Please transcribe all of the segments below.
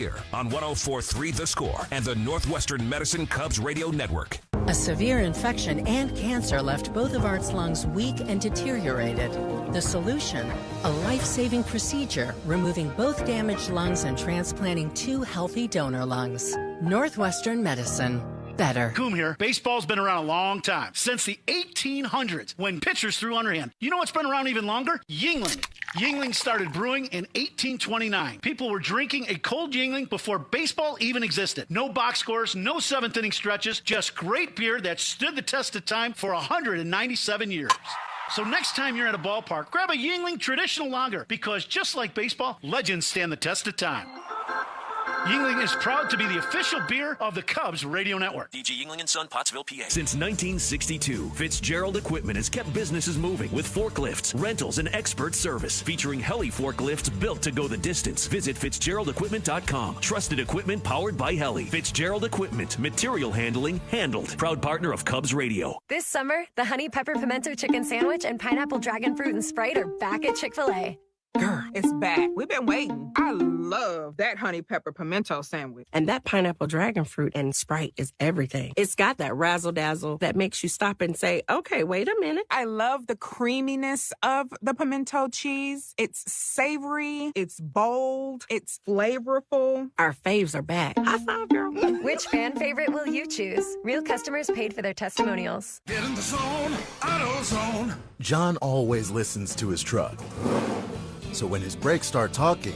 Here on 104.3 The Score and the Northwestern Medicine Cubs Radio Network. A severe infection and cancer left both of Art's lungs weak and deteriorated. The solution, a life-saving procedure, removing both damaged lungs and transplanting 2 healthy donor lungs. Northwestern Medicine. Better. Coom here. Baseball's been around a long time, since the 1800s, when pitchers threw underhand. You know what's been around even longer? Yuengling. Yuengling started brewing in 1829. People were drinking a cold Yuengling before baseball even existed. No box scores, no 7th-inning stretches, just great beer that stood the test of time for 197 years. So next time you're at a ballpark, grab a Yuengling traditional lager, because just like baseball, legends stand the test of time. Yuengling is proud to be the official beer of the Cubs Radio Network. D.G. Yuengling & Son, Pottsville, PA. Since 1962, Fitzgerald Equipment has kept businesses moving with forklifts, rentals, and expert service. Featuring heli forklifts built to go the distance. Visit FitzgeraldEquipment.com. Trusted equipment powered by heli. Fitzgerald Equipment. Material handling handled. Proud partner of Cubs Radio. This summer, the Honey Pepper Pimento Chicken Sandwich and Pineapple Dragon Fruit and Sprite are back at Chick-fil-A. Girl, it's back. We've been waiting. I love that honey pepper pimento sandwich. And that pineapple dragon fruit and Sprite is everything. It's got that razzle-dazzle that makes you stop and say, okay, wait a minute. I love the creaminess of the pimento cheese. It's savory, it's bold, it's flavorful. Our faves are back. High five, girl. Which fan favorite will you choose? Real customers paid for their testimonials. Get in the zone, AutoZone. John always listens to his truck. So when his brakes start talking,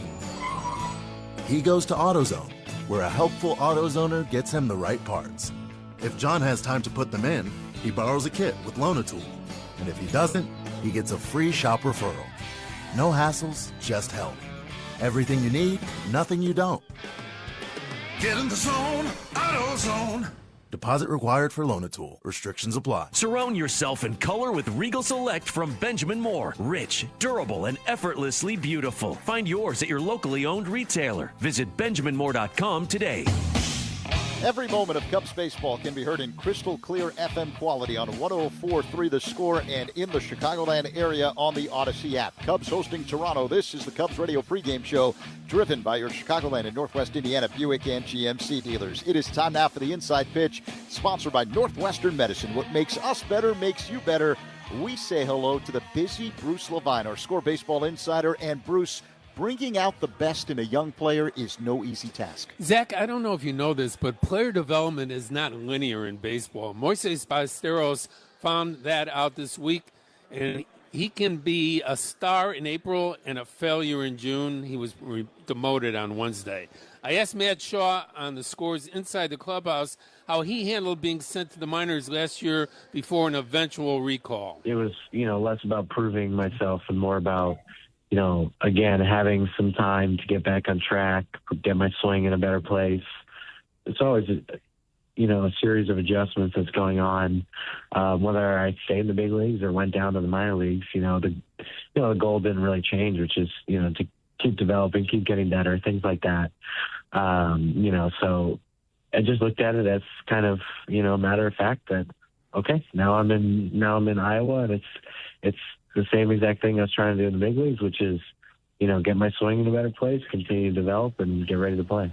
he goes to AutoZone, where a helpful AutoZoner gets him the right parts. If John has time to put them in, he borrows a kit with Loan-A-Tool. And if he doesn't, he gets a free shop referral. No hassles, just help. Everything you need, nothing you don't. Get in the zone, AutoZone. Deposit required for Loan-A-Tool. Restrictions apply. Surround yourself in color with Regal Select from Benjamin Moore. Rich, durable, and effortlessly beautiful. Find yours at your locally owned retailer. Visit BenjaminMoore.com today. Every moment of Cubs baseball can be heard in crystal clear FM quality on 104.3 The Score and in the Chicagoland area on the Odyssey app. Cubs hosting Toronto. This is the Cubs Radio pregame show driven by your Chicagoland and Northwest Indiana Buick and GMC dealers. It is time now for the Inside Pitch, sponsored by Northwestern Medicine. What makes us better makes you better. We say hello to the busy Bruce Levine, our Score Baseball insider. And Bruce, bringing out the best in a young player is no easy task. Zach, I don't know if you know this, but player development is not linear in baseball. Moises Ballesteros found that out this week, and he can be a star in April and a failure in June. He was demoted on Wednesday. I asked Matt Shaw on the Scores Inside the Clubhouse how he handled being sent to the minors last year before an eventual recall. It was, less about proving myself and more about again, having some time to get back on track, get my swing in a better place. It's always, a series of adjustments that's going on. Whether I stayed in the big leagues or went down to the minor leagues, the goal didn't really change, which is, to keep developing, keep getting better, things like that. So I just looked at it as kind of, matter of fact that, okay, now I'm in Iowa, and it's the same exact thing I was trying to do in the big leagues, which is, get my swing in a better place, continue to develop, and get ready to play.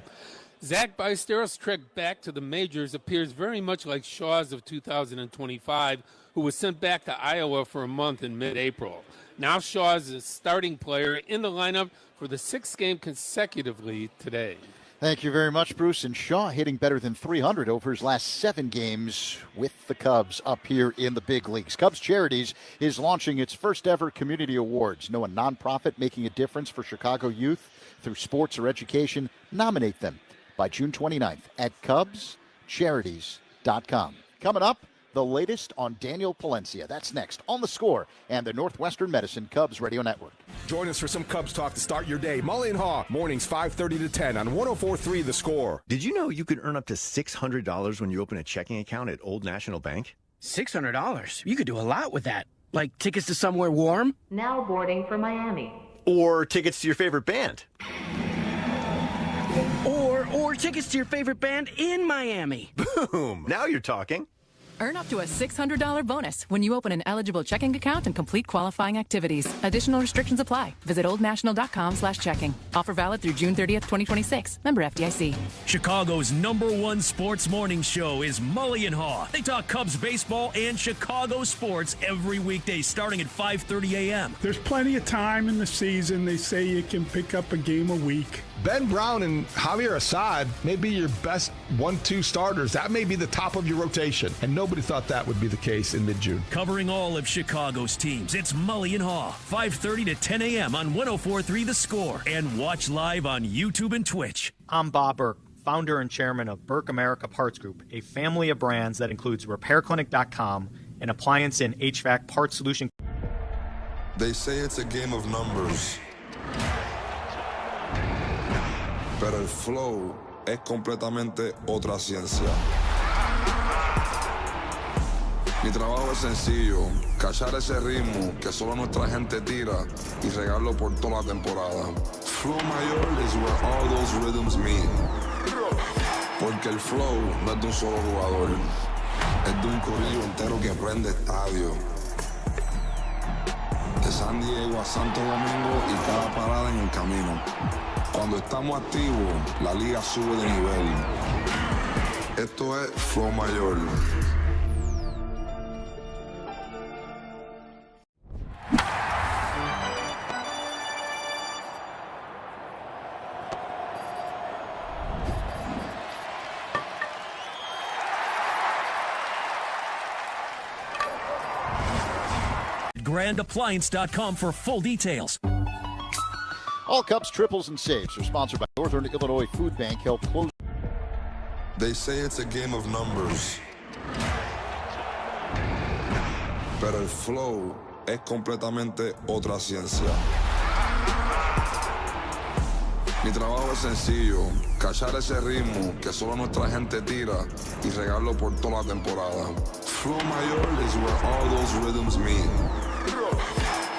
Zach Ballesteros' trek back to the majors appears very much like Shaw's of 2025, who was sent back to Iowa for a month in mid-April. Now Shaw is a starting player in the lineup for the 6th game consecutively today. Thank you very much, Bruce. And Shaw hitting better than 300 over his last 7 games with the Cubs up here in the big leagues. Cubs Charities is launching its first ever community awards. Know a nonprofit making a difference for Chicago youth through sports or education? Nominate them by June 29th at CUBScharities.com. Coming up, the latest on Daniel Palencia. That's next on The Score and the Northwestern Medicine Cubs Radio Network. Join us for some Cubs talk to start your day. Mully and Haw, mornings 5:30 to 10 on 104.3 The Score. Did you know you could earn up to $600 when you open a checking account at Old National Bank? $600? You could do a lot with that. Like tickets to somewhere warm? Now boarding for Miami. Or tickets to your favorite band. Or tickets to your favorite band in Miami. Boom! Now you're talking. Earn up to a $600 bonus when you open an eligible checking account and complete qualifying activities. Additional restrictions apply. Visit oldnational.com/checking. Offer valid through June 30th, 2026. Member FDIC. Chicago's #1 sports morning show is Mully and Haw. They talk Cubs baseball and Chicago sports every weekday starting at 5:30 a.m. There's plenty of time in the season. They say you can pick up a game a week. Ben Brown and Javier Assad may be your best 1-2 starters. That may be the top of your rotation. And nobody thought that would be the case in mid-June. Covering all of Chicago's teams, it's Mully and Haw, 5:30 to 10 a.m. on 104.3 The Score. And watch live on YouTube and Twitch. I'm Bob Burke, founder and chairman of Burke America Parts Group, a family of brands that includes RepairClinic.com, an appliance and HVAC parts solution. They say it's a game of numbers. Pero el flow es completamente otra ciencia. Mi trabajo es sencillo, cachar ese ritmo que solo nuestra gente tira y regarlo por toda la temporada. Flow mayor is where all those rhythms meet. Porque el flow no es de un solo jugador, es de un corillo entero que prende estadio. De San Diego a Santo Domingo y cada parada en el camino. Cuando estamos activos, la liga sube de nivel. Esto es Flow Mayor. GrandAppliance.com for full details. All Cubs triples and saves are sponsored by Northern Illinois Food Bank. Help close. They say it's a game of numbers. Pero el flow es completamente otra ciencia. Mi trabajo es sencillo, cachar ese ritmo que solo nuestra gente tira y regarlo por toda la temporada. Flow mayor is where all those rhythms meet.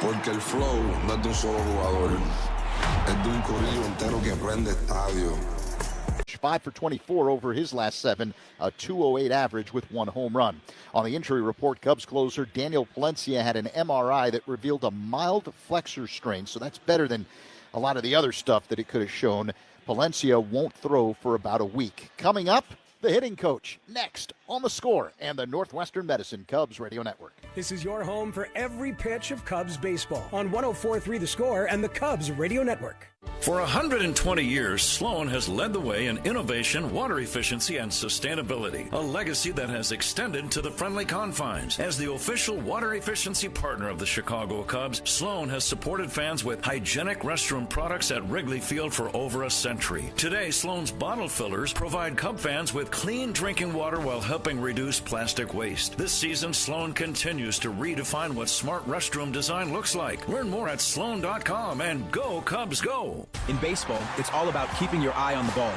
Porque el flow no es de un solo jugador, es de un corillo entero que prende estadio. 5 for 24 over his last 7, a 208 average with 1 home run. On the injury report, Cubs closer Daniel Palencia had an MRI that revealed a mild flexor strain, so that's better than a lot of the other stuff that it could have shown. Palencia won't throw for about a week. Coming up, the hitting coach, next on The Score and the Northwestern Medicine Cubs Radio Network. This is your home for every pitch of Cubs baseball on 104.3 The Score and the Cubs Radio Network. For 120 years, Sloan has led the way in innovation, water efficiency, and sustainability, a legacy that has extended to the friendly confines. As the official water efficiency partner of the Chicago Cubs, Sloan has supported fans with hygienic restroom products at Wrigley Field for over a century. Today, Sloan's bottle fillers provide Cub fans with clean drinking water while helping reduce plastic waste. This season, Sloan continues to redefine what smart restroom design looks like. Learn more at sloan.com and go Cubs go! In baseball, it's all about keeping your eye on the ball.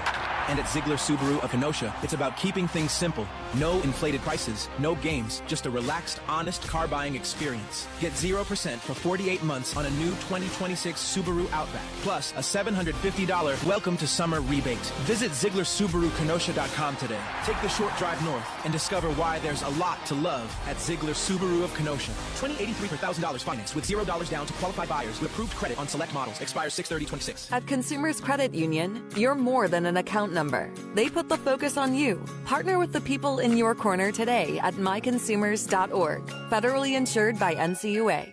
And at Ziegler Subaru of Kenosha, it's about keeping things simple. No inflated prices, no games, just a relaxed, honest car buying experience. Get 0% for 48 months on a new 2026 Subaru Outback, plus a $750 welcome to summer rebate. Visit ZieglerSubaruKenosha.com today. Take the short drive north and discover why there's a lot to love at Ziegler Subaru of Kenosha. $2083 per $1,000 finance with $0 down to qualified buyers with approved credit on select models. Expires 6/30/26. At Consumers Credit Union, you're more than an account number. They put the focus on you. Partner with the people in your corner today at myconsumers.org. Federally insured by NCUA.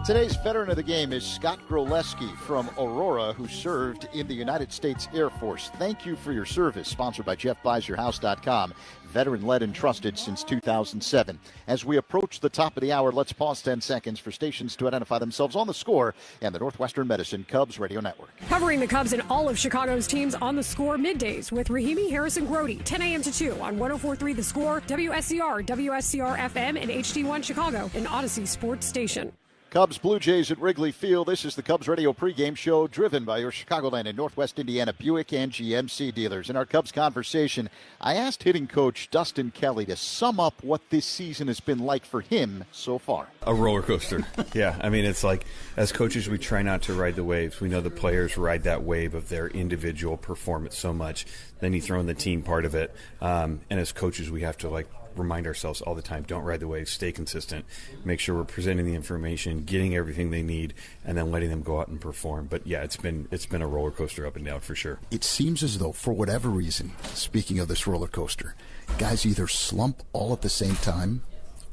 Today's veteran of the game is Scott Groleski from Aurora, who served in the United States Air Force. Thank you for your service. Sponsored by JeffBuysYourHouse.com. Veteran-led and trusted since 2007. As we approach the top of the hour, let's pause 10 seconds for stations to identify themselves on The Score and the Northwestern Medicine Cubs Radio Network. Covering the Cubs and all of Chicago's teams on The Score middays with Rahimi, Harrison, Grody, 10 a.m. to 2 on 104.3 The Score, WSCR, WSCR-FM, and HD1 Chicago, an Odyssey sports station. Cubs Blue Jays at Wrigley Field. This is the Cubs Radio pregame show driven by your Chicagoland and Northwest Indiana Buick and GMC dealers. In our Cubs conversation, I asked hitting coach Dustin Kelly to sum up what this season has been like for him so far. A roller coaster. Yeah, I mean, it's like as coaches, we try not to ride the waves. We know the players ride that wave of their individual performance so much. Then you throw in the team part of it. And as coaches, we have to remind ourselves all the time, don't ride the wave, stay consistent, make sure we're presenting the information, getting everything they need, and then letting them go out and perform. But yeah, it's been a roller coaster up and down for sure. It seems as though, for whatever reason, speaking of this roller coaster, guys either slump all at the same time,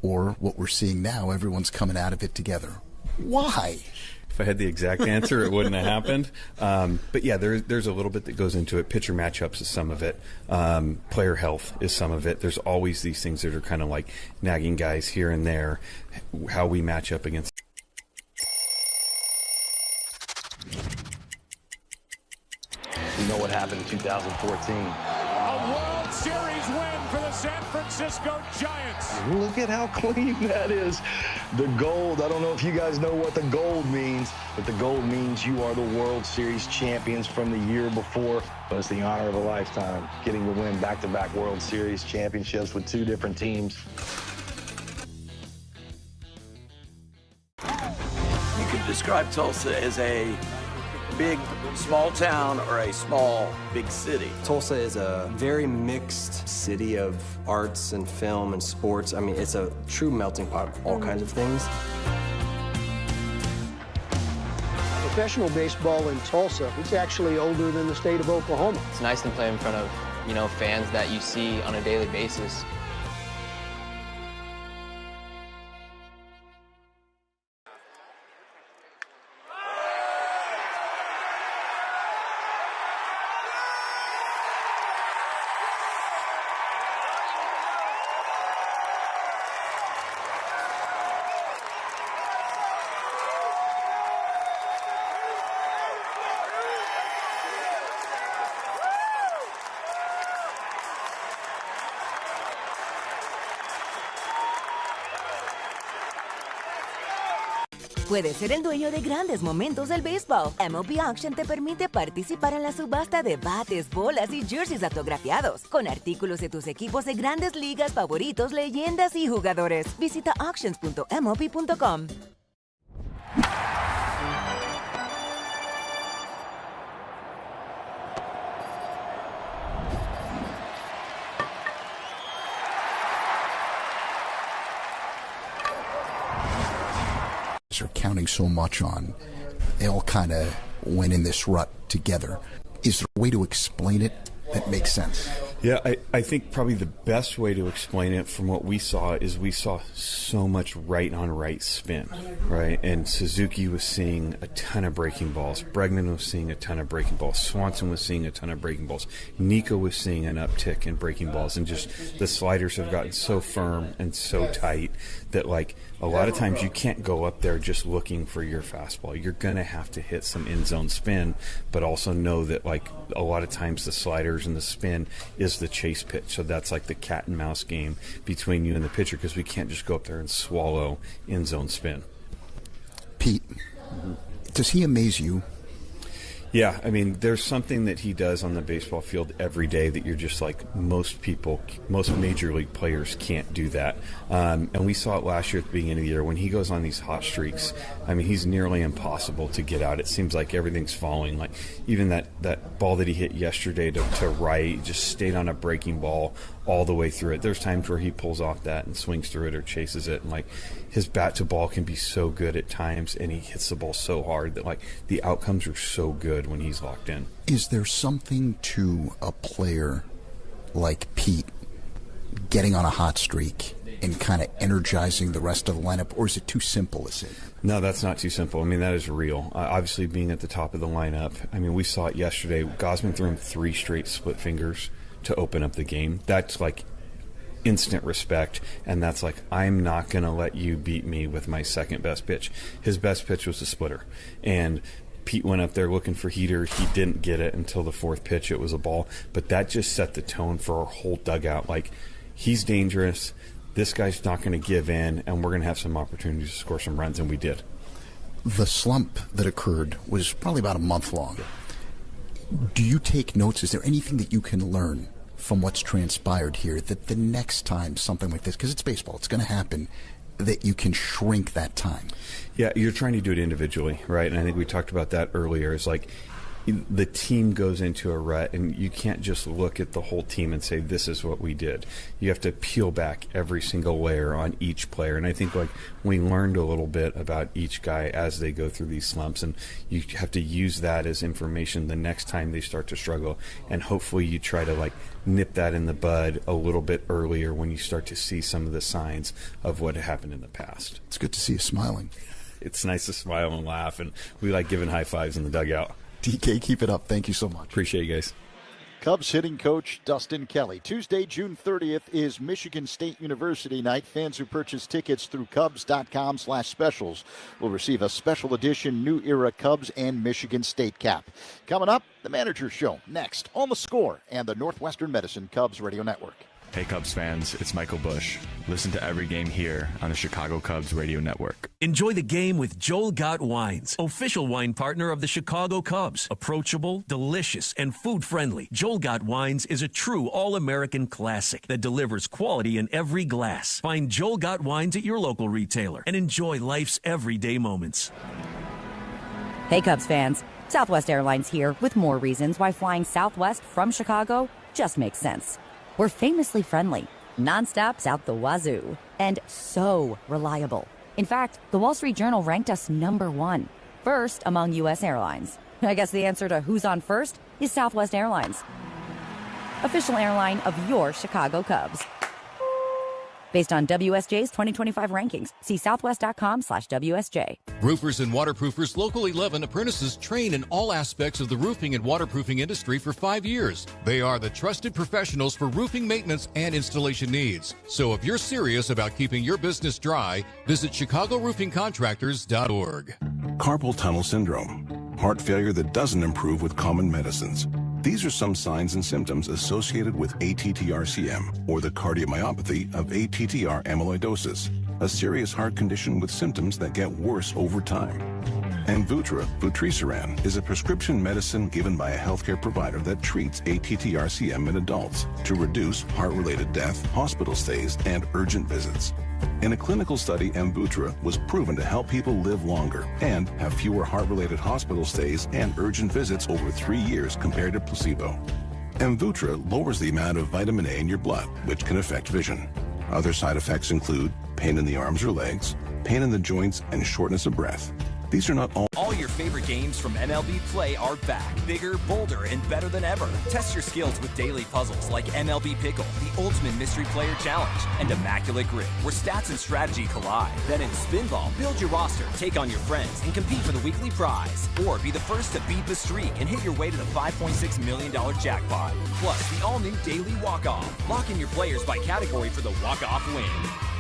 or what we're seeing now, everyone's coming out of it together. Why? If I had the exact answer, it wouldn't have happened. But yeah, there's a little bit that goes into it. Pitcher matchups is some of it. Player health is some of it. There's always these things that are kind of like nagging guys here and there, how we match up against. You know what happened in 2014. A World Series win for the San Francisco Giants. Look at how clean that is. The gold, I don't know if you guys know what the gold means, but the gold means you are the World Series champions from the year before. But it's the honor of a lifetime, getting to win back-to-back World Series championships with 2 different teams. You could describe Tulsa as a big, small town or a small, big city. Tulsa is a very mixed city of arts and film and sports. I mean, it's a true melting pot of all kinds of things. Professional baseball in Tulsa, it's actually older than the state of Oklahoma. It's nice to play in front of, fans that you see on a daily basis. Puedes ser el dueño de grandes momentos del béisbol. MLB Auction te permite participar en la subasta de bates, bolas y jerseys autografiados, con artículos de tus equipos de grandes ligas favoritos, leyendas y jugadores. Visita auctions.mlb.com. Are counting so much on, they all kind of went in this rut together. Is there a way to explain it that makes sense? Yeah, I think probably the best way to explain it from what we saw is we saw so much right-on-right spin, right? And Suzuki was seeing a ton of breaking balls. Bregman was seeing a ton of breaking balls. Swanson was seeing a ton of breaking balls. Nico was seeing an uptick in breaking balls. And just the sliders have gotten so firm and so tight that, like, a lot of times you can't go up there just looking for your fastball. You're going to have to hit some in-zone spin, but also know that, like, a lot of times the sliders and the spin is the chase pitch. So that's like the cat and mouse game between you and the pitcher, because we can't just go up there and swallow in-zone spin. Pete, does he amaze you? Yeah, I mean, there's something that he does on the baseball field every day that you're just like, most major league players can't do that. And we saw it last year at the beginning of the year when he goes on these hot streaks. I mean, he's nearly impossible to get out. It seems like everything's falling. Like even that ball that he hit yesterday to right, just stayed on a breaking ball all the way through it. There's times where he pulls off that and swings through it or chases it, and like his bat to ball can be so good at times, and he hits the ball so hard that like the outcomes are so good when he's locked in. Is there something to a player like Pete getting on a hot streak and kind of energizing the rest of the lineup, or is it too simple a thing? No, that's not too simple. I mean, that is real. Obviously, being at the top of the lineup, I mean, we saw it yesterday. Gosman threw him 3 straight split fingers to open up the game. That's like instant respect, and that's like, I'm not going to let you beat me with my second best pitch. His best pitch was a splitter, and Pete went up there looking for heater. He didn't get it until the 4th pitch. It was a ball, but that just set the tone for our whole dugout. Like, he's dangerous. This guy's not going to give in, and we're going to have some opportunities to score some runs, and we did. The slump that occurred was probably about a month long. Do you take notes? Is there anything that you can learn from what's transpired here that the next time something like this, because it's baseball, it's going to happen, that you can shrink that time? Yeah, you're trying to do it individually, right? And I think we talked about that earlier. It's like, the team goes into a rut, and you can't just look at the whole team and say, this is what we did. You have to peel back every single layer on each player. And I think like we learned a little bit about each guy as they go through these slumps, and you have to use that as information the next time they start to struggle. And hopefully you try to like nip that in the bud a little bit earlier when you start to see some of the signs of what happened in the past. It's good to see you smiling. It's nice to smile and laugh, and we like giving high fives in the dugout. DK, keep it up. Thank you so much. Appreciate you guys. Cubs hitting coach Dustin Kelly. Tuesday, June 30th is Michigan State University night. Fans who purchase tickets through Cubs.com/specials will receive a special edition New Era Cubs and Michigan State cap. Coming up, the Manager's Show next on The Score and the Northwestern Medicine Cubs Radio Network. Hey Cubs fans, it's Michael Bush. Listen to every game here on the Chicago Cubs Radio Network. Enjoy the game with Joel Gott Wines, official wine partner of the Chicago Cubs. Approachable, delicious, and food-friendly, Joel Gott Wines is a true all-American classic that delivers quality in every glass. Find Joel Gott Wines at your local retailer and enjoy life's everyday moments. Hey Cubs fans, Southwest Airlines here with more reasons why flying Southwest from Chicago just makes sense. We're famously friendly, nonstops out the wazoo, and so reliable. In fact, the Wall Street Journal ranked us #1, first among U.S. airlines. I guess the answer to who's on first is Southwest Airlines, official airline of your Chicago Cubs. Based on WSJ's 2025 rankings, see southwest.com/WSJ. Roofers and waterproofers Local 11 apprentices train in all aspects of the roofing and waterproofing industry for 5 years. They are the trusted professionals for roofing maintenance and installation needs. So if you're serious about keeping your business dry, visit ChicagoRoofingContractors.org. Carpal tunnel syndrome, heart failure that doesn't improve with common medicines. These are some signs and symptoms associated with ATTR-CM, or the cardiomyopathy of ATTR amyloidosis, a serious heart condition with symptoms that get worse over time. Amvuttra, vutrisiran, is a prescription medicine given by a healthcare provider that treats ATTR-CM in adults to reduce heart-related death, hospital stays, and urgent visits. In a clinical study, Amvuttra was proven to help people live longer and have fewer heart-related hospital stays and urgent visits over 3 years compared to placebo. Amvuttra lowers the amount of vitamin A in your blood, which can affect vision. Other side effects include pain in the arms or legs, pain in the joints, and shortness of breath. These are not all... All your favorite games from MLB Play are back. Bigger, bolder, and better than ever. Test your skills with daily puzzles like MLB Pickle, the Ultimate Mystery Player Challenge, and Immaculate Grip, where stats and strategy collide. Then in Spinball, build your roster, take on your friends, and compete for the weekly prize. Or be the first to beat the streak and hit your way to the $5.6 million jackpot. Plus, the all-new Daily Walk-Off. Lock in your players by category for the walk-off win.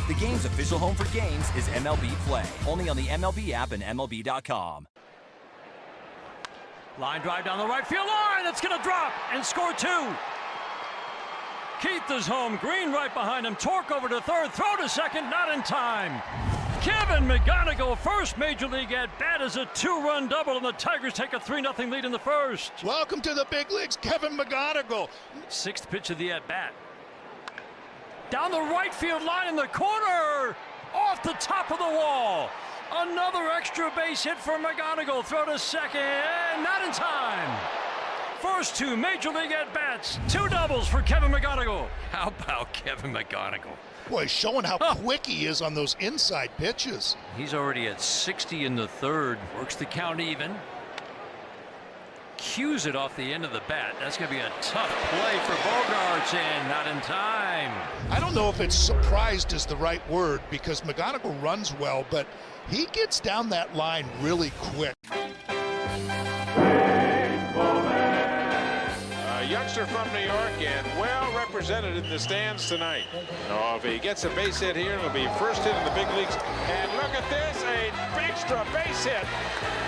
The game's official home for games is MLB Play. Only on the MLB app and MLB.com. Line drive down the right field line. That's going to drop and score 2. Keith is home. Green right behind him. Torque over to third. Throw to second. Not in time. Kevin McGonigal, first major league at bat, is a 2-run double, and the Tigers take a 3-0 lead in the first. Welcome to the big leagues, Kevin McGonigal. 6th pitch of the at bat. Down the right field line in the corner, off the top of the wall. Another extra base hit for McGonigal. Throw to second, not in time. First 2 major league at-bats, 2 doubles for Kevin McGonigal. How about Kevin McGonigal? Boy, showing how quick he is on those inside pitches. He's already at 60 in the third. Works the count even. Cues it off the end of the bat. That's going to be a tough play for Bogarts, and not in time. I don't know if it's surprised is the right word, because McGonigal runs well, but he gets down that line really quick. A youngster from New York and well represented in the stands tonight. Oh, if he gets a base hit here, it'll be first hit in the big leagues. And look at this, a extra base hit.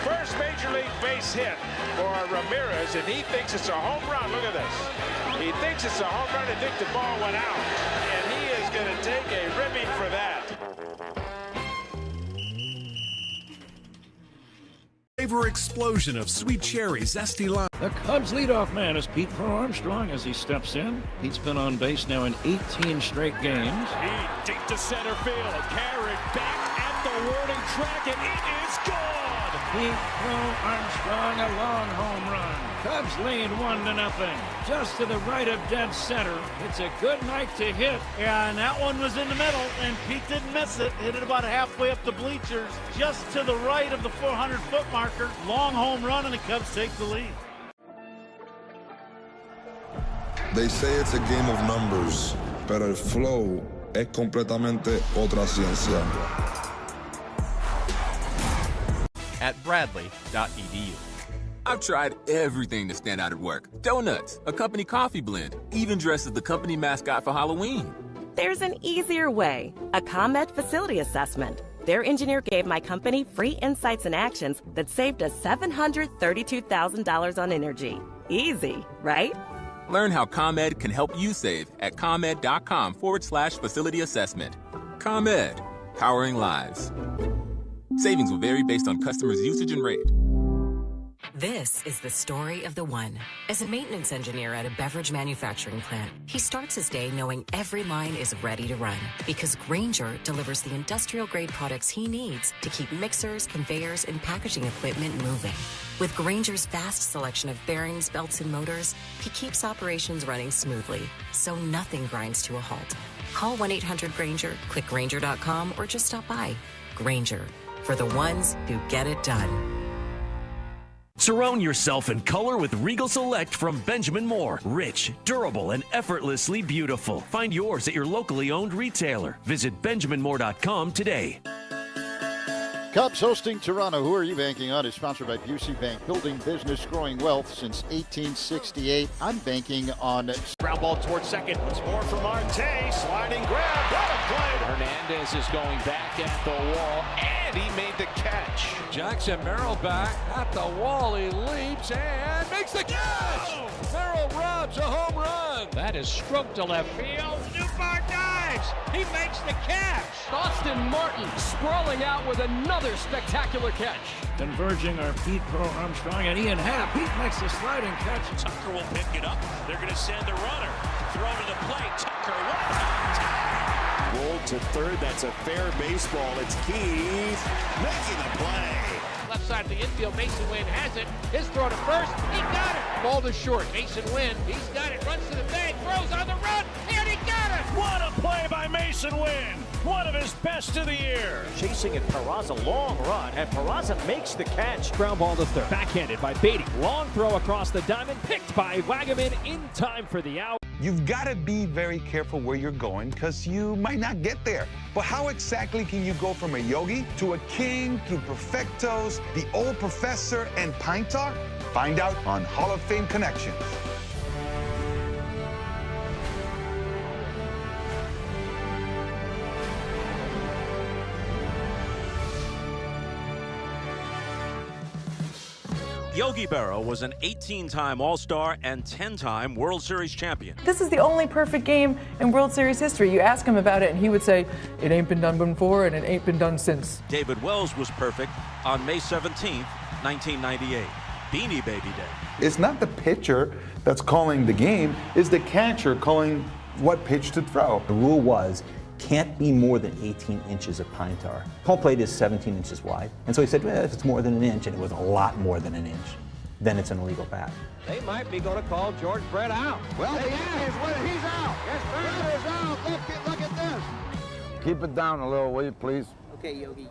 First major league base hit for Ramirez, and he thinks it's a home run. Look at this. He thinks it's a home run. He thinks the ball went out, and he is going to take a ribbing for that. Flavor explosion of sweet cherry, zesty lime. The Cubs leadoff man is Pete Armstrong as he steps in. Pete's been on base now in 18 straight games. He deep to center field, carried back at the warning track, and it is gone. Pete Crow Armstrong, a long home run. Cubs lead 1-0. Just to the right of dead center. It's a good night to hit. Yeah, and that one was in the middle, and Pete didn't miss it. Hit it about halfway up the bleachers, just to the right of the 400-foot marker. Long home run, and the Cubs take the lead. They say it's a game of numbers, pero el flow es completamente otra ciencia. At bradley.edu. I've tried everything to stand out at work. Donuts, a company coffee blend, even dressed as the company mascot for Halloween. There's an easier way, a ComEd facility assessment. Their engineer gave my company free insights and actions that saved us $732,000 on energy. Easy, right? Learn how ComEd can help you save at ComEd.com/facility assessment. ComEd, powering lives. Savings will vary based on customers' usage and rate. This is the story of the one. As a maintenance engineer at a beverage manufacturing plant, he starts his day knowing every line is ready to run because Grainger delivers the industrial-grade products he needs to keep mixers, conveyors, and packaging equipment moving. With Grainger's vast selection of bearings, belts, and motors, he keeps operations running smoothly, so nothing grinds to a halt. Call 1-800-GRAINGER, click Grainger.com, or just stop by. Grainger, for the ones who get it done. Surround yourself in color with Regal Select from Benjamin Moore. Rich, durable, and effortlessly beautiful. Find yours at your locally owned retailer. Visit BenjaminMoore.com today. Cubs hosting Toronto. Who are you banking on? Is sponsored by Busey Bank. Building business, growing wealth since 1868. I'm banking on... Ground ball towards second. Once more from Marte. Sliding grab. What a play. Hernandez is going back at the wall, and he made the catch. Jackson Merrill back at the wall. He leaps and makes the catch. Merrill robs a home run. That is stroked to left field. Newbar dives. He makes the catch. Austin Martin sprawling out with another spectacular catch. Converging are Pete Crow Armstrong and Ian Happ. Pete makes the sliding catch. Tucker will pick it up. They're going to send a runner. Throw to the plate. Tucker, what a tie. Rolled to third. That's a fair baseball. It's Keith making the play. Left side of the infield. Mason Wynn has it. His throw to first. He got it. Ball to short. Mason Wynn. He's got it. Runs to the bag. Throws on the run. And he got it. What a play by Mason Wynn. One of his best of the year. Chasing it, Peraza, long run, and Peraza makes the catch. Ground ball to third. Backhanded by Beatty. Long throw across the diamond, picked by Wagaman in time for the out. You've got to be very careful where you're going because you might not get there. But how exactly can you go from a yogi to a king through perfectos, the old professor, and pint talk? Find out on Hall of Fame Connections. Yogi Berra was an 18-time All-Star and 10-time World Series champion. This is the only perfect game in World Series history. You ask him about it, and he would say, it ain't been done before, and it ain't been done since. David Wells was perfect on May 17th, 1998. Beanie Baby Day. It's not the pitcher that's calling the game, it's the catcher calling what pitch to throw. The rule was, can't be more than 18 inches of pine tar. Home plate is 17 inches wide. And so he said, well, if it's more than an inch, and it was a lot more than an inch, then it's an illegal bat. They might be going to call George Brett out. Well, he's out. Yes, Brett is out. Look at this. Keep it down a little, will you, please? Okay, Yogi.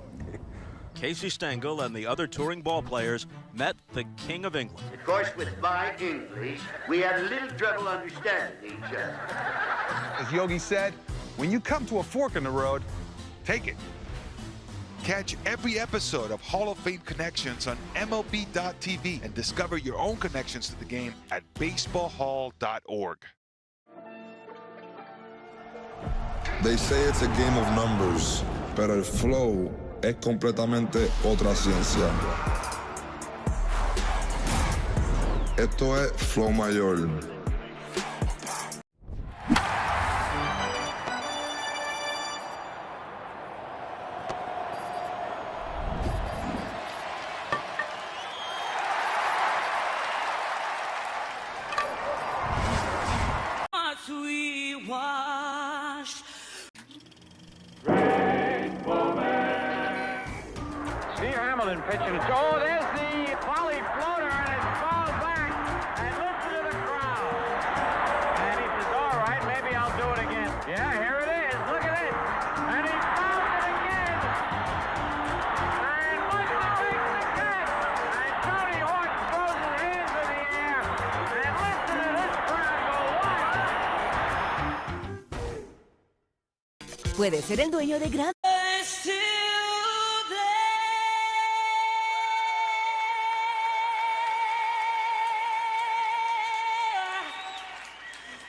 Casey Stengel and the other touring ball players met the King of England. Of course, with my English, we had a little trouble understanding each other. As Yogi said, when you come to a fork in the road, take it. Catch every episode of Hall of Fame Connections on MLB.tv and discover your own connections to the game at baseballhall.org. They say it's a game of numbers, pero el flow es completamente otra ciencia. Esto es Flow Mayor. Pitching. Oh, there's the volley floater, and it falls back. And listen to the crowd. And he says, all right, maybe I'll do it again. Yeah, here it is. Look at it. And he fouled it again. And Michael takes the catch. And Tony Hawk throws his hands in the air. And listen to this crowd go wild. Puede ser el dueño de gran...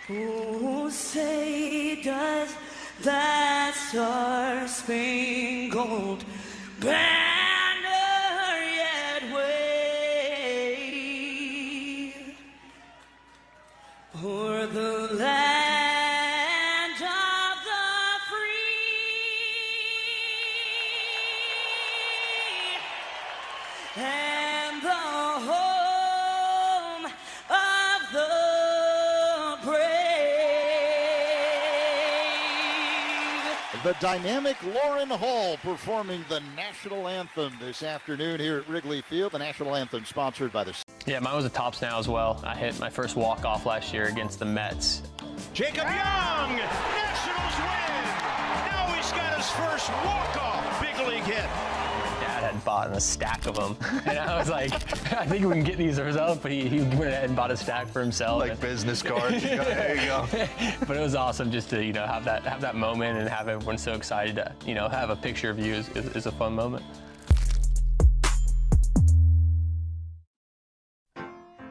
Oh, say does that star-spangled banner yet wave o'er the land of the free and the home of the The dynamic Lauren Hall performing the national anthem this afternoon here at Wrigley Field. The national anthem sponsored by the... Yeah, mine was a tops now as well. I hit my first walk-off last year against the Mets. Jacob Young, Nationals win. Now he's got his first walk-off big league hit. Dad had bought a stack of them, and I was like, I think we can get these ourselves, but he went ahead and bought a stack for himself. Like business cards. There you go. But it was awesome just to, have that moment and have everyone so excited to, have a picture of you is a fun moment.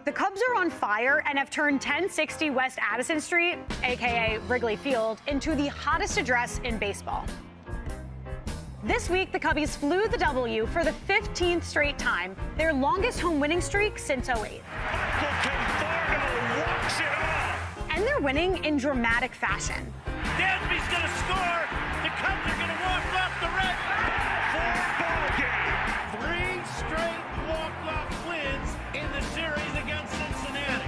The Cubs are on fire and have turned 1060 West Addison Street, aka Wrigley Field, into the hottest address in baseball. This week, the Cubbies flew the W for the 15th straight time, their longest home winning streak since '08. And they're winning in dramatic fashion. Dansby's going to score. The Cubs are going to walk off the red. 4-ball game. 3 straight walk-off wins in the series against Cincinnati.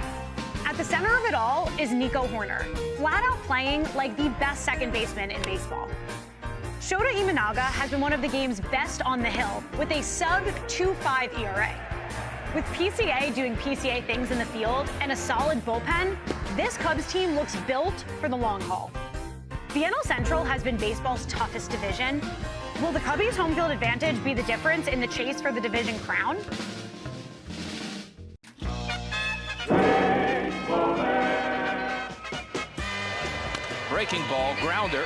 At the center of it all is Nico Horner, flat out playing like the best second baseman in baseball. Shota Imanaga has been one of the game's best on the hill with a sub-2.5 ERA. With PCA doing PCA things in the field and a solid bullpen, this Cubs team looks built for the long haul. The NL Central has been baseball's toughest division. Will the Cubbies' home field advantage be the difference in the chase for the division crown? Breaking ball, grounder.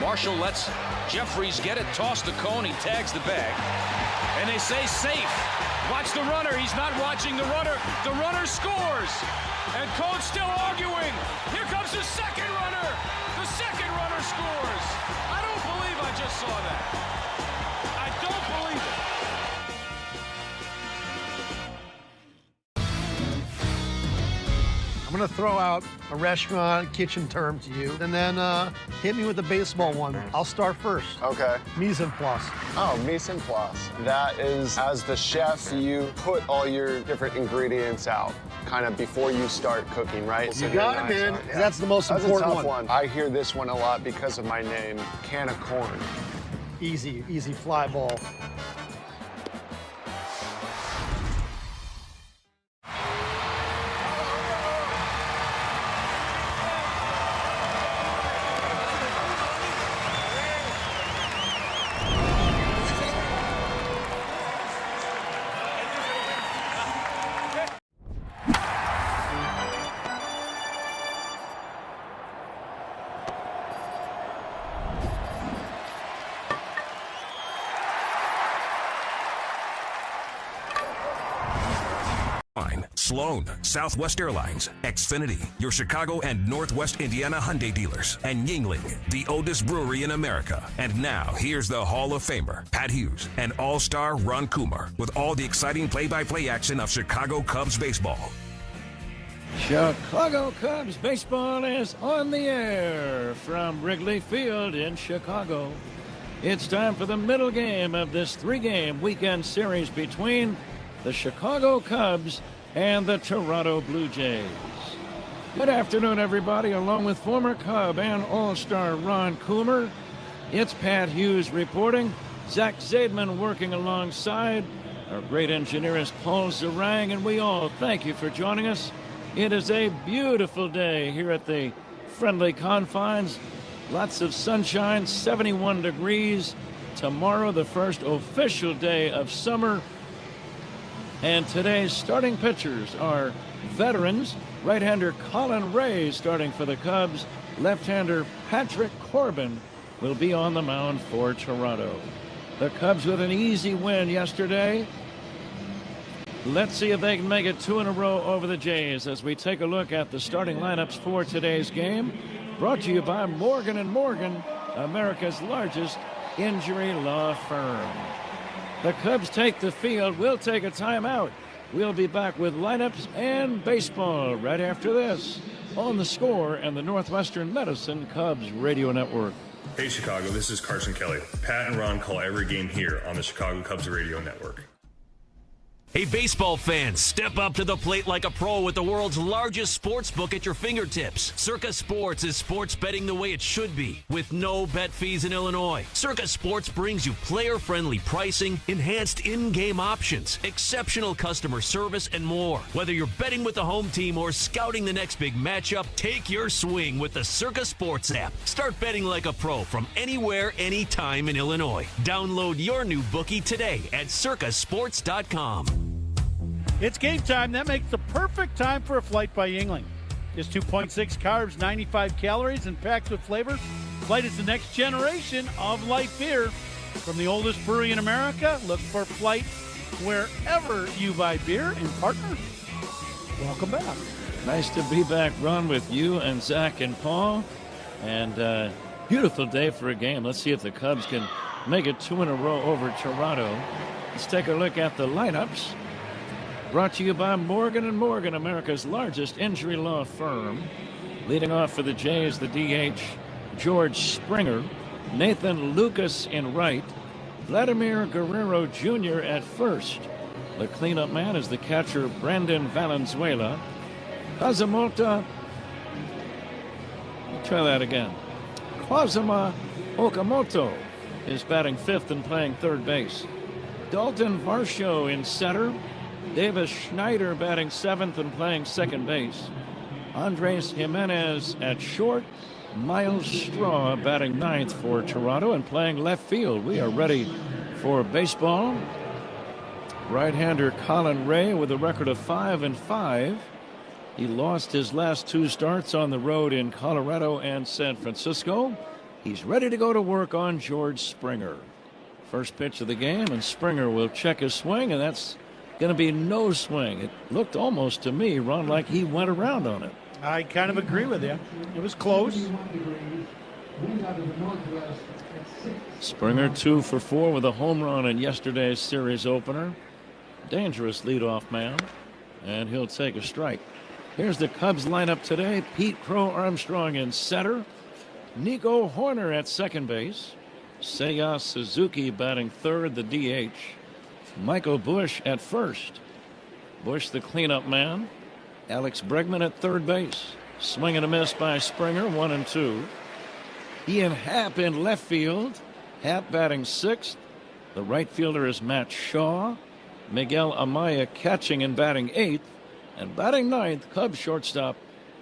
Marshall lets Jeffries get it, toss the cone, he tags the bag. And they say safe. Watch the runner, he's not watching the runner. The runner scores. And Cone's still arguing. Here comes the second runner. The second runner scores. I don't believe I just saw that. I don't believe it. I'm going to throw out a restaurant kitchen term to you, and then hit me with the baseball one. I'll start first. Okay. Mise en place. Oh, mise en place. That is, as the chef, you put all your different ingredients out, kind of before you start cooking, right? You got it, man. Yeah. That's the most important That's a tough one. I hear this one a lot because of my name, can of corn. Easy fly ball. Sloan, Southwest Airlines, Xfinity, your Chicago and Northwest Indiana Hyundai dealers, and Yingling, the oldest brewery in America. And now, here's the Hall of Famer, Pat Hughes, and All-Star Ron Coomer, with all the exciting play-by-play action of Chicago Cubs baseball. Chicago Cubs baseball is on the air from Wrigley Field in Chicago. It's time for the middle game of this 3-game weekend series between the Chicago Cubs and the Toronto Blue Jays. Good afternoon, everybody. Along with former Cub and All-Star Ron Coomer, it's Pat Hughes reporting. Zach Zaidman working alongside. Our great engineer is Paul Zarang, and we all thank you for joining us. It is a beautiful day here at the friendly confines. Lots of sunshine, 71 degrees. Tomorrow, the first official day of summer. And today's starting pitchers are veterans. Right-hander Colin Ray starting for the Cubs. Left-hander Patrick Corbin will be on the mound for Toronto. The Cubs with an easy win yesterday. Let's see if they can make it 2 in a row over the Jays as we take a look at the starting lineups for today's game. Brought to you by Morgan & Morgan, America's largest injury law firm. The Cubs take the field. We'll take a timeout. We'll be back with lineups and baseball right after this on The Score and the Northwestern Medicine Cubs Radio Network. Hey Chicago, this is Carson Kelly. Pat and Ron call every game here on the Chicago Cubs Radio Network. Hey, baseball fans, step up to the plate like a pro with the world's largest sports book at your fingertips. Circa Sports is sports betting the way it should be, with no bet fees in Illinois. Circa Sports brings you player-friendly pricing, enhanced in-game options, exceptional customer service, and more. Whether you're betting with the home team or scouting the next big matchup, take your swing with the Circa Sports app. Start betting like a pro from anywhere, anytime in Illinois. Download your new bookie today at circasports.com. It's game time. That makes the perfect time for a flight by Yuengling. Just 2.6 carbs, 95 calories, and packed with flavor. Flight is the next generation of light beer. From the oldest brewery in America, look for Flight wherever you buy beer. And partner, welcome back. Nice to be back, Ron, with you and Zach and Paul. And beautiful day for a game. Let's see if the Cubs can make it 2 in a row over Toronto. Let's take a look at the lineups. Brought to you by Morgan & Morgan, America's largest injury law firm. Leading off for the Jays, the DH, George Springer. Nathan Lucas in right. Vladimir Guerrero Jr. at first. The cleanup man is the catcher, Brandon Valenzuela. Kazuma Okamoto is batting fifth and playing third base. Dalton Varsho in center. Davis Schneider batting seventh and playing second base. Andres Jimenez at short. Miles Straw batting ninth for Toronto and playing left field. We are ready for baseball. Right-hander Colin Ray with a record of 5-5. He lost his last 2 starts on the road in Colorado and San Francisco. He's ready to go to work on George Springer. First pitch of the game, and Springer will check his swing, and that's going to be no swing. It looked almost to me, Ron, like he went around on it. I kind of agree with you. It was close. Springer 2 for 4 with a home run in yesterday's series opener. Dangerous leadoff man, and he'll take a strike. Here's the Cubs lineup today. Pete Crow Armstrong in center. Nico Horner at second base. Seiya Suzuki batting third, the DH. Michael Busch at first. Busch the cleanup man. Alex Bregman at third base. Swing and a miss by Springer, 1-2. Ian Happ in left field. Happ batting sixth. The right fielder is Matt Shaw. Miguel Amaya catching and batting eighth. And batting ninth, Cubs shortstop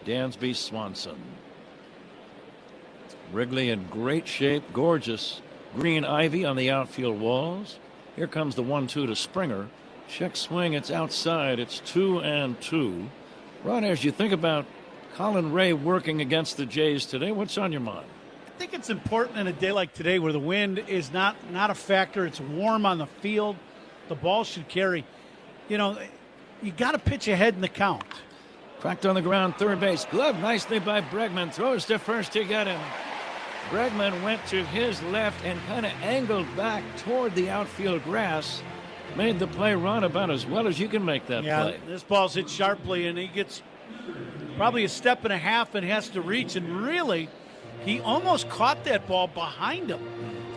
Dansby Swanson. Wrigley in great shape, gorgeous green ivy on the outfield walls. Here comes the 1-2 to Springer. Check swing, it's outside. It's 2-2. Ron, as you think about Colin Ray working against the Jays today, what's on your mind? I think it's important in a day like today where the wind is not a factor. It's warm on the field. The ball should carry. You know, you got to pitch ahead in the count. Cracked on the ground, third base. Glove nicely by Bregman. Throws to first to get him. Bregman went to his left and kind of angled back toward the outfield grass. Made the play run about as well as you can make that play. This ball's hit sharply, and he gets probably a step and a half and has to reach. And really, he almost caught that ball behind him.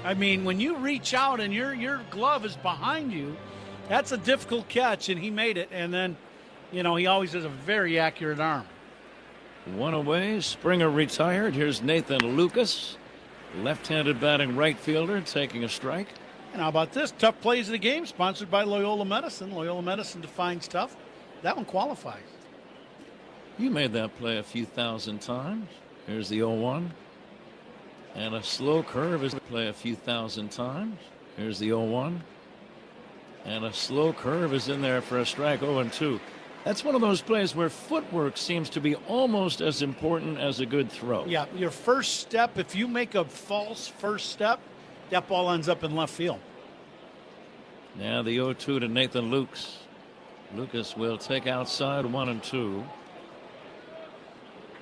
I mean, when you reach out and your glove is behind you, that's a difficult catch, and he made it. And then, you know, he always has a very accurate arm. One away, Springer retired. Here's Nathan Lucas, left-handed batting right fielder, taking a strike. And how about this? Tough plays of the game, sponsored by Loyola Medicine. Loyola Medicine defines tough. That one qualifies. You made that play a few thousand times. Here's the 0-1. And a slow curve is play a few thousand times. Here's the 0-1. And a slow curve is in there for a strike. 0-2. That's one of those plays where footwork seems to be almost as important as a good throw. Yeah, your first step, if you make a false first step, that ball ends up in left field. Now the 0-2 to Nathan Lukes. Lucas will take outside 1-2.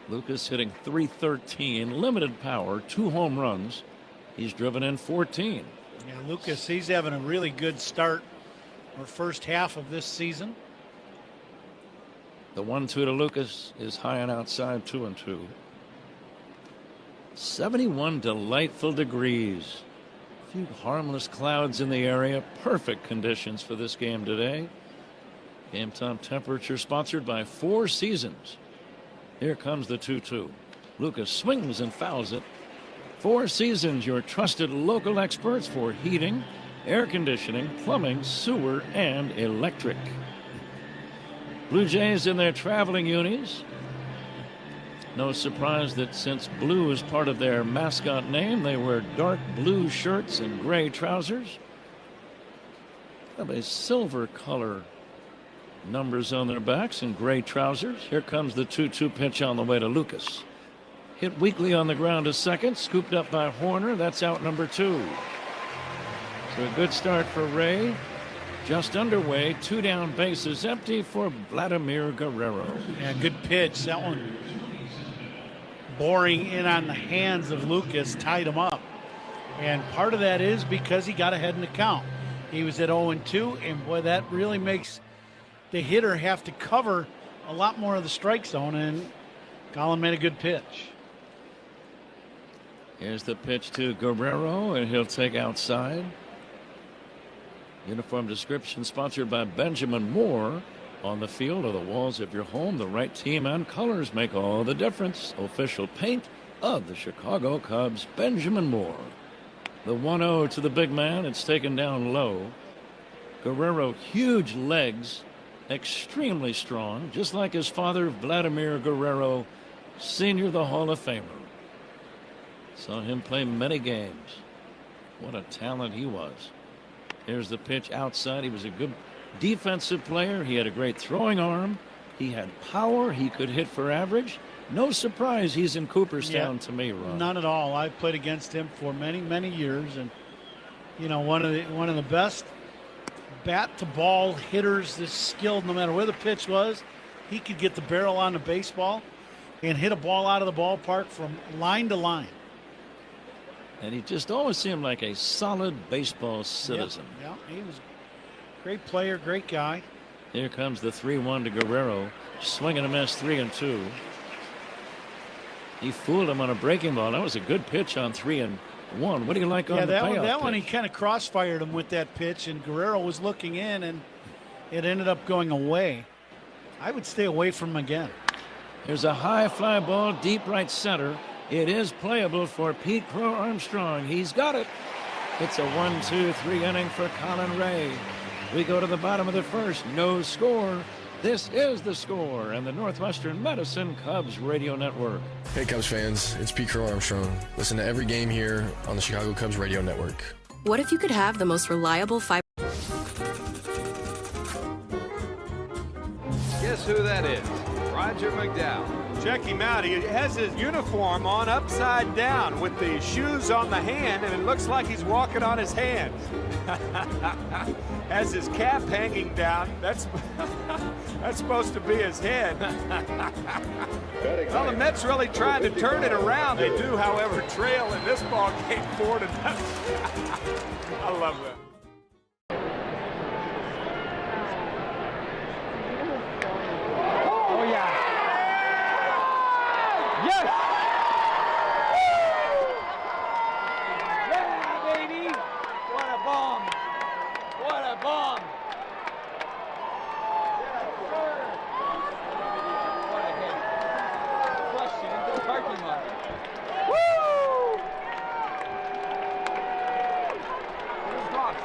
Lucas hitting .313, limited power, 2 home runs. He's driven in 14. Yeah, Lucas, he's having a really good start or first half of this season. The 1-2 to Lucas is high and outside, 2-2. 71 delightful degrees. A few harmless clouds in the area. Perfect conditions for this game today. Game time temperature sponsored by Four Seasons. Here comes the 2-2. Lucas swings and fouls it. Four Seasons, your trusted local experts for heating, air conditioning, plumbing, sewer, and electric. Blue Jays in their traveling unis. No surprise that since blue is part of their mascot name, they wear dark blue shirts and gray trousers. Have a silver color numbers on their backs and gray trousers. Here comes the 2-2 pitch on the way to Lucas. Hit weakly on the ground to second, scooped up by Horner. That's out number 2. So a good start for Ray. Just underway, 2 down, bases empty for Vladimir Guerrero. Yeah, good pitch. That one boring in on the hands of Lucas, tied him up. And part of that is because he got ahead in the count. He was at 0-2, and boy, that really makes the hitter have to cover a lot more of the strike zone, and Colin made a good pitch. Here's the pitch to Guerrero, and he'll take outside. Uniform description sponsored by Benjamin Moore. On the field or the walls of your home, the right team and colors make all the difference. Official paint of the Chicago Cubs, Benjamin Moore. The 1-0 to the big man. It's taken down low. Guerrero, huge legs, extremely strong, just like his father, Vladimir Guerrero, Sr., the Hall of Famer. Saw him play many games. What a talent he was. Here's the pitch outside. He was a good defensive player. He had a great throwing arm. He had power. He could hit for average. No surprise he's in Cooperstown to me, Ron. None at all. I played against him for many, many years, and you know, one of the best bat to ball hitters. This skilled, no matter where the pitch was, he could get the barrel on the baseball and hit a ball out of the ballpark from line to line. And he just always seemed like a solid baseball citizen. Yeah, he was a great player, great guy. Here comes the 3-1 to Guerrero. Swing and a miss, 3-2. He fooled him on a breaking ball. That was a good pitch on 3-1. What do you like on the payoff that one, pitch? he kind of crossfired him with that pitch, and Guerrero was looking in, and it ended up going away. I would stay away from him again. There's a high fly ball, deep right center. It is playable for Pete Crow Armstrong. He's got it. It's a 1-2-3 inning for Colin Ray. We go to the bottom of the first. No score. This is The Score and the Northwestern Medicine Cubs Radio Network. Hey, Cubs fans. It's Pete Crow Armstrong. Listen to every game here on the Chicago Cubs Radio Network. What if you could have the most reliable fiber? Guess who that is? Roger McDowell. Check him out. He has his uniform on upside down with the shoes on the hand, and it looks like he's walking on his hands. Has his cap hanging down. That's supposed to be his head. Well, the Mets really trying to turn it around. They do, however, trail in this ball game 4-0. I love that. Oh, yeah. Yes! Yeah, baby! What a bomb! What a bomb! Yes, sir! What a hit. Flushed it into the parking lot. Woo! Here's Ross.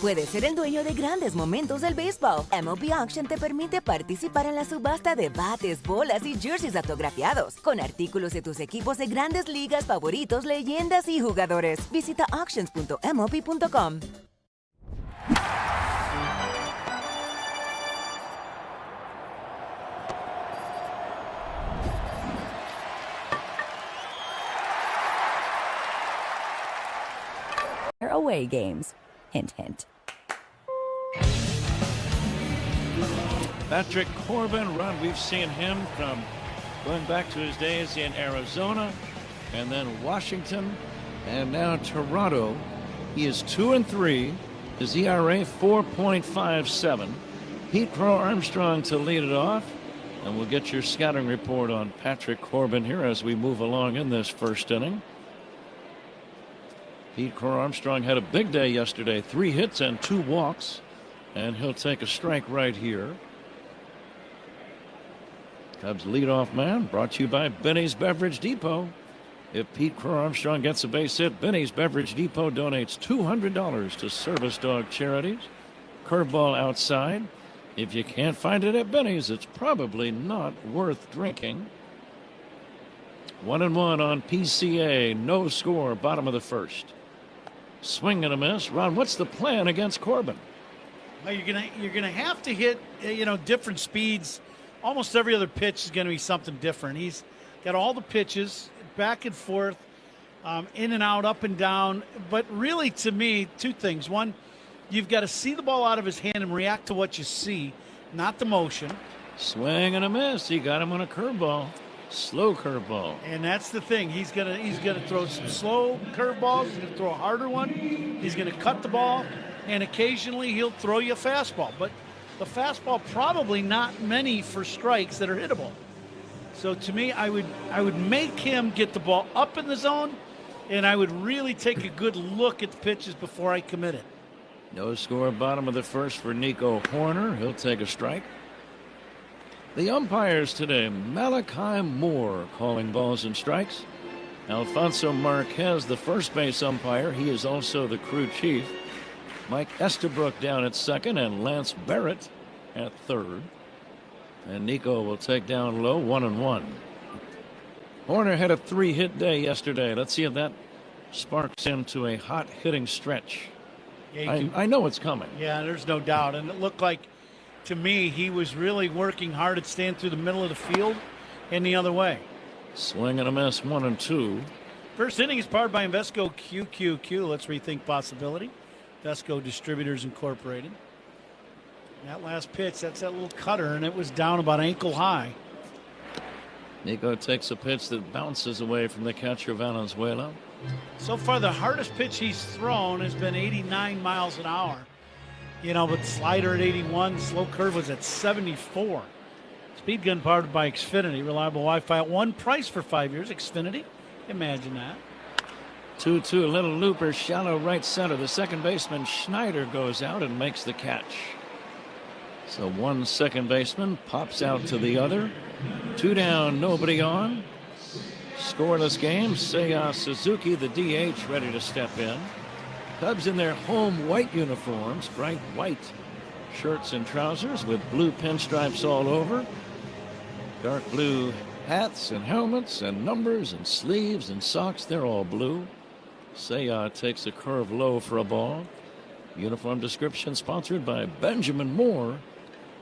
Puedes ser el dueño de grandes momentos del béisbol. MLB Auction te permite participar en la subasta de bates, bolas y jerseys autografiados, con artículos de tus equipos de grandes ligas favoritos, leyendas y jugadores. Visita auctions.mlb.com. Away games. Hint, hint. Patrick Corbin, Ron, we've seen him from going back to his days in Arizona and then Washington and now Toronto. He is 2-3. His ERA 4.57. Pete Crow Armstrong to lead it off. And we'll get your scouting report on Patrick Corbin here as we move along in this first inning. Pete Crow Armstrong had a big day yesterday, 3 hits and 2 walks, and he'll take a strike right here. Cubs leadoff man brought to you by Benny's Beverage Depot. If Pete Crow Armstrong gets a base hit, Benny's Beverage Depot donates $200 to service dog charities. Curveball outside. If you can't find it at Benny's, it's probably not worth drinking. 1-1 on PCA, no score, bottom of the first. Swing and a miss. Ron, what's the plan against Corbin? Well, you're gonna have to hit different speeds. Almost every other pitch is going to be something different. He's got all the pitches back and forth, in and out, up and down. But really, to me, 2 things. One, you've got to see the ball out of his hand and react to what you see, not the motion. Swing and a miss. He got him on a curveball. Slow curveball. And that's the thing. He's gonna throw some slow curveballs. He's gonna throw a harder one. He's gonna cut the ball, and occasionally he'll throw you a fastball. But the fastball, probably not many for strikes that are hittable. So to me, I would make him get the ball up in the zone, and I would really take a good look at the pitches before I commit it. No score, bottom of the first for Nico Horner. He'll take a strike. The umpires today, Malachi Moore calling balls and strikes. Alfonso Marquez, the first base umpire. He is also the crew chief. Mike Estabrook down at second and Lance Barrett at third. And Nico will take down low, 1-1. Horner had a 3-hit day yesterday. Let's see if that sparks him to a hot hitting stretch. Yeah, I know it's coming. Yeah, there's no doubt. And it looked like, to me, he was really working hard at staying through the middle of the field and the other way. Swing and a miss, 1-2. First inning is powered by Invesco QQQ. Let's rethink possibility. Invesco Distributors Incorporated. That last pitch, that's that little cutter, and it was down about ankle high. Nico takes a pitch that bounces away from the catcher Valenzuela. So far, the hardest pitch he's thrown has been 89 miles an hour. But slider at 81, slow curve was at 74. Speed gun powered by Xfinity, reliable Wi-Fi at one price for 5 years. Xfinity, imagine that. 2-2, a little looper, shallow right center. The second baseman Schneider goes out and makes the catch. So one second baseman pops out to the other. 2 down, nobody on. Scoreless game. Seiya Suzuki, the DH, ready to step in. Cubs in their home white uniforms, bright white shirts and trousers with blue pinstripes all over. Dark blue hats and helmets and numbers and sleeves and socks, they're all blue. Seiya takes a curve low for a ball. Uniform description sponsored by Benjamin Moore.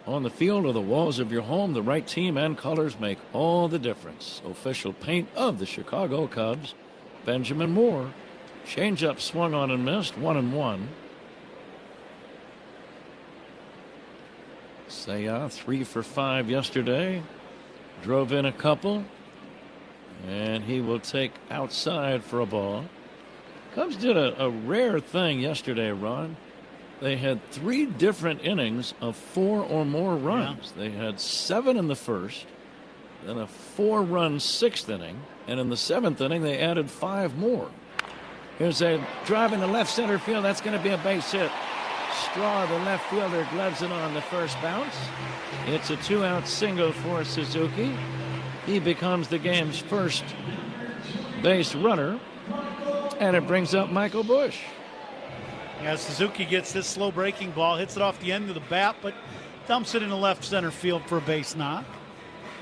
On the field or the walls of your home, the right team and colors make all the difference. Official paint of the Chicago Cubs, Benjamin Moore. Changeup swung on and missed, 1-1. Seiya 3 for 5 yesterday. Drove in a couple. And he will take outside for a ball. Cubs did a rare thing yesterday, Ron. They had 3 different innings of 4 or more runs. Yeah. They had 7 in the first, then a 4-run 6th inning, and in the 7th inning they added 5 more. Here's a drive in the left center field. That's going to be a base hit. Straw, the left fielder, gloves it on the first bounce. It's a 2-out single for Suzuki. He becomes the game's first base runner, and it brings up Michael Busch. Yeah, Suzuki gets this slow breaking ball, hits it off the end of the bat, but dumps it in the left center field for a base knock.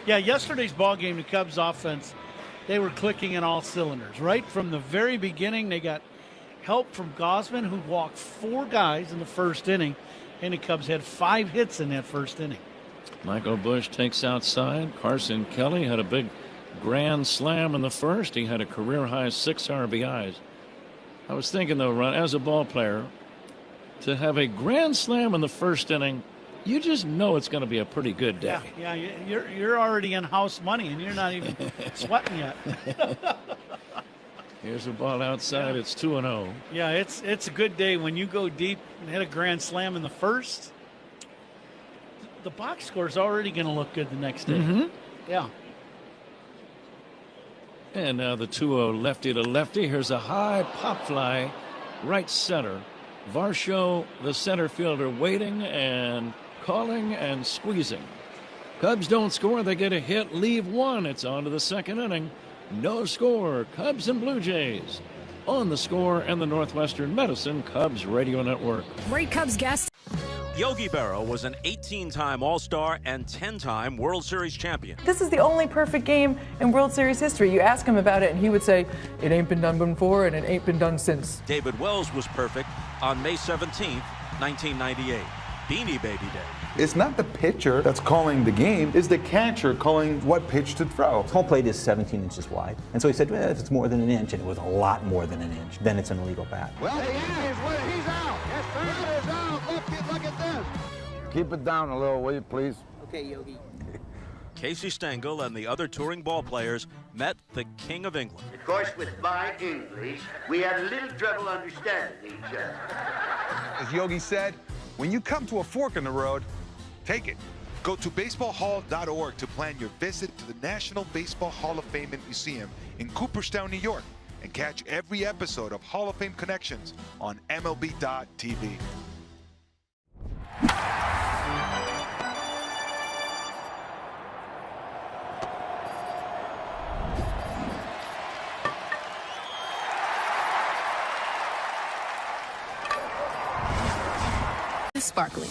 Yeah, yesterday's ball game, the Cubs offense, they were clicking in all cylinders. Right from the very beginning, they got help from Gausman, who walked 4 guys in the first inning, and the Cubs had 5 hits in that first inning. Michael Busch takes outside. Carson Kelly had a big grand slam in the first. He had a career-high 6 RBIs. I was thinking, though, Ron, as a ball player, to have a grand slam in the first inning, you just know it's going to be a pretty good day. Yeah, you're already in house money, and you're not even sweating yet. Here's a ball outside. Yeah. It's 2-0. Yeah, it's a good day when you go deep and hit a grand slam in the first. The box score is already going to look good the next day. Mm-hmm. Yeah. And now the 2-0 lefty to lefty. Here's a high pop fly, right center. Varsho, the center fielder, waiting and calling and squeezing. Cubs don't score. They get a hit, leave 1. It's on to the second inning. No score. Cubs and Blue Jays. On the Score and the Northwestern Medicine Cubs Radio Network. Great Cubs guest. Yogi Berra was an 18-time All-Star and 10-time World Series champion. This is the only perfect game in World Series history. You ask him about it, and he would say, it ain't been done before, and it ain't been done since. David Wells was perfect on May 17th, 1998. Beanie Baby Day. It's not the pitcher that's calling the game, it's the catcher calling what pitch to throw. Home plate is 17 inches wide. And so he said, well, if it's more than an inch, and it was a lot more than an inch, then it's an illegal bat. Well, he's out. Yes, sir. Is out. Look at this. Keep it down a little, will you, please? Okay, Yogi. Casey Stengel and the other touring ball players met the King of England. Of course, with my English, we had a little trouble understanding each other. As Yogi said, when you come to a fork in the road, take it. Go to baseballhall.org to plan your visit to the National Baseball Hall of Fame and Museum in Cooperstown, New York, and catch every episode of Hall of Fame Connections on MLB.tv. Sparkling.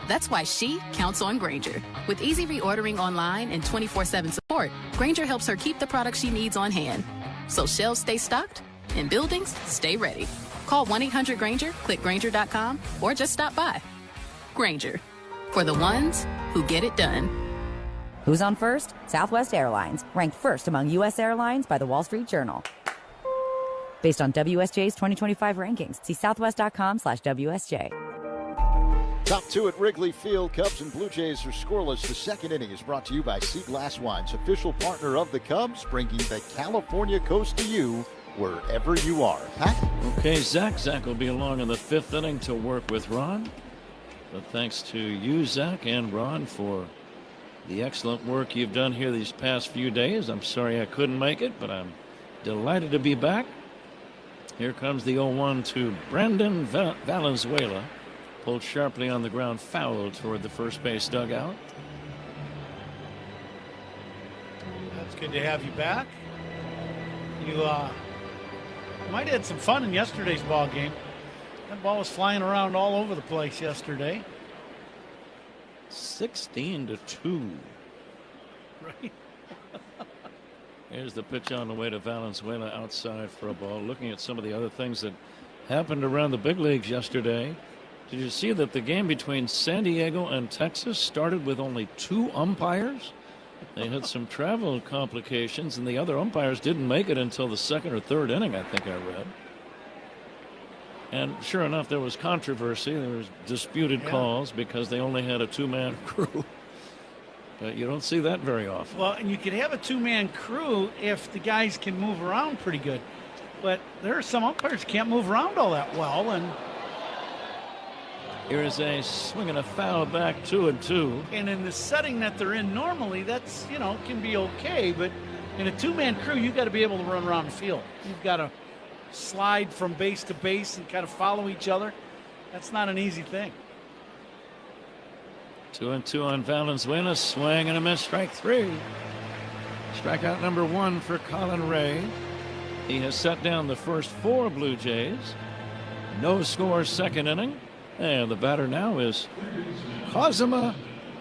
That's why she counts on Grainger. With easy reordering online and 24/7 support, Grainger helps her keep the products she needs on hand. So shelves stay stocked and buildings stay ready. Call 1-800-GRAINGER, click Grainger.com, or just stop by. Grainger, for the ones who get it done. Who's on first? Southwest Airlines, ranked first among U.S. airlines by the Wall Street Journal. Based on WSJ's 2025 rankings, see southwest.com/WSJ. Top 2 at Wrigley Field. Cubs and Blue Jays are scoreless. The second inning is brought to you by Sea Glass Wines, official partner of the Cubs, bringing the California coast to you wherever you are. Pat? Okay, Zach will be along in the 5th inning to work with Ron. But thanks to you, Zach, and Ron, for the excellent work you've done here these past few days. I'm sorry I couldn't make it, but I'm delighted to be back. Here comes the 0-1 to Brandon Valenzuela. Pulled sharply on the ground, foul toward the first base dugout. That's good to have you back. You might have had some fun in yesterday's ball game. That ball was flying around all over the place yesterday. 16-2. Right. Here's the pitch on the way to Valenzuela outside for a ball. Looking at some of the other things that happened around the big leagues yesterday. Did you see that the game between San Diego and Texas started with only 2 umpires? They had some travel complications, and the other umpires didn't make it until the 2nd or 3rd inning, I think I read. And sure enough, there was controversy. There was disputed calls because they only had a 2-man crew. But you don't see that very often. Well, and you could have a 2-man crew if the guys can move around pretty good. But there are some umpires who can't move around all that well, and here is a swing and a foul back, 2-2. And in the setting that they're in normally, that's, can be okay. But in a 2-man crew, you've got to be able to run around the field. You've got to slide from base to base and kind of follow each other. That's not an easy thing. 2-2 on Valenzuela. Swing and a miss, strike 3. Strikeout number 1 for Colin Ray. He has set down the first 4 Blue Jays. No score, second inning. And the batter now is Kazuma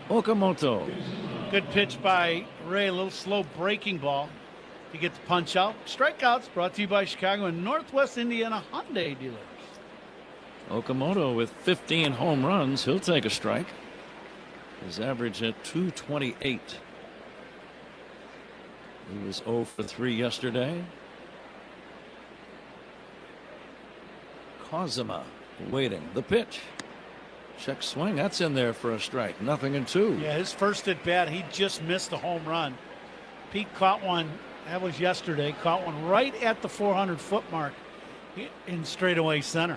Okamoto. Good pitch by Ray, a little slow breaking ball to get the punch out. Strikeouts brought to you by Chicago and Northwest Indiana Hyundai dealers. Okamoto with 15 home runs. He'll take a strike. His average at 228. He was 0 for 3 yesterday. Kazuma waiting. The pitch. Check swing. That's in there for a strike. 0-2. Yeah, his first at bat, he just missed a home run. Pete caught one. That was yesterday. Caught one right at the 400-foot mark in straightaway center.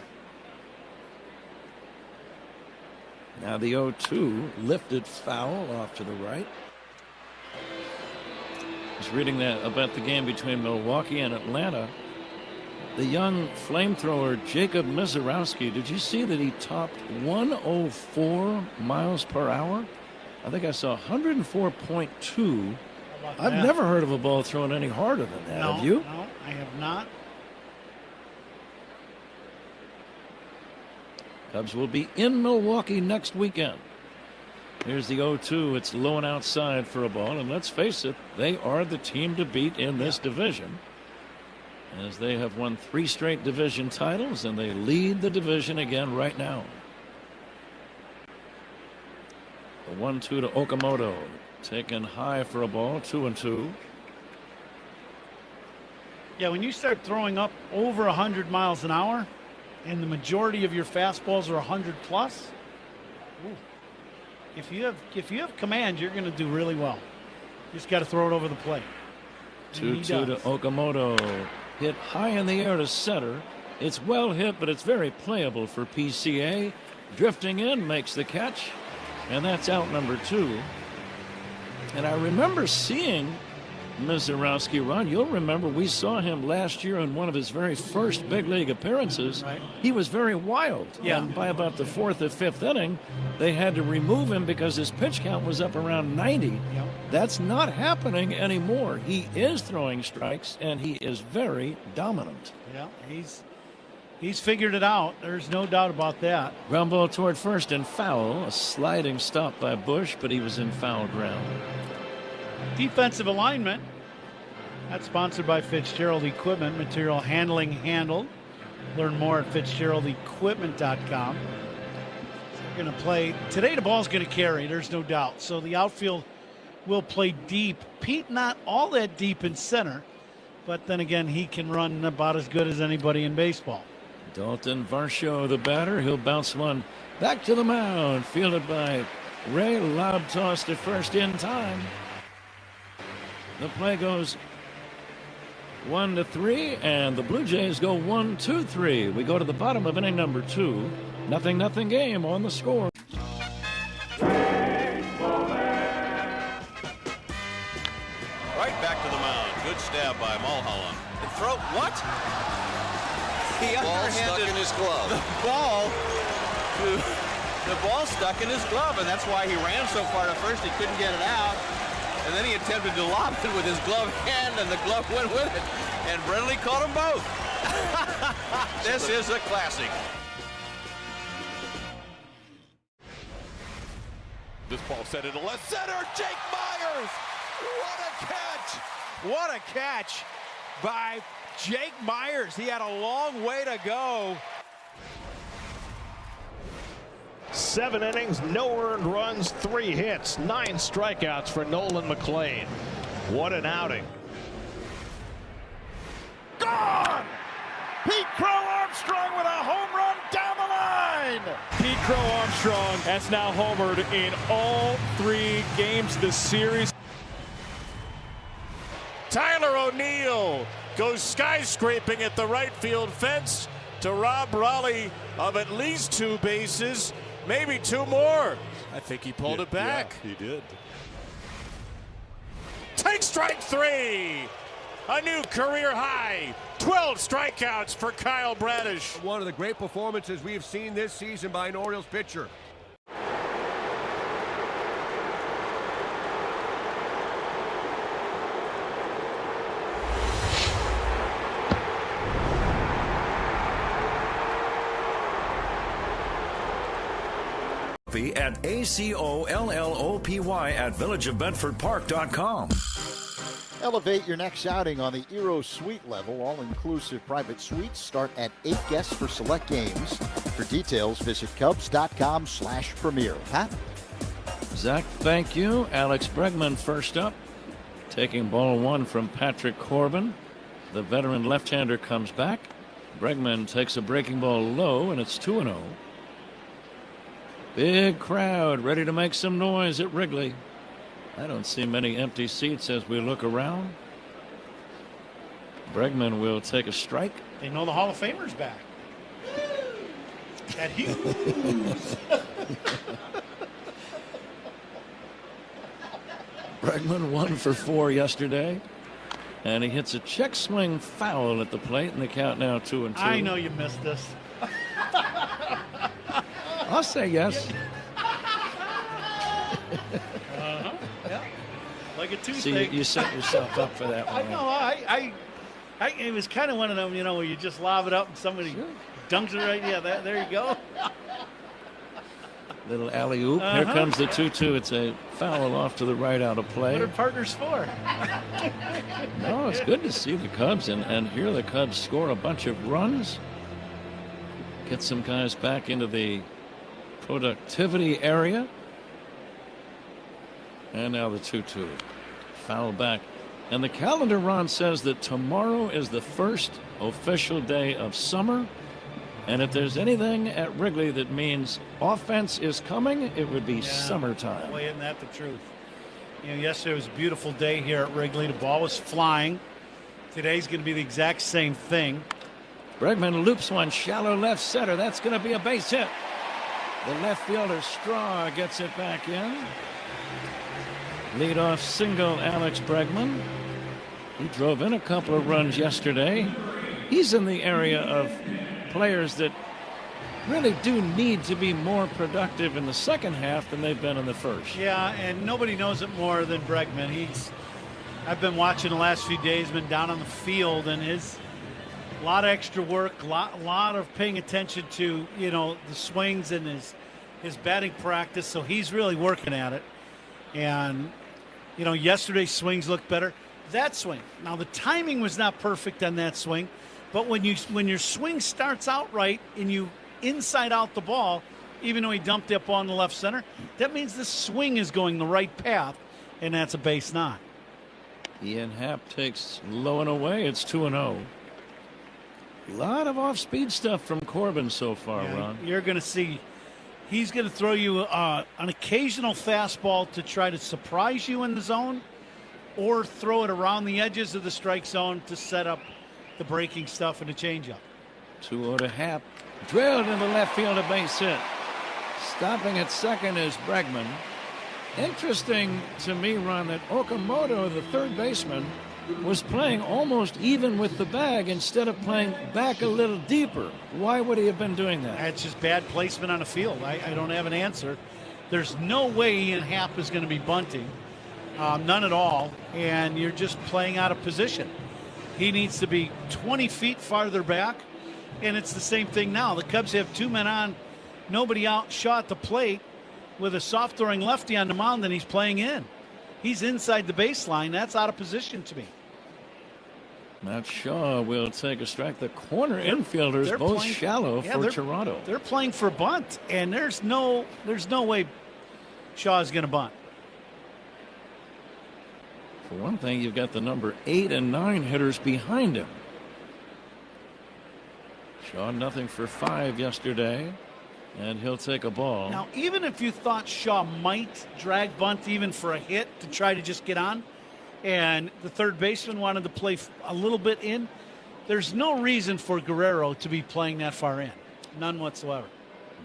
Now the 0-2 lifted foul off to the right. I was reading that about the game between Milwaukee and Atlanta. The young flamethrower Jacob Mizorowski, did you see that he topped 104 miles per hour? I think I saw 104.2. I've never heard of a ball thrown any harder than that. No, have you? No, I have not. Cubs will be in Milwaukee next weekend. Here's the 0-2. It's low and outside for a ball. And let's face it, they are the team to beat in this division, as they have won 3 straight division titles, and they lead the division again right now. The 1-2 to Okamoto. Taken high for a ball. 2-2. Yeah, when you start throwing up over 100 miles an hour, and the majority of your fastballs are 100 plus, if you have command, you're going to do really well. You just got to throw it over the plate. 2-2 to Okamoto. Hit high in the air to center. It's well hit, but it's very playable for PCA. Drifting in, makes the catch, and that's out number 2. And I remember seeing Mizorowski run. You'll remember we saw him last year in one of his very first big league appearances. Right. He was very wild. Yeah. And by about the 4th or 5th inning, they had to remove him because his pitch count was up around 90. Yep. That's not happening anymore. He is throwing strikes, and he is very dominant. Yeah, he's figured it out. There's no doubt about that. Ground ball toward first and foul. A sliding stop by Bush, but he was in foul ground. Defensive alignment. That's sponsored by Fitzgerald Equipment. Material handling handled. Learn more at FitzgeraldEquipment.com. We're going to play. Today the ball's going to carry. There's no doubt. So the outfield will play deep. Pete not all that deep in center, but then again, he can run about as good as anybody in baseball. Dalton Varsho, the batter. He'll bounce one back to the mound. Fielded by Ray. Lob toss to first in time. The play goes 1-3, and the Blue Jays go 1-2-3. We go to the bottom of inning number 2. 0-0 game on the score. Right back to the mound. Good stab by Mulholland. And throw what? He ball stuck in his glove. The ball stuck in his glove, and that's why he ran so far to first he couldn't get it out. And then he attempted to lob it with his glove hand, and the glove went with it. And Brindley caught them both. This is a classic. This ball set into left center. Jake Myers. What a catch. What a catch by Jake Myers. He had a long way to go. 7 innings, no earned runs, 3 hits, 9 strikeouts for Nolan McLean. What an outing. Gone! Pete Crow Armstrong with a home run down the line. Pete Crow Armstrong has now homered in all 3 games this series. Tyler O'Neill goes skyscraping at the right field fence to rob Raleigh of at least 2 bases. Maybe 2 more. I think he pulled it back. Yeah, he did. Take strike 3. A new career high. 12 strikeouts for Kyle Bradish. One of the great performances we've seen this season by an Orioles pitcher. at ACOLLOPY@villageofbedfordpark.com. Elevate your next outing on the Eero Suite level. All-inclusive private suites start at 8 guests for select games. For details, visit cubs.com/premier. Pat? Zach, thank you. Alex Bregman first up, taking ball 1 from Patrick Corbin. The veteran left-hander comes back. Bregman takes a breaking ball low, and it's 2-0. Big crowd ready to make some noise at Wrigley. I don't see many empty seats as we look around. Bregman will take a strike. They know the Hall of Famer's back. At Hughes. Bregman 1 for 4 yesterday. And he hits a check swing foul at the plate, and the count now 2-2. I know you missed this. I'll say yes. Yeah. Like a Tuesday. See, you set yourself up for that one. I know. It was kind of one of them, where you just lob it up and somebody dunks it right. Yeah, there you go. Little alley-oop. Here comes the 2-2. It's a foul off to the right out of play. What are partners for? No, it's good to see the Cubs, and here the Cubs score a bunch of runs. Get some guys back into the productivity area. And now the 2-2. Foul back. And the calendar, Ron, says that tomorrow is the first official day of summer. And if there's anything at Wrigley that means offense is coming, it would be summertime. Boy, isn't that the truth? Yesterday was a beautiful day here at Wrigley. The ball was flying. Today's going to be the exact same thing. Bregman loops one shallow left center. That's going to be a base hit. The left fielder Straw gets it back in. Leadoff single, Alex Bregman. He drove in a couple of runs yesterday. He's in the area of players that really do need to be more productive in the second half than they've been in the first. Yeah, and nobody knows it more than Bregman. I've been watching the last few days, been down on the field, and a lot of extra work, a lot of paying attention to, the swings and his batting practice. So he's really working at it. And, yesterday's swings looked better. That swing, now the timing was not perfect on that swing, but when your swing starts out right and you inside out the ball, even though he dumped that ball in the left center, that means the swing is going the right path, and that's a base knock. Ian Happ takes low and away. It's 2-0. A lot of off-speed stuff from Corbin so far, Ron. You're going to see he's going to throw you an occasional fastball to try to surprise you in the zone, or throw it around the edges of the strike zone to set up the breaking stuff and the changeup. 2-0 to Happ. Drilled into left field, a base hit. Stopping at second is Bregman. Interesting to me, Ron, that Okamoto, the third baseman, was playing almost even with the bag instead of playing back a little deeper. Why would he have been doing that? It's just bad placement on the field. I don't have an answer. There's no way Ian Happ is going to be bunting. None at all. And you're just playing out of position. He needs to be 20 feet farther back. And it's the same thing now. The Cubs have 2 men on, nobody out, Shaw at the plate with a soft throwing lefty on the mound, and he's playing in. He's inside the baseline. That's out of position to me. Matt Shaw will take a strike. The corner infielders both playing, shallow for Toronto. They're playing for bunt, and there's no way Shaw's going to bunt. For one thing, you've got the number 8 and 9 hitters behind him. Shaw nothing for 5 yesterday, and he'll take a ball. Now, even if you thought Shaw might drag bunt even for a hit to try to just get on, and the third baseman wanted to play a little bit in, there's no reason for Guerrero to be playing that far in. None whatsoever.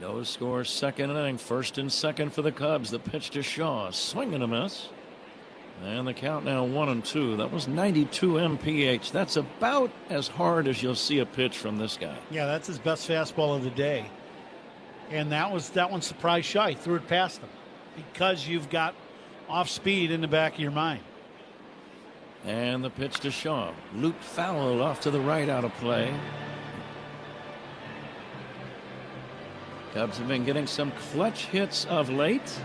No score, second inning, first and second for the Cubs. The pitch to Shaw, swing and a miss. And the count now 1-2. That was 92 mph. That's about as hard as you'll see a pitch from this guy. Yeah, that's his best fastball of the day. And that one surprised Shaw. He threw it past him because you've got off speed in the back of your mind. And the pitch to Shaw. Looped foul off to the right out of play. Cubs have been getting some clutch hits of late,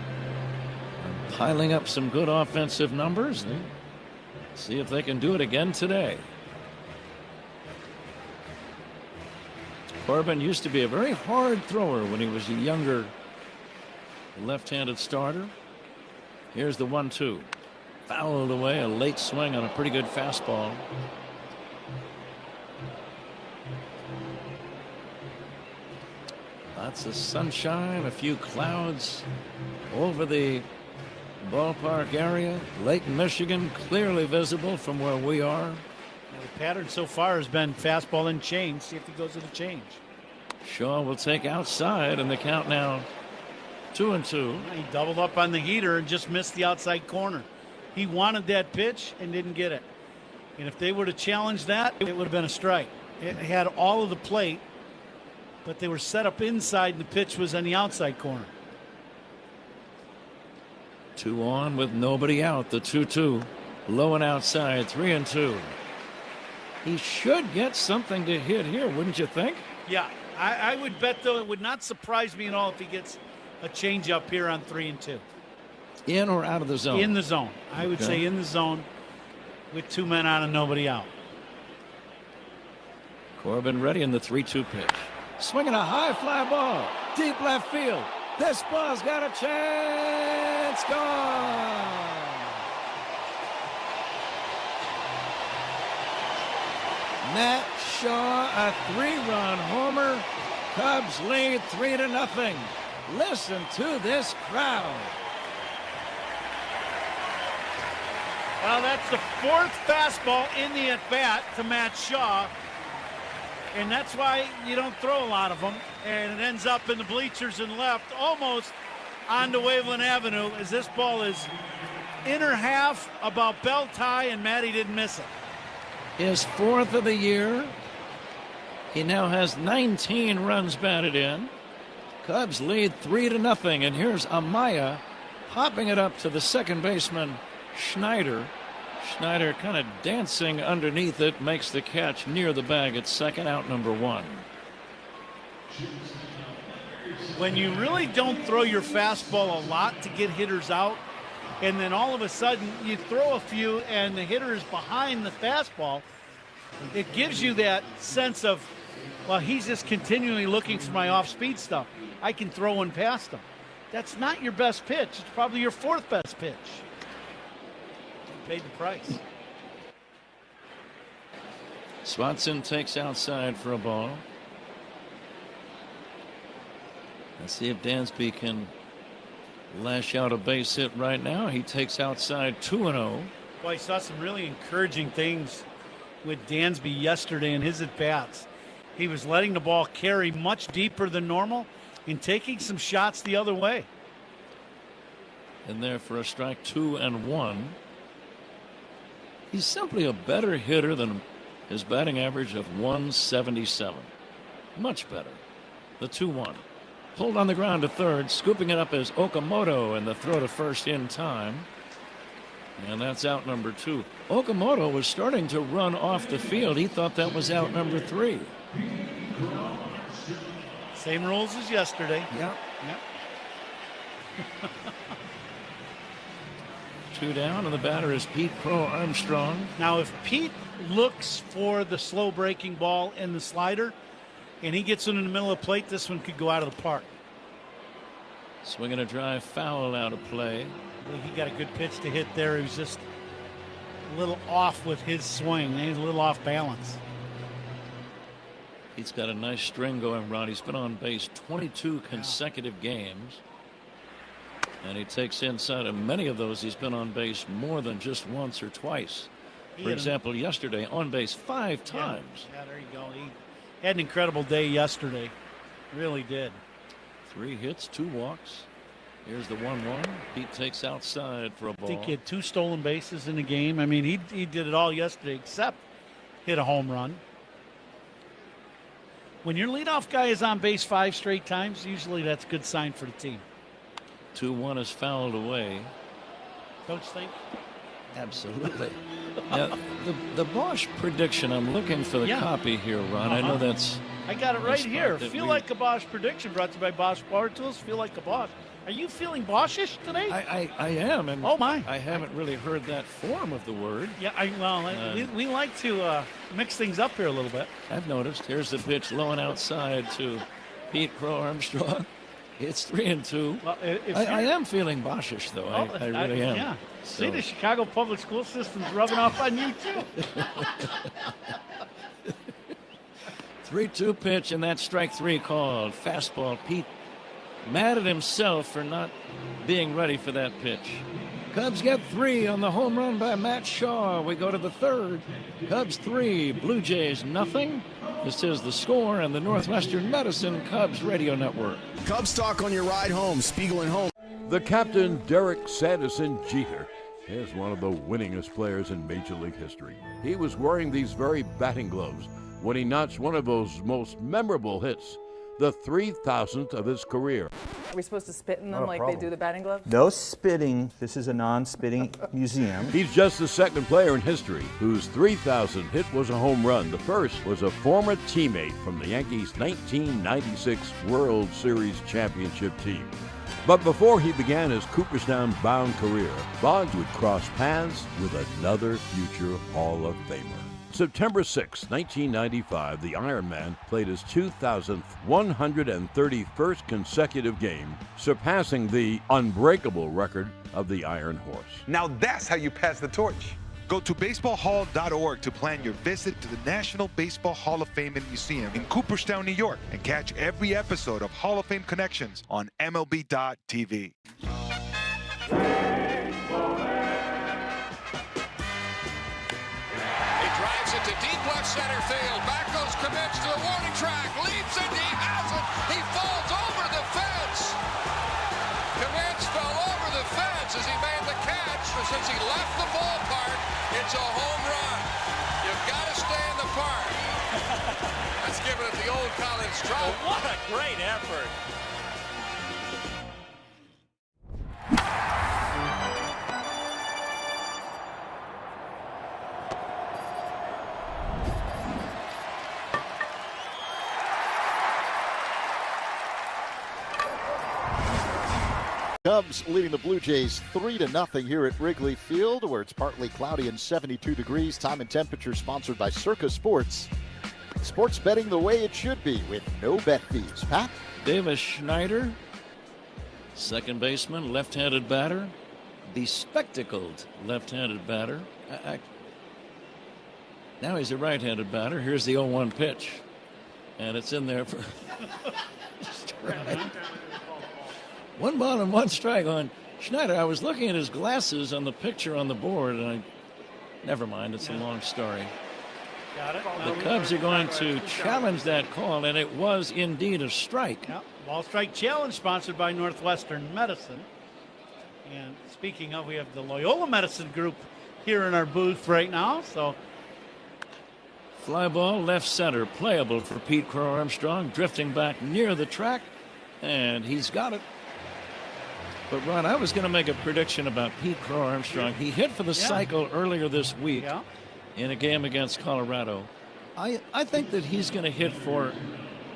piling up some good offensive numbers. See if they can do it again today. Corbin used to be a very hard thrower when he was a younger left-handed starter. Here's the 1-2. Fouled away, a late swing on a pretty good fastball. Lots of sunshine, a few clouds over the ballpark area. Lake Michigan clearly visible from where we are. The pattern so far has been fastball and change. See if he goes to the change. Shaw will take outside, and the count now 2-2. He doubled up on the heater and just missed the outside corner. He wanted that pitch and didn't get it. And if they would have challenged that, it would have been a strike. It had all of the plate, but they were set up inside, and the pitch was on the outside corner. 2 on with nobody out. The 2-2. Low and outside. 3-2. He should get something to hit here, wouldn't you think? Yeah, I would bet, though, it would not surprise me at all if he gets a changeup here on 3-2. In or out of the zone? In the zone. I would say in the zone with 2 men on and nobody out. Corbin ready in the 3-2 pitch. Swinging a high fly ball. Deep left field. This ball's got a chance. Gone. Matt Shaw, a 3-run homer. Cubs lead 3-0. Listen to this crowd. Well, that's the 4th fastball in the at-bat to Matt Shaw. And that's why you don't throw a lot of them. And it ends up in the bleachers and left, almost onto Waveland Avenue, as this ball is inner half, about belt high, and Matty didn't miss it. His 4th of the year. He now has 19 runs batted in. Cubs lead 3-0, and here's Amaya popping it up to the second baseman, Schneider. Schneider kind of dancing underneath it, makes the catch near the bag at second, out number 1. When you really don't throw your fastball a lot to get hitters out, and then all of a sudden you throw a few and the hitter is behind the fastball, it gives you that sense of, well, he's just continually looking for my off-speed stuff. I can throw one past him. That's not your best pitch. It's probably your 4th best pitch. You paid the price. Swanson takes outside for a ball. Let's see if Dansby can lash out a base hit right now. He takes outside 2-0. Well, I saw some really encouraging things with Dansby yesterday in his at-bats. He was letting the ball carry much deeper than normal and taking some shots the other way. In there for a strike, 2-1. He's simply a better hitter than his batting average of 177. Much better. The 2-1. Pulled on the ground to third, scooping it up as Okamoto, and the throw to first in time. And that's out number 2. Okamoto was starting to run off the field. He thought that was out number 3. Same rules as yesterday. Yep. Yep. 2 down, and the batter is Pete Crow Armstrong. Now, if Pete looks for the slow breaking ball and the slider, and he gets it in the middle of the plate, this one could go out of the park. Swinging a drive foul out of play. He got a good pitch to hit there. He was just a little off with his swing. He's a little off balance. He's got a nice string going, Ron. He's been on base 22 consecutive games. And he takes inside of many of those. He's been on base more than just once or twice. For example, yesterday on base 5 times. Yeah, there you go. He had an incredible day yesterday. Really did. 3 hits, 2 walks. Here's the 1-1. Pete takes outside for a ball. I think he had 2 stolen bases in the game. I mean, he did it all yesterday except hit a home run. When your leadoff guy is on base 5 straight times, usually that's a good sign for the team. 2-1 is fouled away. Don't you think? Absolutely. Now, the Bosch prediction, I'm looking for the copy here, Ron. I know that's I got it right This here. part that Feel we- like a Bosch prediction brought to you by Bosch Power Tools. Feel like a Bosch. Are you feeling Boschish today? I am, and oh my! I haven't really heard that form of the word. Yeah, we like to mix things up here a little bit. I've noticed. Here's the pitch low and outside to Pete Crow Armstrong. It's 3-2. Well, I am feeling Boschish, though. I really am. Yeah. So- See, the Chicago public school system's rubbing off on you, too. 3-2 pitch, and that's strike 3 called. Fastball. Pete mad at himself for not being ready for that pitch. Cubs get 3 on the home run by Matt Shaw. We go to the third. Cubs 3, Blue Jays nothing. This is the score on the Northwestern Medicine Cubs Radio Network. Cubs talk on your ride home. Spiegel and Home. The captain, Derek Sanderson Jeter, is one of the winningest players in Major League history. He was wearing these very batting gloves when he notched one of those most memorable hits, the 3,000th of his career. Are we supposed to spit in Not them a like problem. they do the batting gloves? No spitting. This is a non-spitting museum. He's just the second player in history whose 3,000th hit was a home run. The first was a former teammate from the Yankees' 1996 World Series championship team. But before he began his Cooperstown-bound career, Bonds would cross paths with another future Hall of Famer. September 6, 1995, the Iron Man played his 2,000th 131st consecutive game, surpassing the unbreakable record of the Iron Horse. Now that's how you pass the torch. Go to baseballhall.org to plan your visit to the National Baseball Hall of Fame and Museum in Cooperstown, New York, and catch every episode of Hall of Fame Connections on MLB.tv. To deep left center field. Back goes Kibitz to the warning track. Leaps and he has it. He falls over the fence. Kibitz fell over the fence as he made the catch. But since he left the ballpark, it's a home run. You've got to stay in the park. Let's give it the old college try. What a great effort. Cubs leading the Blue Jays 3-0 here at Wrigley Field, where it's partly cloudy and 72 degrees. Time and temperature sponsored by Circa Sports. Sports betting the way it should be with no bet fees. Pat? Davis Schneider, second baseman, left-handed batter, bespectacled left-handed batter. Now he's a right-handed batter. Here's the 0-1 pitch, and it's in there for strike. 1 ball and 1 strike on Schneider. I was looking at his glasses on the picture on the board, and never mind, it's a long story. Got it. The Cubs are going to challenge that call, and it was indeed a strike. Yeah. Ball strike challenge sponsored by Northwestern Medicine. And speaking of, we have the Loyola Medicine Group here in our booth right now. So Fly ball left center, playable for Pete Crow Armstrong, drifting back near the track, and he's got it. But Ron, I was going to make a prediction about Pete Crow Armstrong. He hit for the cycle earlier this week in a game against Colorado. I think that he's going to hit for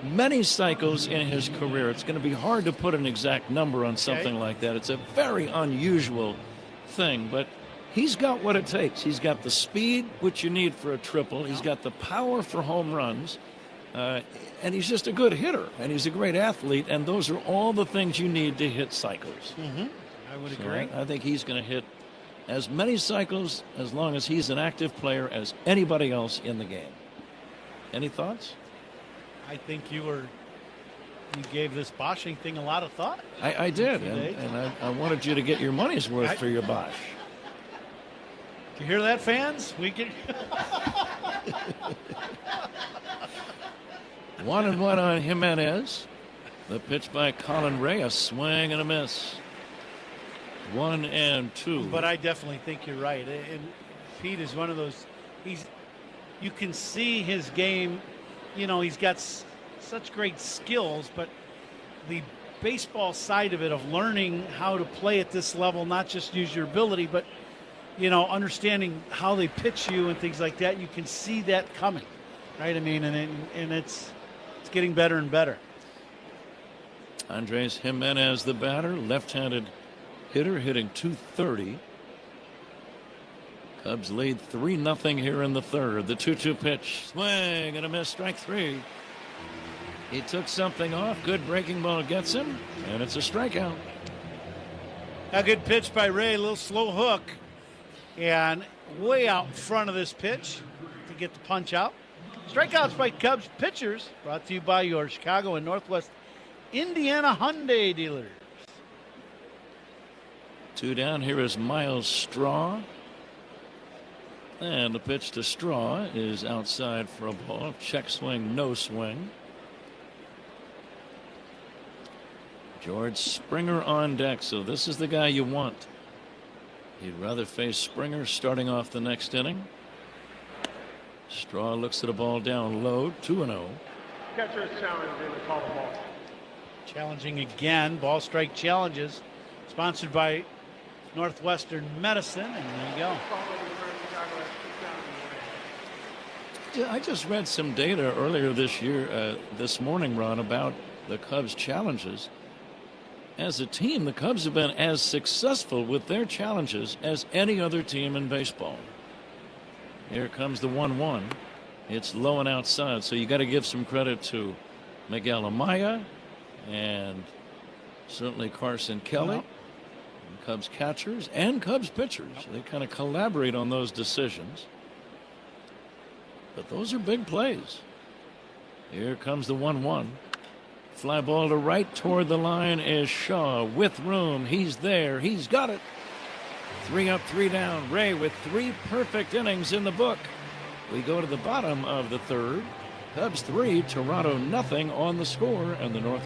many cycles in his career. It's going to be hard to put an exact number on something like that. It's a very unusual thing, but he's got what it takes. He's got the speed, which you need for a triple. He's got the power for home runs. And he's just a good hitter, and he's a great athlete, and those are all the things you need to hit cycles. I would agree. I think he's going to hit as many cycles as long as he's an active player as anybody else in the game. Any thoughts? I think you gave this Bosching thing a lot of thought. I did, and I wanted you to get your money's worth for your Bosch. You hear that, fans? We can. 1-1 on Jimenez. The pitch by Colin Ray, a swing and a miss. 1-2. But I definitely think you're right. And Pete is one of those. You can see his game. You know, he's got such great skills, but the baseball side of it, of learning how to play at this level, not just use your ability, but understanding how they pitch you and things like that. You can see that coming, right? I mean, and it's It's getting better and better. Andres Jimenez, the batter, left-handed hitter, hitting .230. Cubs lead 3-0 here in the third. The 2-2 pitch, swing and a miss, strike three. He took something off. Good breaking ball gets him, and it's a strikeout. A good pitch by Ray, a little slow hook, and way out in front of this pitch to get the punch out. Strikeouts by Cubs pitchers, brought to you by your Chicago and Northwest Indiana Hyundai dealers. Two down. Here is Miles Straw. And the pitch to Straw is outside for a ball. Check swing, no swing. George Springer on deck, so this is the guy you want. You'd rather face Springer starting off the next inning. Straw looks at a ball down low, 2-0. Catcher is challenged in the call the ball. Challenging again, ball strike challenges, sponsored by Northwestern Medicine, and there you go. I just read some data earlier this year, this morning, Ron, about the Cubs challenges. As a team, the Cubs have been as successful with their challenges as any other team in baseball. Here comes the 1-1. It's low and outside, so you got to give some credit to Miguel Amaya and certainly Carson Kelly, Cubs catchers and Cubs pitchers. They kind of collaborate on those decisions. But those are big plays. Here comes the 1-1. Fly ball to right toward the line is Shaw with room. He's there. He's got it. 3 up, 3 down. Ray with 3 perfect innings in the book. We go to the bottom of the third. Cubs 3, Toronto nothing on the score, and the North.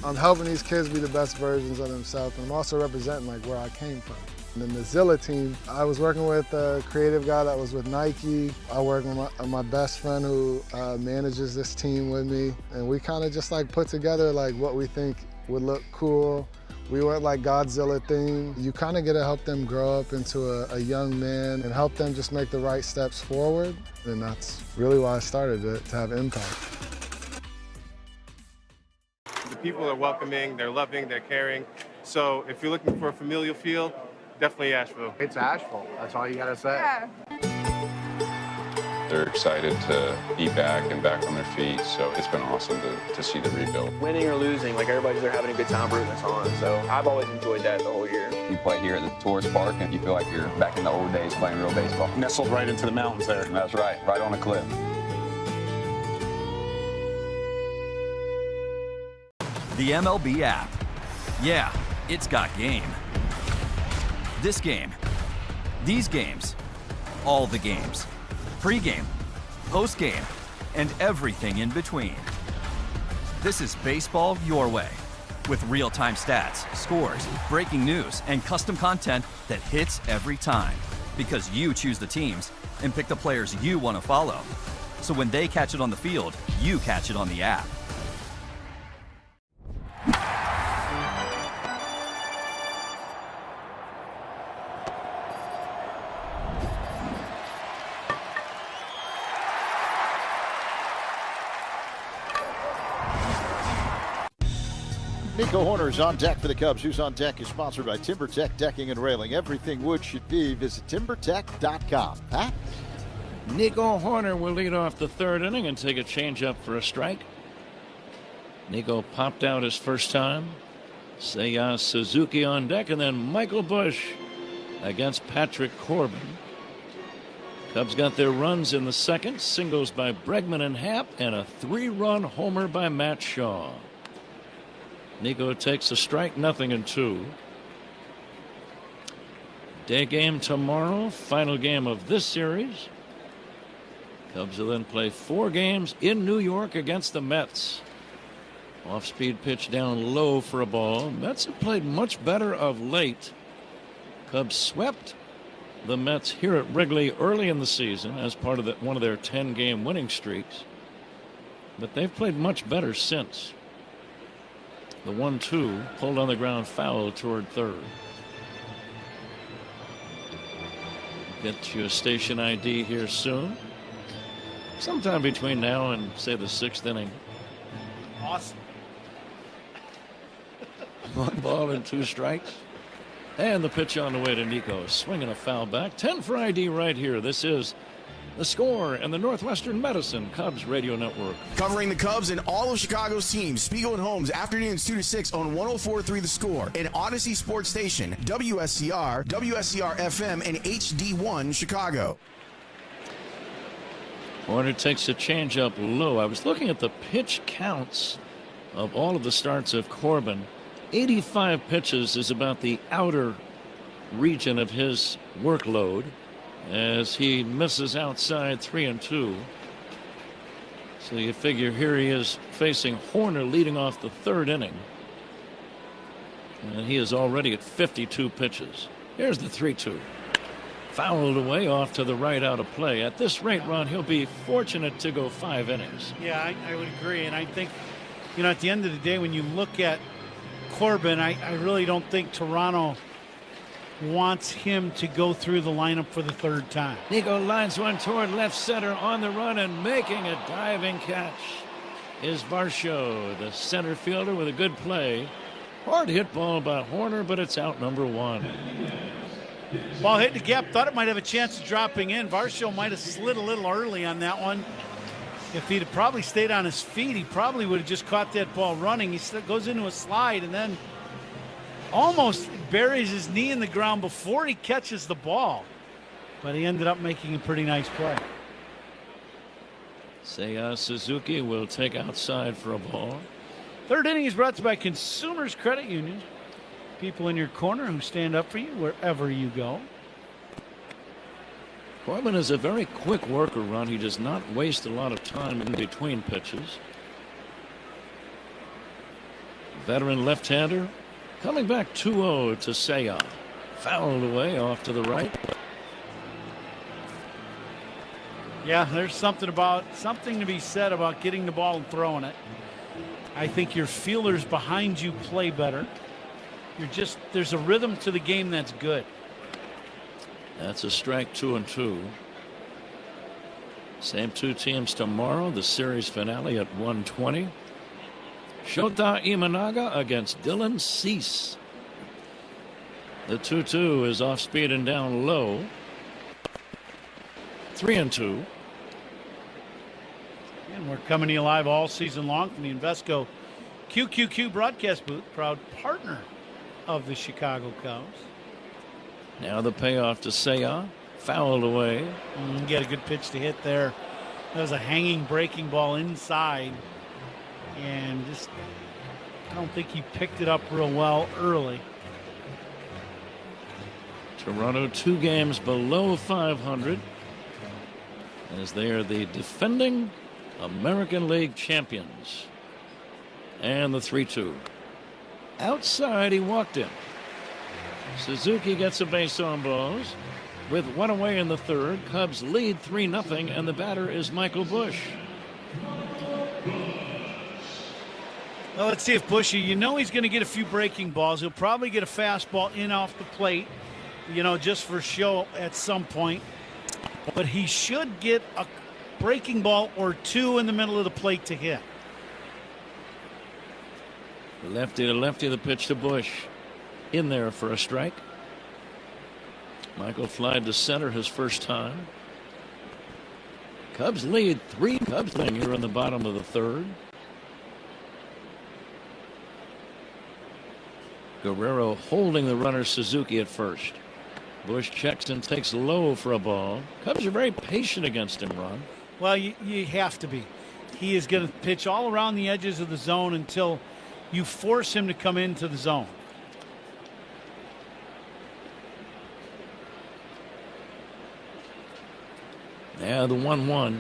I'm helping these kids be the best versions of themselves, and I'm also representing like where I came from. And then the Zilla team, I was working with a creative guy that was with Nike. I work with my best friend who manages this team with me, and we kind of just like put together like what we think would look cool. We went like Godzilla theme. You kind of get to help them grow up into a young man and help them just make the right steps forward. And that's really why I started it, to have impact. The people are welcoming, they're loving, they're caring. So if you're looking for a familial feel, definitely Asheville. It's Asheville. That's all you got to say. Yeah. They're excited to be back and back on their feet, so it's been awesome to see the rebuild. Winning or losing, like everybody's there having a good time rooting us on. So I've always enjoyed that the whole year. You play here at the tourist park and you feel like you're back in the old days playing real baseball. Nestled right into the mountains there. That's right on a cliff. The MLB app. Yeah, it's got game. This game. These games. All the games. Pre-game, post-game, and everything in between. This is baseball your way, with real-time stats, scores, breaking news, and custom content that hits every time. Because you choose the teams and pick the players you want to follow. So when they catch it on the field, you catch it on the app. Nico Horner's on deck for the Cubs. Who's on Deck is sponsored by TimberTech Decking and Railing. Everything wood should be. Visit timbertech.com. Pat? Nico Horner will lead off the third inning and take a changeup for a strike. Nico popped out his first time. Seiya Suzuki on deck, and then Michael Busch against Patrick Corbin. Cubs got their runs in the second. Singles by Bregman and Happ, and a 3-run homer by Matt Shaw. Nico takes a strike, 0-2. Day game tomorrow, final game of this series. Cubs will then play 4 games in New York against the Mets. Off-speed pitch down low for a ball. Mets have played much better of late. Cubs swept the Mets here at Wrigley early in the season as part of one of their 10-game winning streaks. But they've played much better since. The 1-2 pulled on the ground, foul toward third. Get you a station ID here soon. Sometime between now and, say, the 6th inning. awesome. 1 ball and 2 strikes. And the pitch on the way to Nico. Swinging a foul back. 10 for ID right here. This is The Score and the Northwestern Medicine Cubs Radio Network. Covering the Cubs and all of Chicago's teams, Spiegel and Holmes, afternoons 2 to 6 on 104.3 The Score, and Odyssey Sports Station, WSCR, WSCR FM, and HD1 Chicago. Horner takes a changeup low. I was looking at the pitch counts of all of the starts of Corbin. 85 pitches is about the outer region of his workload, as he misses outside 3-2. So you figure here he is facing Horner leading off the 3rd inning. And he is already at 52 pitches. Here's the 3-2. Fouled away off to the right, out of play. At this rate, Ron, he'll be fortunate to go 5 innings. Yeah, I would agree. And I think, at the end of the day, when you look at Corbin, I really don't think Toronto wants him to go through the lineup for the 3rd time. Nico lines one toward left center on the run, and making a diving catch is Varsho, the center fielder, with a good play. Hard hit ball by Horner, but it's out number 1. Ball hit the gap. Thought it might have a chance of dropping in. Varsho might have slid a little early on that one. If he'd have probably stayed on his feet, he probably would have just caught that ball running. He goes into a slide and then almost buries his knee in the ground before he catches the ball. But he ended up making a pretty nice play. Seiya Suzuki will take outside for a ball. 3rd inning is brought to you by Consumers Credit Union. People in your corner who stand up for you wherever you go. Corbin is a very quick worker, Ron. He does not waste a lot of time in between pitches. Veteran left-hander coming back 2-0 to Seiya. Fouled away off to the right. Yeah, there's something to be said about getting the ball and throwing it. I think your fielders behind you play better. There's a rhythm to the game that's good. That's a strike, 2-2. Same 2 teams tomorrow. The series finale at 1:20. Shota Imanaga against Dylan Cease. The 2-2 is off speed and down low. 3-2. And we're coming to you live all season long from the Invesco QQQ broadcast booth, proud partner of the Chicago Cubs. Now the payoff to Seiya. Fouled away. Get a good pitch to hit there. That was a hanging breaking ball inside. And I don't think he picked it up real well early. Toronto 2 games below 500, as they are the defending American League champions. And the 3-2. Outside, he walked in. Suzuki gets a base on balls. With 1 away in the 3rd, Cubs lead 3-0, and the batter is Michael Busch. Well, let's see if Busch, he's going to get a few breaking balls. He'll probably get a fastball in off the plate, just for show at some point. But he should get a breaking ball or 2 in the middle of the plate to hit. Lefty to lefty, the pitch to Busch. In there for a strike. Michael flied to center his first time. Cubs lead 3. Cubs playing here in the bottom of the 3rd. Guerrero holding the runner Suzuki at first. Busch checks and takes low for a ball. Cubs are very patient against him, Ron. Well, you have to be. He is going to pitch all around the edges of the zone until you force him to come into the zone. Yeah, the 1-1.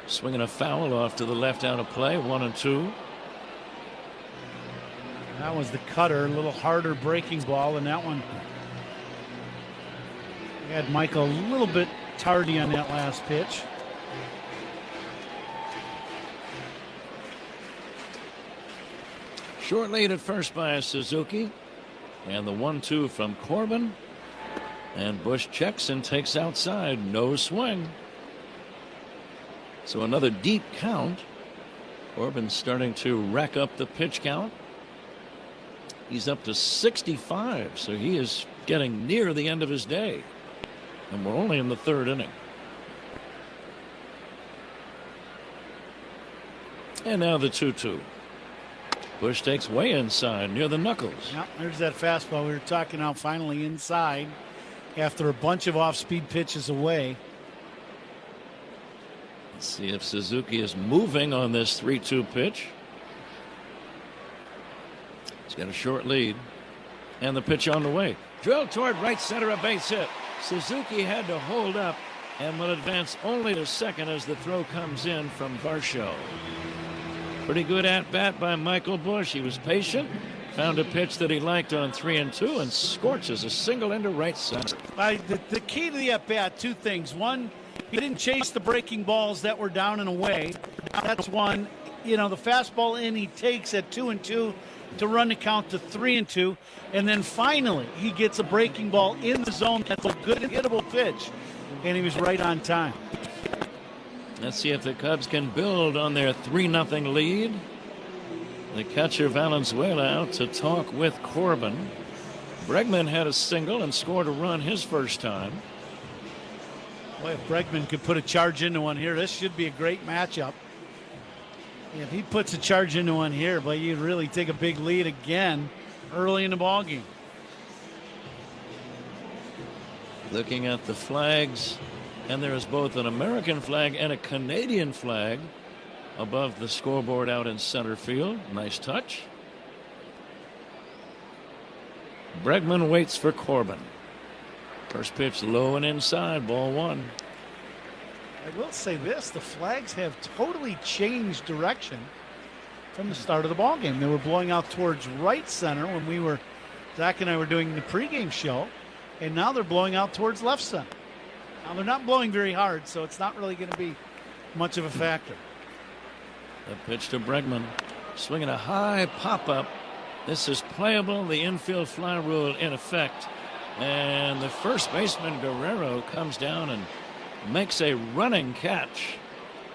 Swinging a foul off to the left out of play. 1-2. That was the cutter, a little harder breaking ball, and that one had Michael a little bit tardy on that last pitch. Short lead at first by Suzuki, and the 1-2 from Corbin, and Busch checks and takes outside. No swing. So another deep count Corbin's starting to rack up the pitch count. He's up to 65, so he is getting near the end of his day. And we're only in the third inning. And now the 2-2. Bush takes way inside near the knuckles. Yep, there's that fastball we were talking about, finally inside after a bunch of off-speed pitches away. Let's see if Suzuki is moving on this 3-2 pitch. He's got a short lead. And the pitch on the way. Drilled toward right center, a base hit. Suzuki had to hold up and will advance only to second as the throw comes in from Varsho. Pretty good at bat by Michael Bush. He was patient, found a pitch that he liked on 3-2, and scorches a single into right center. The key to the at bat, two things. One, he didn't chase the breaking balls that were down and away. That's one. You know, the fastball in he takes at 2-2 to run the count to 3-2, and then finally he gets a breaking ball in the zone. That's a good hittable pitch, and he was right on time. Let's see if the Cubs can build on their 3-0 lead. The catcher Valenzuela out to talk with Corbin. Bregman had a single and scored a run his first time. Boy, if Bregman could put a charge into one here, this should be a great matchup. If he puts a charge into one here, but you'd really take a big lead again early in the ballgame. Looking at the flags, and there is both an American flag and a Canadian flag above the scoreboard out in center field. Nice touch. Bregman waits for Corbin. First pitch low and inside, ball one. I will say this, the flags have totally changed direction from the start of the ballgame. They were blowing out towards right center when Zach and I were doing the pregame show, and now they're blowing out towards left center. Now they're not blowing very hard, so it's not really going to be much of a factor. The pitch to Bregman, swinging a high pop-up. This is playable, the infield fly rule in effect, and the first baseman Guerrero comes down and makes a running catch.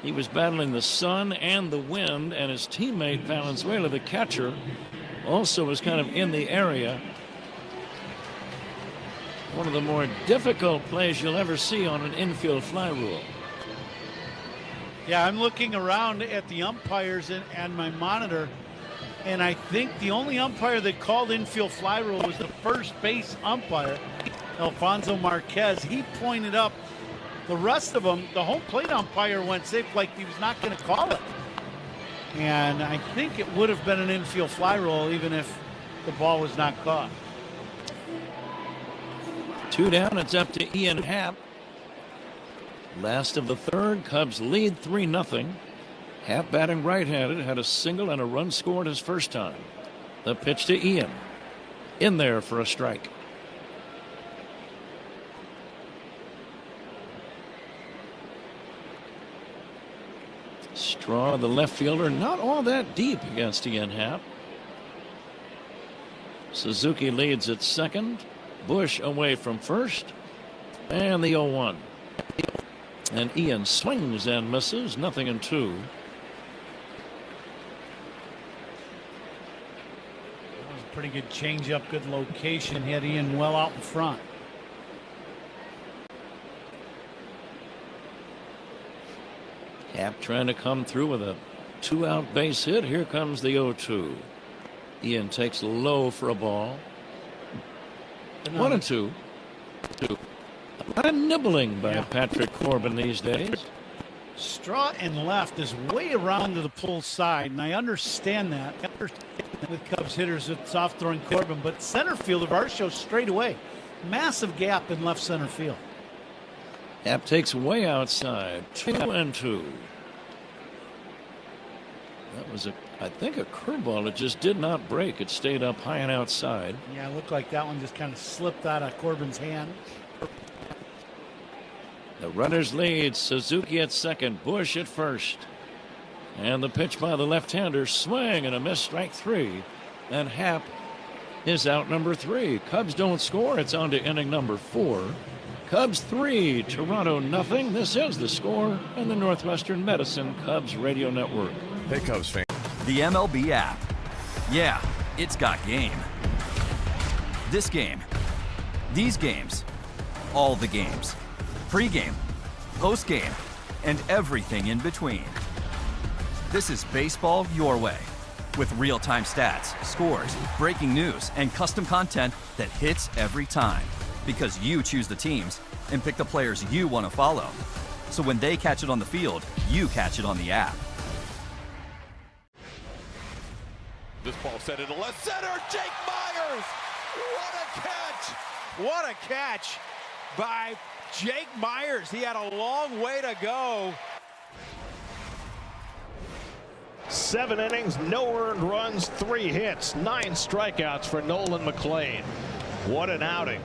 He was battling the sun and the wind, and his teammate Valenzuela, the catcher, also was kind of in the area. One of the more difficult plays you'll ever see on an infield fly rule. Yeah, I'm looking around at the umpires and my monitor, and I think the only umpire that called infield fly rule was the first base umpire, Alfonso Marquez. He pointed up. The rest of them, the home plate umpire went safe like he was not going to call it. And I think it would have been an infield fly rule even if the ball was not caught. 2 down, it's up to Ian Happ. Last of the third, Cubs lead 3-0. Happ batting right-handed, had a single and a run scored his first time. The pitch to Ian. In there for a strike. Straw, the left fielder, not all that deep against Ian Happ. Suzuki leads at second. Bush away from first. And the 0-1. And Ian swings and misses. 0-2. That was a pretty good changeup, good location. Had Ian well out in front. Happ trying to come through with a 2-out base hit. Here comes the 0-2. Ian takes low for a ball. 1-2. A lot of nibbling by Patrick Corbin these days. Straw and left is way around to the pull side, and I understand that with Cubs hitters with soft throwing Corbin, but center fielder Varsho straight away. Massive gap in left center field. Happ takes way outside. 2-2. That was I think a curveball. It just did not break. It stayed up high and outside. Yeah, it looked like that one just kind of slipped out of Corbin's hand. The runners lead. Suzuki at second. Bush at first. And the pitch by the left-hander. Swing and a miss, strike 3. And Happ is out number 3. Cubs don't score. It's on to inning number 4. Cubs 3, Toronto nothing. This is The Score and the Northwestern Medicine Cubs Radio Network. Hey, Cubs fan. The MLB app. Yeah, it's got game. This game, these games, all the games. Pre-game, post-game, and everything in between. This is baseball your way. With real-time stats, scores, breaking news, and custom content that hits every time. Because you choose the teams and pick the players you want to follow. So when they catch it on the field, you catch it on the app. This ball sent into left center. Jake Myers. What a catch. What a catch by Jake Myers. He had a long way to go. 7 innings, no earned runs, 3 hits, 9 strikeouts for Nolan McLean. What an outing.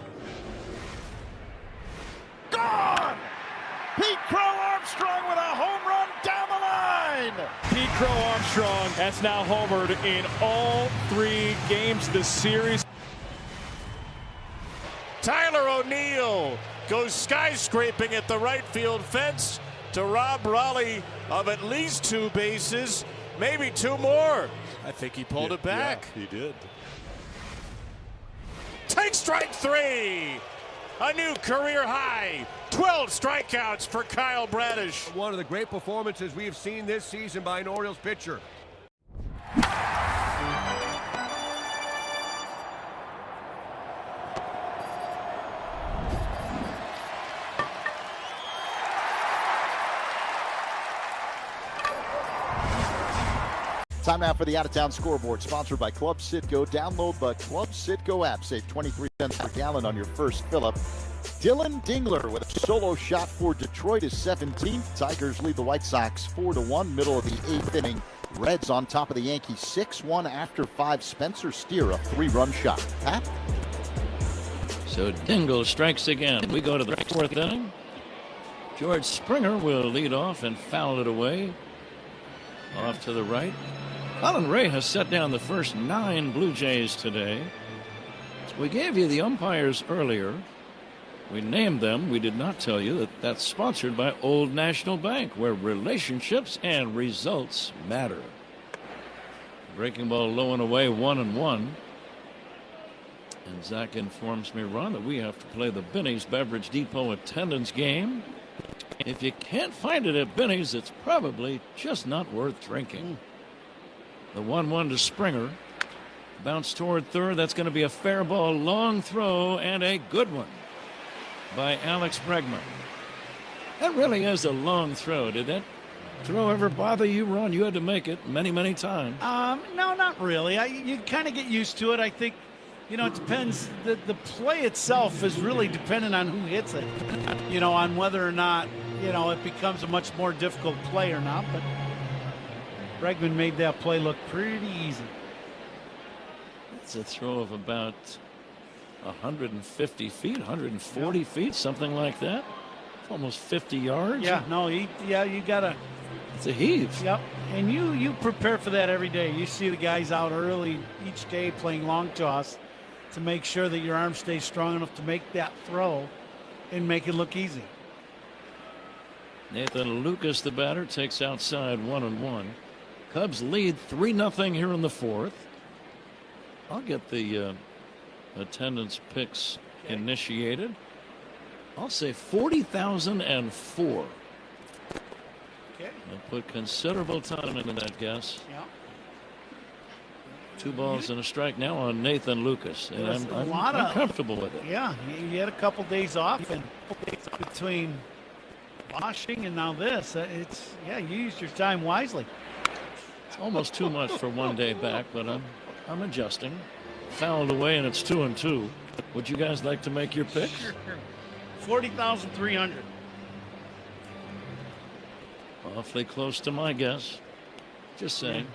Gone! Pete Crow Armstrong with a home run down the line. Pete Crow Armstrong has now homered in all 3 games of the series. Tyler O'Neill goes skyscraping at the right field fence to rob Raleigh of at least 2 bases, maybe 2 more. I think he pulled it back. Yeah, he did. Take strike 3. A new career high. 12 strikeouts for Kyle Bradish. One of the great performances we have seen this season by an Orioles pitcher. Time now for the out-of-town scoreboard, sponsored by Club Citgo. Download the Club Citgo app. Save 23 cents per gallon on your first fill-up. Dylan Dingler with a solo shot for Detroit is 17th. Tigers lead the White Sox 4-1, middle of the 8th inning. Reds on top of the Yankees 6-1 after 5. Spencer Steer, a 3-run shot. Pat? So Dingle strikes again. We go to the 4th inning. George Springer will lead off and foul it away. Off to the right. Colin Ray has set down the first 9 Blue Jays today. So we gave you the umpires earlier. We named them. We did not tell you that that's sponsored by Old National Bank, where relationships and results matter. Breaking ball low and away, 1-1. And Zach informs me, Ron, that we have to play the Binny's Beverage Depot attendance game. If you can't find it at Binny's, it's probably just not worth drinking. The 1-1 to Springer. Bounce toward third. That's going to be a fair ball, long throw, and a good one by Alex Bregman. That really is a long throw. Did that throw ever bother you, Ron? You had to make it many, many times. No, not really. You kind of get used to it. I think, it depends. The play itself is really dependent on who hits it, on whether or not, it becomes a much more difficult play or not. But Bregman made that play look pretty easy. It's a throw of about 150 feet, 140 feet, something like that. Almost 50 yards. Yeah, no, you gotta. It's a heave. Yep, and you prepare for that every day. You see the guys out early each day playing long toss to make sure that your arm stays strong enough to make that throw and make it look easy. Nathan Lucas, the batter, takes outside 1-1. Cubs lead 3-0 here in the 4th. I'll get the attendance picks initiated. I'll say 40,004. Okay. I'll put considerable time into that guess. Yeah. 2 balls and a strike now on Nathan Lucas, and I'm comfortable with it. Yeah, you had a couple days off, and between washing and now this, you used your time wisely. It's almost too much for one day back, but I'm adjusting. Fouled away, and it's 2-2. Would you guys like to make your pick? Sure. 40,300. Awfully close to my guess. Just saying.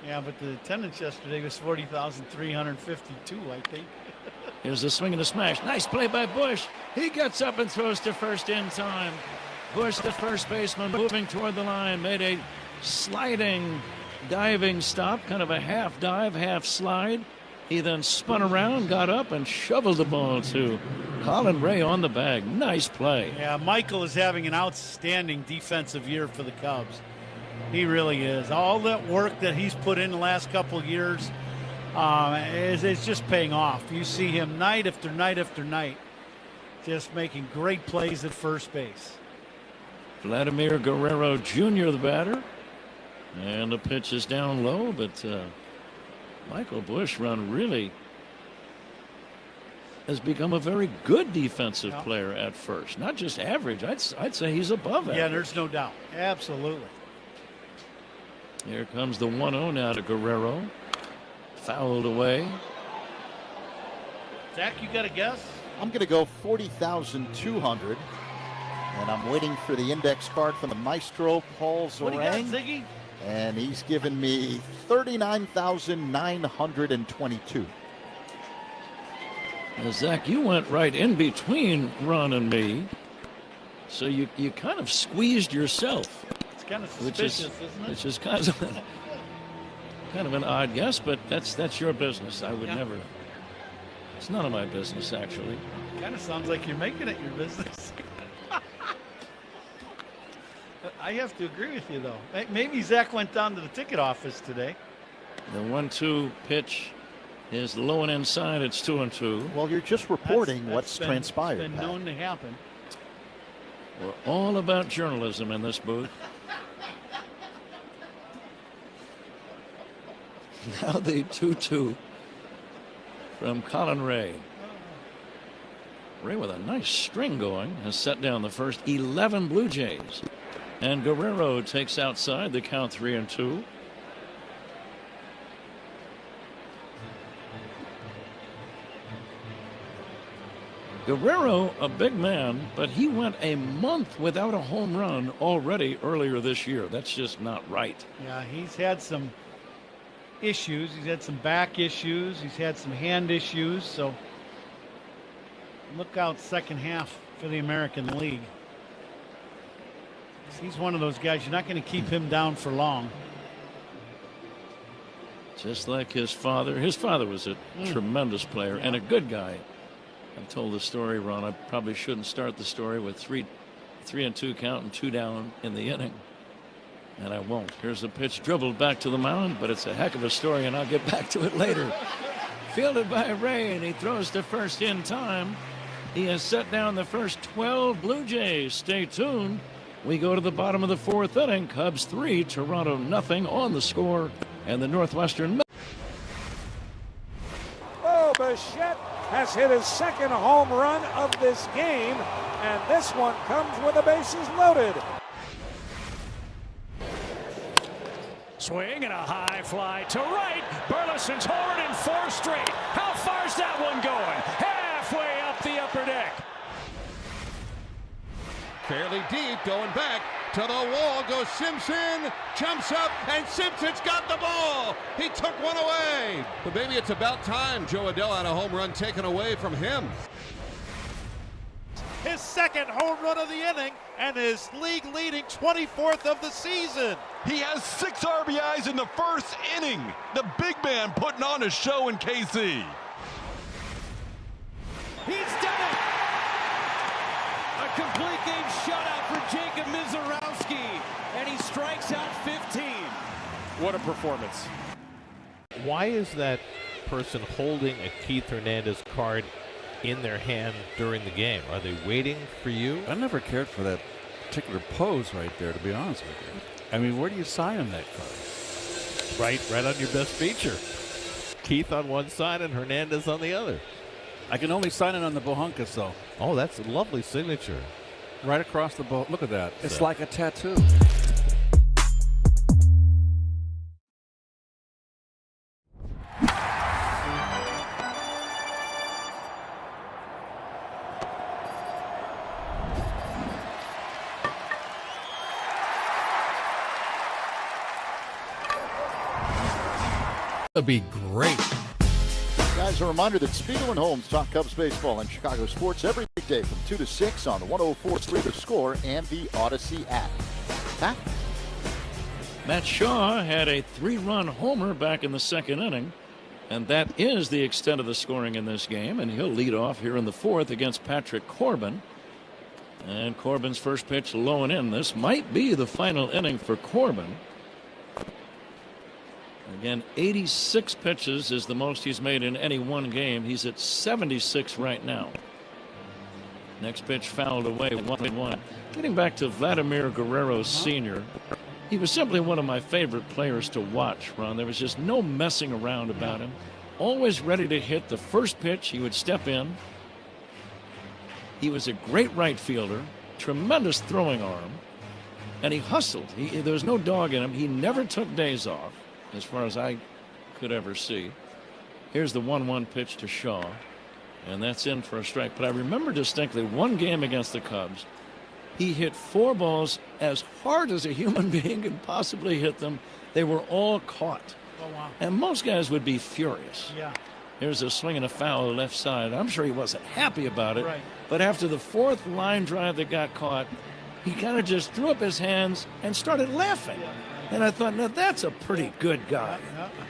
Yeah, but the attendance yesterday was 40,352, I think. Here's the swing and a smash. Nice play by Bush. He gets up and throws to first in time. Bush, the first baseman, moving toward the line, made a sliding, diving stop, kind of a half dive, half slide, He then spun around, got up, and shoveled the ball to Colin Ray on the bag. Nice play. Yeah, Michael is having an outstanding defensive year for the Cubs. He really is. All that work that he's put in the last couple of years is just paying off. You see him night after night after night just making great plays at first base. Vladimir Guerrero Jr., the batter. And the pitch is down low, but Michael Busch really has become a very good defensive player at first. Not just average. I'd say he's above average. Yeah, there's no doubt. Absolutely. Here comes the 1-0 now to Guerrero. Fouled away. Zach, you got a guess? I'm going to go 40,200. And I'm waiting for the index card from the maestro, Paul Zarang. What do you got, Ziggy? And he's given me 39,922. Now, Zach, you went right in between Ron and me. So you kind of squeezed yourself. It's kind of suspicious, isn't it? Which is kind of an odd guess, but that's your business. I would never. It's none of my business, actually. Kind of sounds like you're making it your business. I have to agree with you, though. Maybe Zach went down to the ticket office today. The 1-2 pitch is low and inside. It's 2-2. Well, you're just reporting what's transpired. It's been known to happen. We're all about journalism in this booth. Now the 2-2 from Colin Ray. Ray with a nice string going has set down the first 11 Blue Jays. And Guerrero takes outside the count 3-2. Guerrero, a big man, but he went a month without a home run already earlier this year. That's just not right. Yeah, he's had some issues. He's had some back issues. He's had some hand issues. So look out second half for the American League. He's one of those guys. You're not going to keep him down for long. Just like his father. His father was a tremendous player and a good guy. I've told the story, Ron. I probably shouldn't start the story with 3-2 count and 2 down in the inning. And I won't. Here's the pitch dribbled back to the mound, but it's a heck of a story, and I'll get back to it later. Fielded by Ray, and he throws to first in time. He has set down the first 12 Blue Jays. Stay tuned. We go to the bottom of the 4th inning. Cubs 3, Toronto nothing on the score. And the Northwestern. Oh, Bichette has hit his second home run of this game, and this one comes with the bases loaded. Swing and a high fly to right. Burleson's homered in 4 straight. How far's that one going? Halfway up the upper deck. Fairly deep, going back to the wall goes Simpson, jumps up, and Simpson's got the ball. He took one away. But maybe it's about time Joe Adell had a home run taken away from him. His second home run of the inning and his league-leading 24th of the season. He has 6 RBIs in the first inning. The big man putting on a show in KC. He's done it. A complete game shutout for Jacob Mizorowski, and he strikes out 15. What a performance. Why is that person holding a Keith Hernandez card in their hand during the game? Are they waiting for you? I never cared for that particular pose right there, to be honest with you. I mean, where do you sign on that card? Right on your best feature. Keith on one side and Hernandez on the other. I can only sign it on the Bohunkas, though. Oh, that's a lovely signature. Right across the boat. Look at that. It's like a tattoo. That'd be great. Guys, a reminder that Spiegel and Holmes talk Cubs baseball and Chicago sports every day from 2 to 6 on 104.3 The Score and the Odyssey app. Matt Shaw had a 3-run homer back in the second inning. And that is the extent of the scoring in this game. And he'll lead off here in the 4th against Patrick Corbin. And Corbin's first pitch low and in. This might be the final inning for Corbin. Again, 86 pitches is the most he's made in any one game. He's at 76 right now. Next pitch fouled away, 1-1. Getting back to Vladimir Guerrero Sr., he was simply one of my favorite players to watch, Ron. There was just no messing around about him. Always ready to hit the first pitch. He would step in. He was a great right fielder, tremendous throwing arm, and he hustled. There was no dog in him. He never took days off, as far as I could ever see. Here's the 1-1 pitch to Shaw, and that's in for a strike. But I remember distinctly one game against the Cubs. He hit 4 balls as hard as a human being could possibly hit them. They were all caught. Oh, wow. And most guys would be furious. Yeah. Here's a swing and a foul left side. I'm sure he wasn't happy about it. Right. But after the 4th line drive that got caught, he kind of just threw up his hands and started laughing. And I thought, now that's a pretty good guy.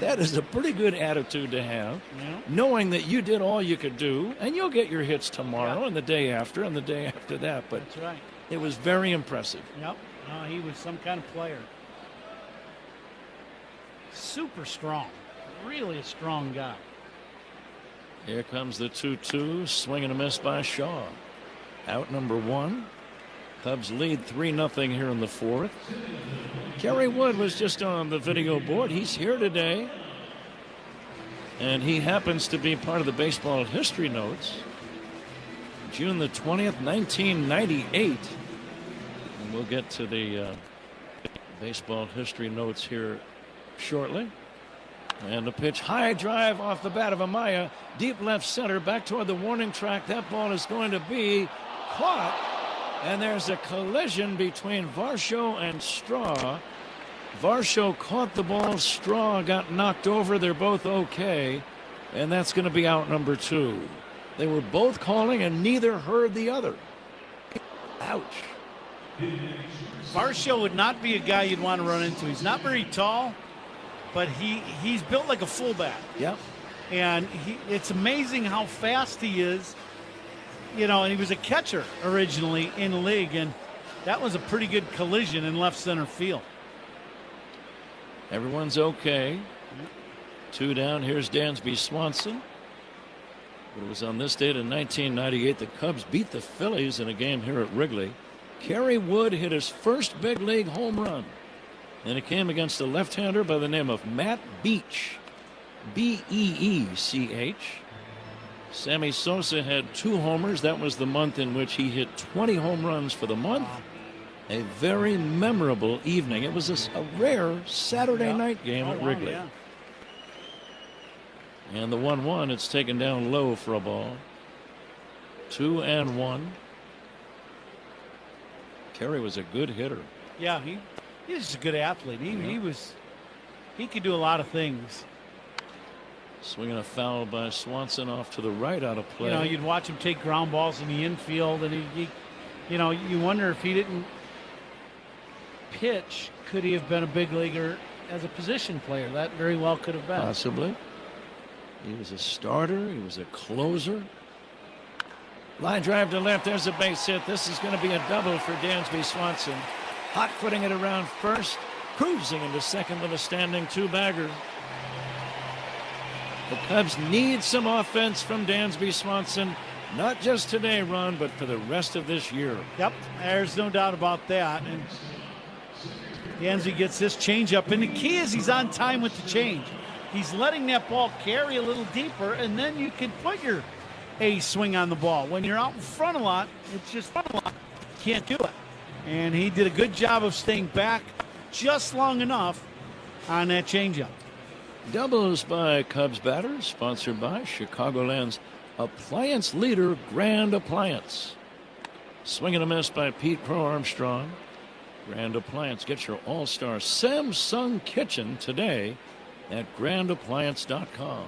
That is a pretty good attitude to have, knowing that you did all you could do, and you'll get your hits tomorrow and the day after and the day after that. But that's right. It was very impressive. Yep. No, he was some kind of player. Super strong. Really a strong guy. Here comes the 2-2. Swing and a miss by Shaw. Out number 1. Cubs lead 3-0 here in the 4th. Kerry Wood was just on the video board. He's here today. And he happens to be part of the baseball history notes. June the 20th, 1998. And we'll get to the baseball history notes here shortly. And the pitch, high drive off the bat of Amaya, deep left center, back toward the warning track. That ball is going to be caught. And there's a collision between Varsho and Straw. Varsho caught the ball. Straw got knocked over. They're both okay. And that's going to be out number 2. They were both calling and neither heard the other. Ouch. Varsho would not be a guy you'd want to run into. He's not very tall, but he's built like a fullback. Yep. And it's amazing how fast he is. You know, and he was a catcher originally in the league, and that was a pretty good collision in left center field. Everyone's okay. 2 down. Here's Dansby Swanson. But it was on this date in 1998 the Cubs beat the Phillies in a game here at Wrigley. Kerry Wood hit his first big league home run, and it came against a left-hander by the name of Matt Beech. Beech. Sammy Sosa had 2 homers. That was the month in which he hit 20 home runs for the month. A very memorable evening. It was a rare Saturday night game at Wrigley. Yeah. And the 1-1, it's taken down low for a ball. 2-1. Kerry was a good hitter. Yeah, he was a good athlete. He could do a lot of things. Swinging a foul by Swanson off to the right, out of play. You know, you'd watch him take ground balls in the infield, and he you know, you wonder if he didn't pitch, could he have been a big leaguer as a position player? That very well could have been. Possibly. He was a starter. He was a closer. Line drive to left. There's a base hit. This is going to be a double for Dansby Swanson. Hot footing it around first. Cruising into second with a standing 2-bagger. The Cubs need some offense from Dansby Swanson. Not just today, Ron, but for the rest of this year. Yep, there's no doubt about that. And Dansby gets this changeup. And the key is he's on time with the change. He's letting that ball carry a little deeper, and then you can put your A swing on the ball. When you're out in front a lot, it's just can't do it. And he did a good job of staying back just long enough on that changeup. Doubles by Cubs batters, sponsored by Chicagoland's appliance leader, Grand Appliance. Swing and a miss by Pete Crow Armstrong. Grand Appliance. Get your all-star Samsung kitchen today at grandappliance.com.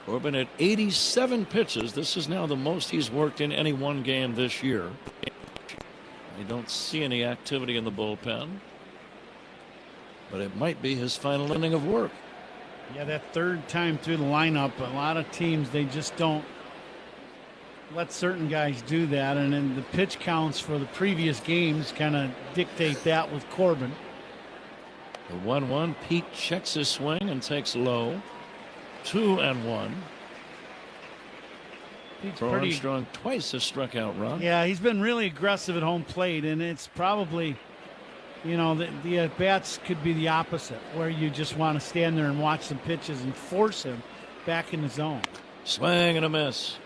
Corbin at 87 pitches. This is now the most he's worked in any one game this year. I don't see any activity in the bullpen. but it might be his final inning of work. Yeah, that third time through the lineup, a lot of teams, they just don't let certain guys do that. And then the pitch counts for the previous games kind of dictate that with Corbin. The 1-1, Pete checks his swing and takes low. 2-1. Armstrong twice has struck out run. Yeah, he's been really aggressive at home plate, and it's probably, you know, the at-bats could be the opposite, where you just want to stand there and watch some pitches and force him back in the zone. Swing and a miss.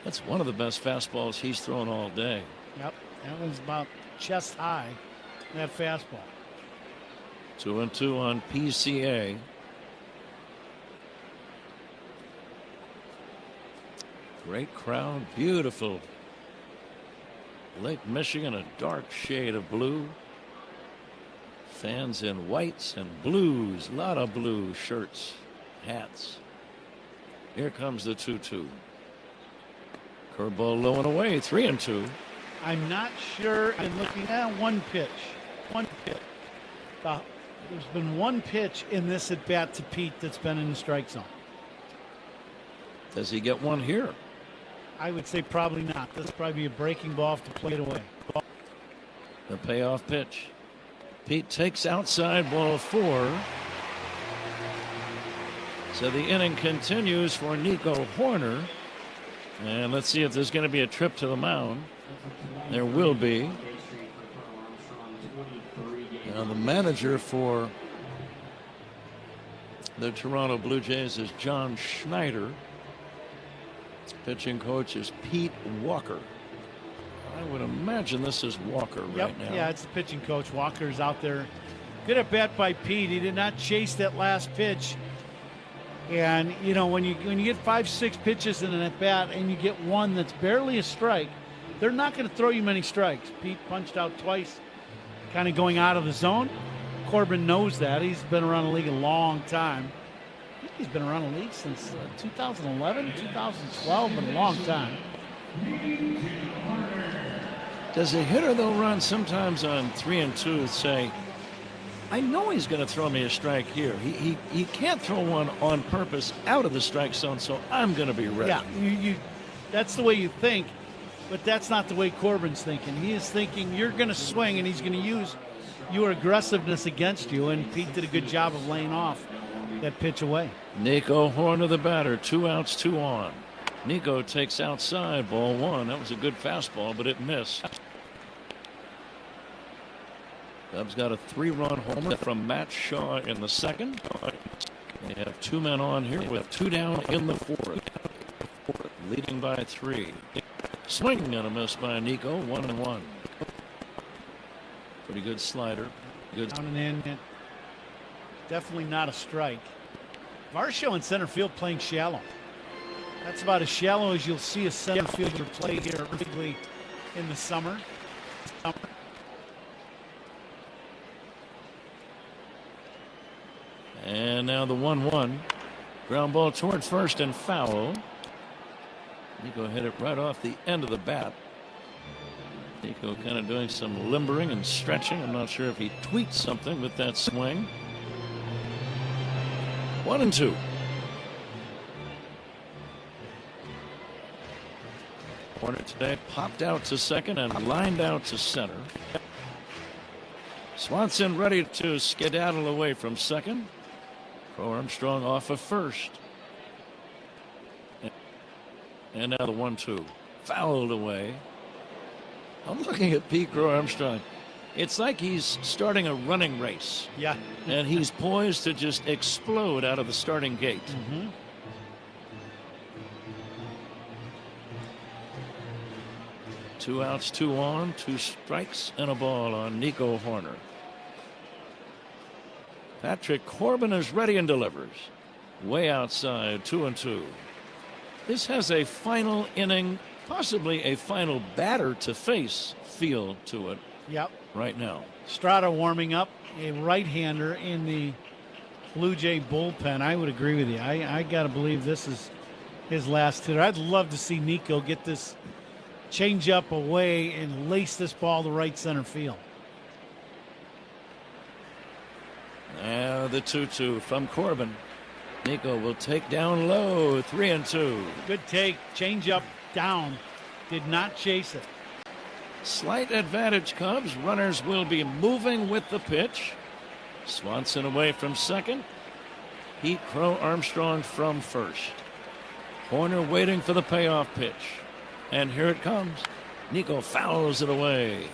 That's one of the best fastballs he's thrown all day. Yep, that was about chest high, that fastball. 2-2 on PCA. Great crowd, beautiful. Lake Michigan, a dark shade of blue. Fans in whites and blues, a lot of blue shirts, hats. Here comes the 2-2. Curveball low and away, 3-2. I'm not sure. I'm looking at one pitch. There's been one pitch in this at bat to Pete that's been in the strike zone. Does he get one here? I would say probably not. This will probably be a breaking ball to play it away. The payoff pitch. Pete takes outside, ball 4. So the inning continues for Nico Horner. And let's see if there's going to be a trip to the mound. There will be. Now the manager for the Toronto Blue Jays is John Schneider. Pitching coach is Pete Walker. I would imagine this is Walker right now. Yeah, it's the pitching coach. Walker's out there. Good at bat by Pete. He did not chase that last pitch. And you know, when you get 5-6 pitches in an at bat and you get one that's barely a strike, they're not going to throw you many strikes. Pete punched out twice, kind of going out of the zone. Corbin knows that. He's been around the league a long time. I think he's been around the league since 2011, 2012, but a long time. Does a hitter, though, run sometimes on 3-2 say, I know he's going to throw me a strike here. He can't throw one on purpose out of the strike zone, so I'm going to be ready. Yeah, that's the way you think, but that's not the way Corbin's thinking. He is thinking you're going to swing, and he's going to use your aggressiveness against you, and Pete did a good job of laying off that pitch away. Nico Horner, the batter, 2 outs, 2 on. Nico takes outside, ball 1. That was a good fastball, but it missed. Cubs got a 3-run homer from Matt Shaw in the second. They have 2 men on here with 2 down in the 4th. Leading by 3. Swing and a miss by Nico, 1-1. Pretty good slider. Good. Down and in. Definitely not a strike. Varsho in center field playing shallow. That's about as shallow as you'll see a center fielder play here early in the summer. And now the 1-1. Ground ball toward first and foul. Nico hit it right off the end of the bat. Nico kind of doing some limbering and stretching. I'm not sure if he tweaked something with that swing. 1-2. Horner today popped out to second and lined out to center. Swanson ready to skedaddle away from second. Armstrong off of first. And now the 1-2. Fouled away. I'm looking at Pete Armstrong. It's like he's starting a running race. Yeah. And he's poised to just explode out of the starting gate. Mm-hmm. Two outs, 2 on, 2 strikes, and a ball on Nico Horner. Patrick Corbin is ready and delivers. Way outside, 2-2. This has a final inning, possibly a final batter to face feel to it. Yep. Right now. Strata warming up, a right-hander in the Blue Jay bullpen. I would agree with you. I got to believe this is his last hitter. I'd love to see Nico get this change up away and lace this ball to right center field. Now the 2-2 from Corbin. Nico will take down low, 3-2. Good take, change up, down. Did not chase it. Slight advantage Cubs. Runners will be moving with the pitch. Swanson away from second. Heat Crow Armstrong from first. Horner waiting for the payoff pitch. And here it comes. Nico fouls it away.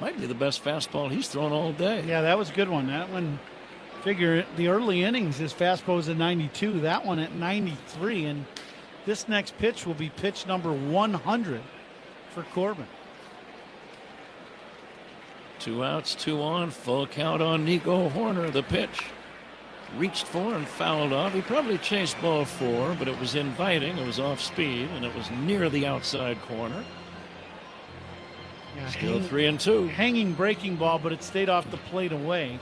Might be the best fastball he's thrown all day. Yeah, that was a good one. That one, figure the early innings, his fastball was at 92. That one at 93. And this next pitch will be pitch number 100 for Corbin. 2 outs, 2 on, full count on Nico Horner. The pitch reached for and fouled off. He probably chased ball 4, but it was inviting. It was off speed, and it was near the outside corner. Yeah, still 3-2. Hanging breaking ball, but it stayed off the plate away.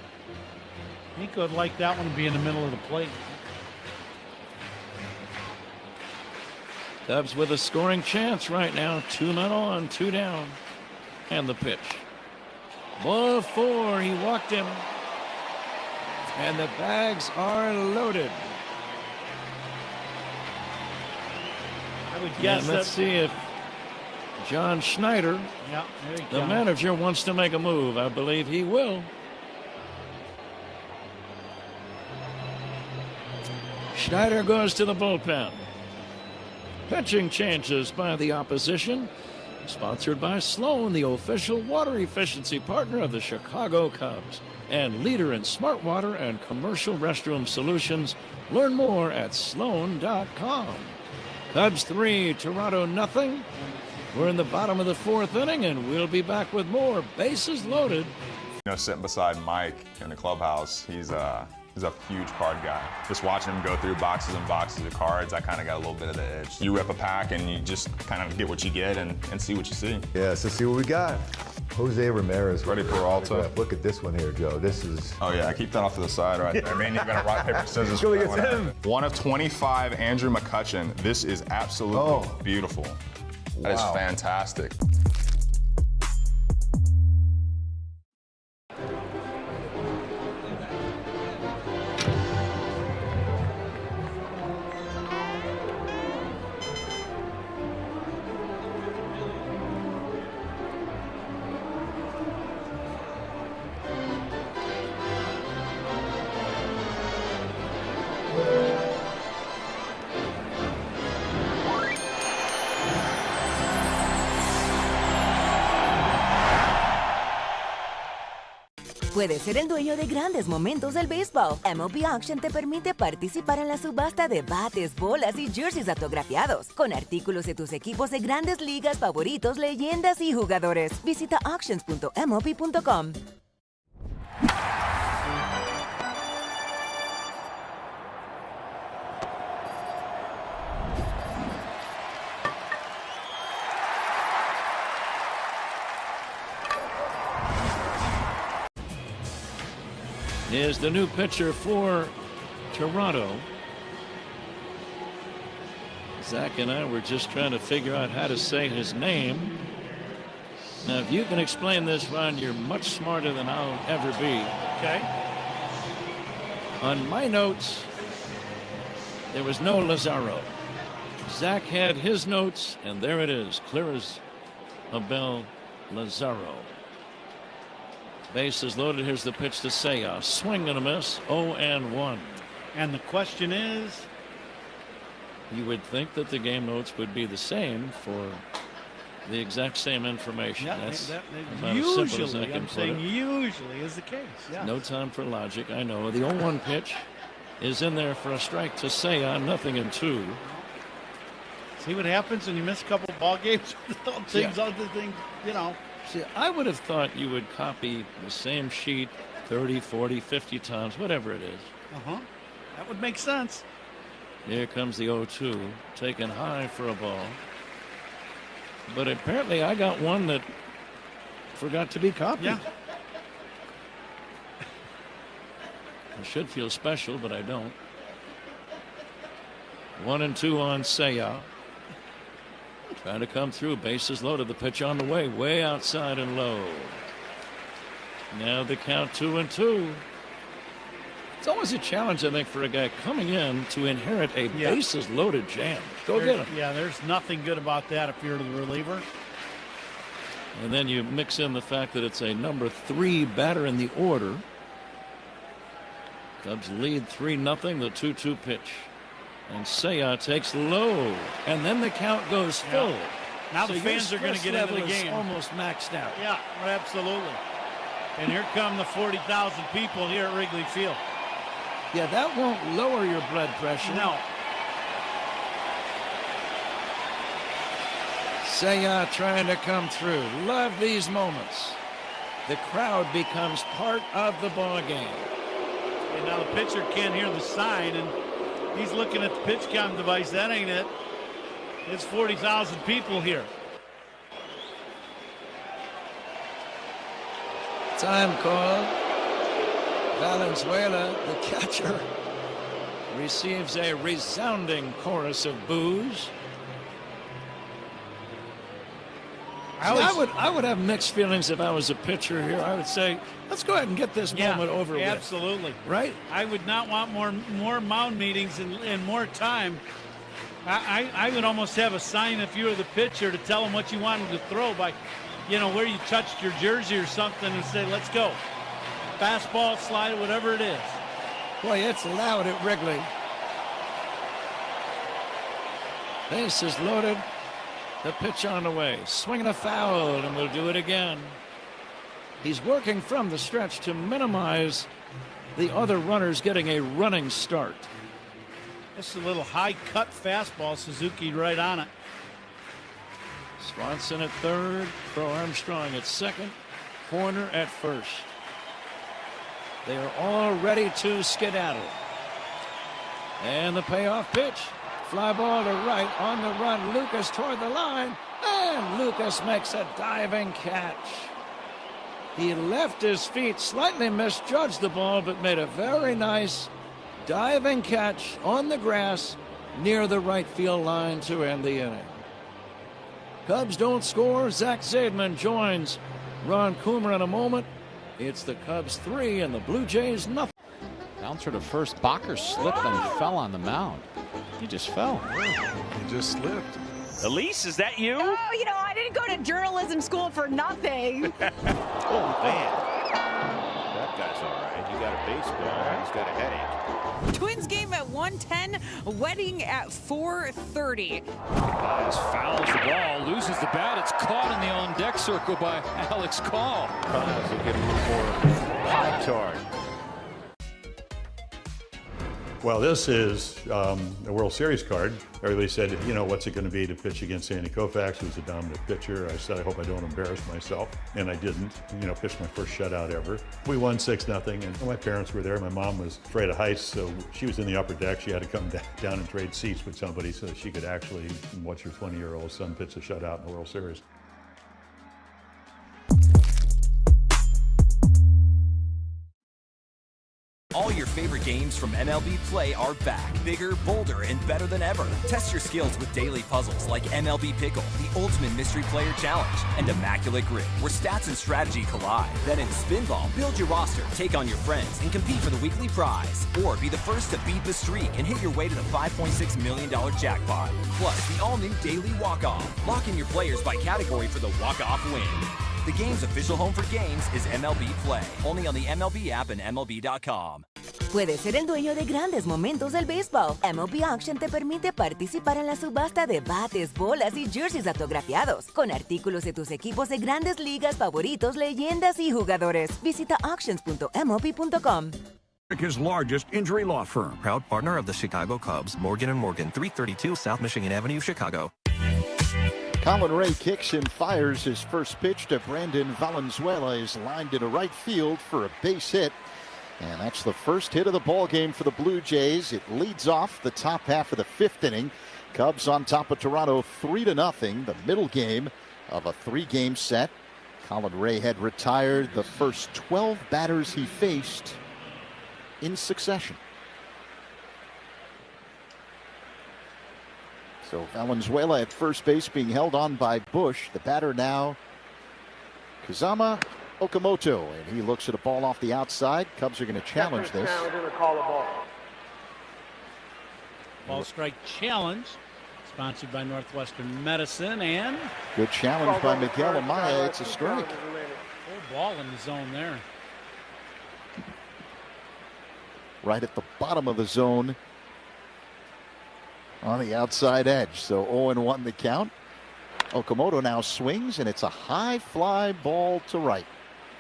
Nico would like that one to be in the middle of the plate. Cubs with a scoring chance right now. 2 men on, 2 down. And the pitch. Ball 4. He walked him. And the bags are loaded. I would guess. Let's see if John Schneider, the manager, wants to make a move. I believe he will. Schneider goes to the bullpen. Pitching changes by the opposition. Sponsored by Sloan, the official water efficiency partner of the Chicago Cubs and leader in smart water and commercial restroom solutions. Learn more at sloan.com. Cubs 3, Toronto nothing. We're in the bottom of the 4th inning, and we'll be back with more. Bases loaded. You know, sitting beside Mike in the clubhouse, he's a huge card guy. Just watching him go through boxes and boxes of cards, I kind of got a little bit of the itch. You rip a pack and you just kind of get what you get and see what you see. Yeah, so see what we got. Jose Ramirez. Ready for Peralta. Look at this one here, Joe. This is... Oh, yeah, I keep that off to the side right there. Man, you've got a rock, paper, scissors. Go against him. 1 of 25, Andrew McCutchen. This is absolutely beautiful. That is fantastic. Puedes ser el dueño de grandes momentos del béisbol. MLB Auction te permite participar en la subasta de bates, bolas y jerseys autografiados, con artículos de tus equipos de grandes ligas favoritos, leyendas y jugadores. Visita auctions.mlb.com. Is the new pitcher for Toronto. Zach and I were just trying to figure out how to say his name. Now, if you can explain this, Ron, you're much smarter than I'll ever be. Okay. On my notes, there was no Lazaro. Zach had his notes, and there it is, clear as a bell, Lazaro. Bases loaded. Here's the pitch to Seiya. Swing and a miss. 0-1. And the question is? You would think that the game notes would be the same for the exact same information. Yeah, That's that usually, I'm saying usually is the case. Yeah. No time for logic. I know. The 0-1 pitch is in there for a strike to Seiya. 0-2. See what happens when you miss a couple of ball games? Other things, you know. See, I would have thought you would copy the same sheet 30, 40, 50 times, whatever it is. That would make sense. Here comes the 0-2, taken high for a ball. But apparently I got one that forgot to be copied. Yeah. I should feel special, but I don't. 1-2 on Seiya. Trying to come through, bases loaded, the pitch on the way outside and low. Now the count 2-2. It's always a challenge, I think, for a guy coming in to inherit a bases-loaded jam. Go get him. Yeah, there's nothing good about that if you're the reliever. And then you mix in the fact that it's a number 3 batter in the order. Cubs lead 3-0, the 2-2 pitch. And Seiya takes low. And then the count goes full. Now the fans are going to get into the game. Almost maxed out. Yeah, absolutely. And here come the 40,000 people here at Wrigley Field. Yeah, that won't lower your blood pressure. No. Seiya trying to come through. Love these moments. The crowd becomes part of the ball game. And now the pitcher can't hear the sign, and he's looking at the pitch count device. That ain't it. It's 40,000 people here. Time call. Valenzuela, the catcher, receives a resounding chorus of boos. I would have mixed feelings if I was a pitcher here. I would say, let's go ahead and get this moment over with. Absolutely. Right? I would not want more mound meetings and more time. I would almost have a sign if you were the pitcher to tell them what you wanted to throw by, where you touched your jersey or something and say, let's go. Fastball, slider, whatever it is. Boy, it's loud at Wrigley. Base is loaded. The pitch on the way. Swinging a foul, and we'll do it again. He's working from the stretch to minimize the other runners getting a running start. This is a little high-cut fastball. Suzuki right on it. Swanson at third. Pro Armstrong at second. Horner at first. They are all ready to skedaddle. And the payoff pitch. Fly ball to right, on the run, Lucas toward the line, and Lucas makes a diving catch. He left his feet, slightly misjudged the ball, but made a very nice diving catch on the grass near the right field line to end the inning. Cubs don't score. Zach Zaidman joins Ron Coomer in a moment. It's the Cubs 3 and the Blue Jays nothing. Bouncer to first. Bacher slipped and fell on the mound. He just fell. He just slipped. Elise, is that you? Oh, I didn't go to journalism school for nothing. Oh, man. That guy's all right. He got a baseball. He's got a headache. Twins game at 1:10, wedding at 4:30. As fouls the ball, loses the bat. It's caught in the on-deck circle by Alex Call. He'll get a little more high charge. Well, this is a World Series card. Everybody said, what's it going to be to pitch against Sandy Koufax, who's a dominant pitcher. I said, I hope I don't embarrass myself. And I didn't. Pitched my first shutout ever. We won 6-0, and my parents were there. My mom was afraid of heights, so she was in the upper deck. She had to come down and trade seats with somebody so that she could actually watch her 20-year-old son pitch a shutout in the World Series. All your favorite games from MLB Play are back, bigger, bolder, and better than ever. Test your skills with daily puzzles like MLB Pickle, the Ultimate Mystery Player Challenge, and Immaculate Grid, where stats and strategy collide. Then in Spinball, build your roster, take on your friends, and compete for the weekly prize. Or be the first to beat the streak and hit your way to the $5.6 million jackpot. Plus, the all-new Daily Walk-Off. Lock in your players by category for the walk-off win. The game's official home for games is MLB Play, only on the MLB app and MLB.com. Puedes ser el dueño de grandes momentos del béisbol. MLB Auction te permite participar en la subasta de bates, bolas y jerseys autografiados, con artículos de tus equipos de grandes ligas favoritos, leyendas y jugadores. Visita auctions.mlb.com. America's largest injury law firm. Proud partner of the Chicago Cubs, Morgan & Morgan, 332 South Michigan Avenue, Chicago. Colin Ray kicks and fires his first pitch to Brandon Valenzuela. Is lined into right field for a base hit. And that's the first hit of the ball game for the Blue Jays. It leads off the top half of the 5th inning. Cubs on top of Toronto 3-0. The middle game of a 3-game set. Colin Ray had retired the first 12 batters he faced in succession. So Valenzuela at first base being held on by Bush. The batter now, Kazama, Okamoto, and he looks at a ball off the outside. Cubs are going to challenge this. Ball strike challenge, sponsored by Northwestern Medicine, and good challenge by Miguel Amaya. It's a strike. Full ball in the zone there. Right at the bottom of the zone on the outside edge. So 0-1 the count. Okamoto now swings, and it's a high fly ball to right.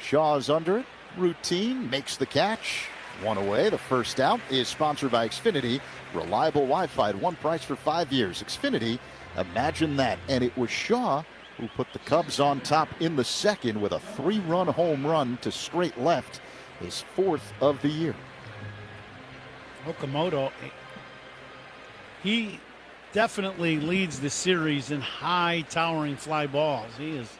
Shaw's under it. Routine makes the catch. One away. The first out is sponsored by Xfinity. Reliable Wi-Fi at one price for 5 years. Xfinity, imagine that. And it was Shaw who put the Cubs on top in the second with a 3-run home run to straight left, his 4th of the year. Okamoto, he definitely leads the series in high towering fly balls. He has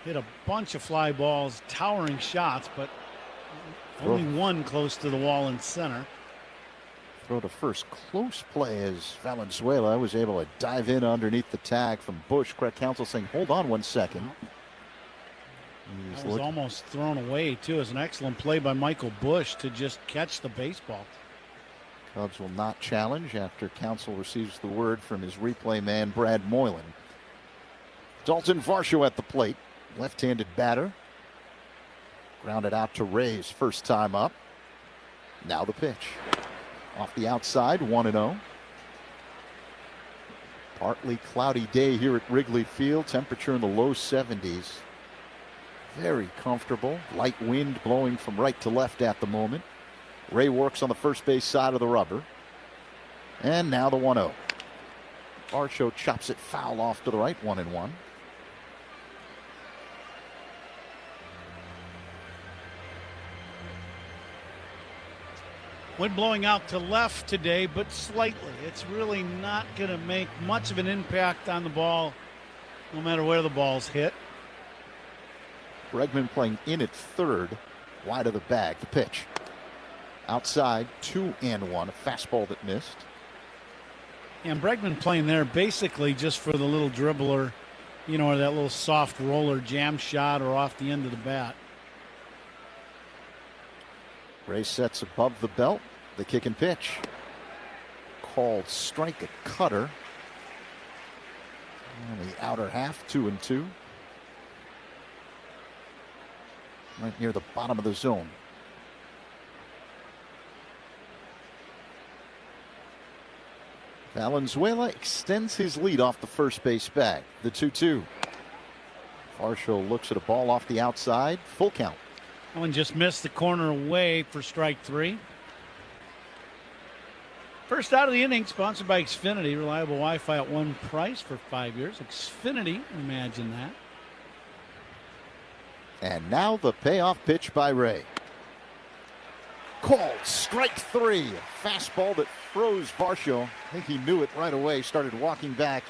hit a bunch of fly balls, towering shots, but only one close to the wall in center. Throw to first, close play as Valenzuela was able to dive in underneath the tag from Bush. Correct counsel saying, hold on 1 second. That was almost thrown away, too. It was an excellent play by Michael Bush to just catch the baseball. Cubs will not challenge after counsel receives the word from his replay man, Brad Moylan. Dalton Varsho at the plate. Left-handed batter. Grounded out to Rays first time up. Now the pitch. Off the outside, 1-0. Partly cloudy day here at Wrigley Field. Temperature in the low 70s. Very comfortable. Light wind blowing from right to left at the moment. Ray works on the first base side of the rubber. And now the 1-0. Varsho chops it foul off to the right, 1-1. Wind blowing out to left today, but slightly. It's really not going to make much of an impact on the ball, no matter where the ball's hit. Bregman playing in at third, wide of the bag. The pitch. Outside, 2-1. A fastball that missed. And Bregman playing there basically just for the little dribbler, you know, or that little soft roller jam shot or off the end of the bat. Ray sets above the belt. The kick and pitch. Called strike, a cutter. On the outer half, 2-2. Right near the bottom of the zone. Valenzuela extends his lead off the first base bag. The 2-2. Varsho looks at a ball off the outside. Full count. That one just missed the corner away for strike 3. First out of the inning, sponsored by Xfinity. Reliable Wi-Fi at one price for 5 years. Xfinity, imagine that. And now the payoff pitch by Ray. Called strike 3. A fastball that froze Varsho. I think he knew it right away. Started walking back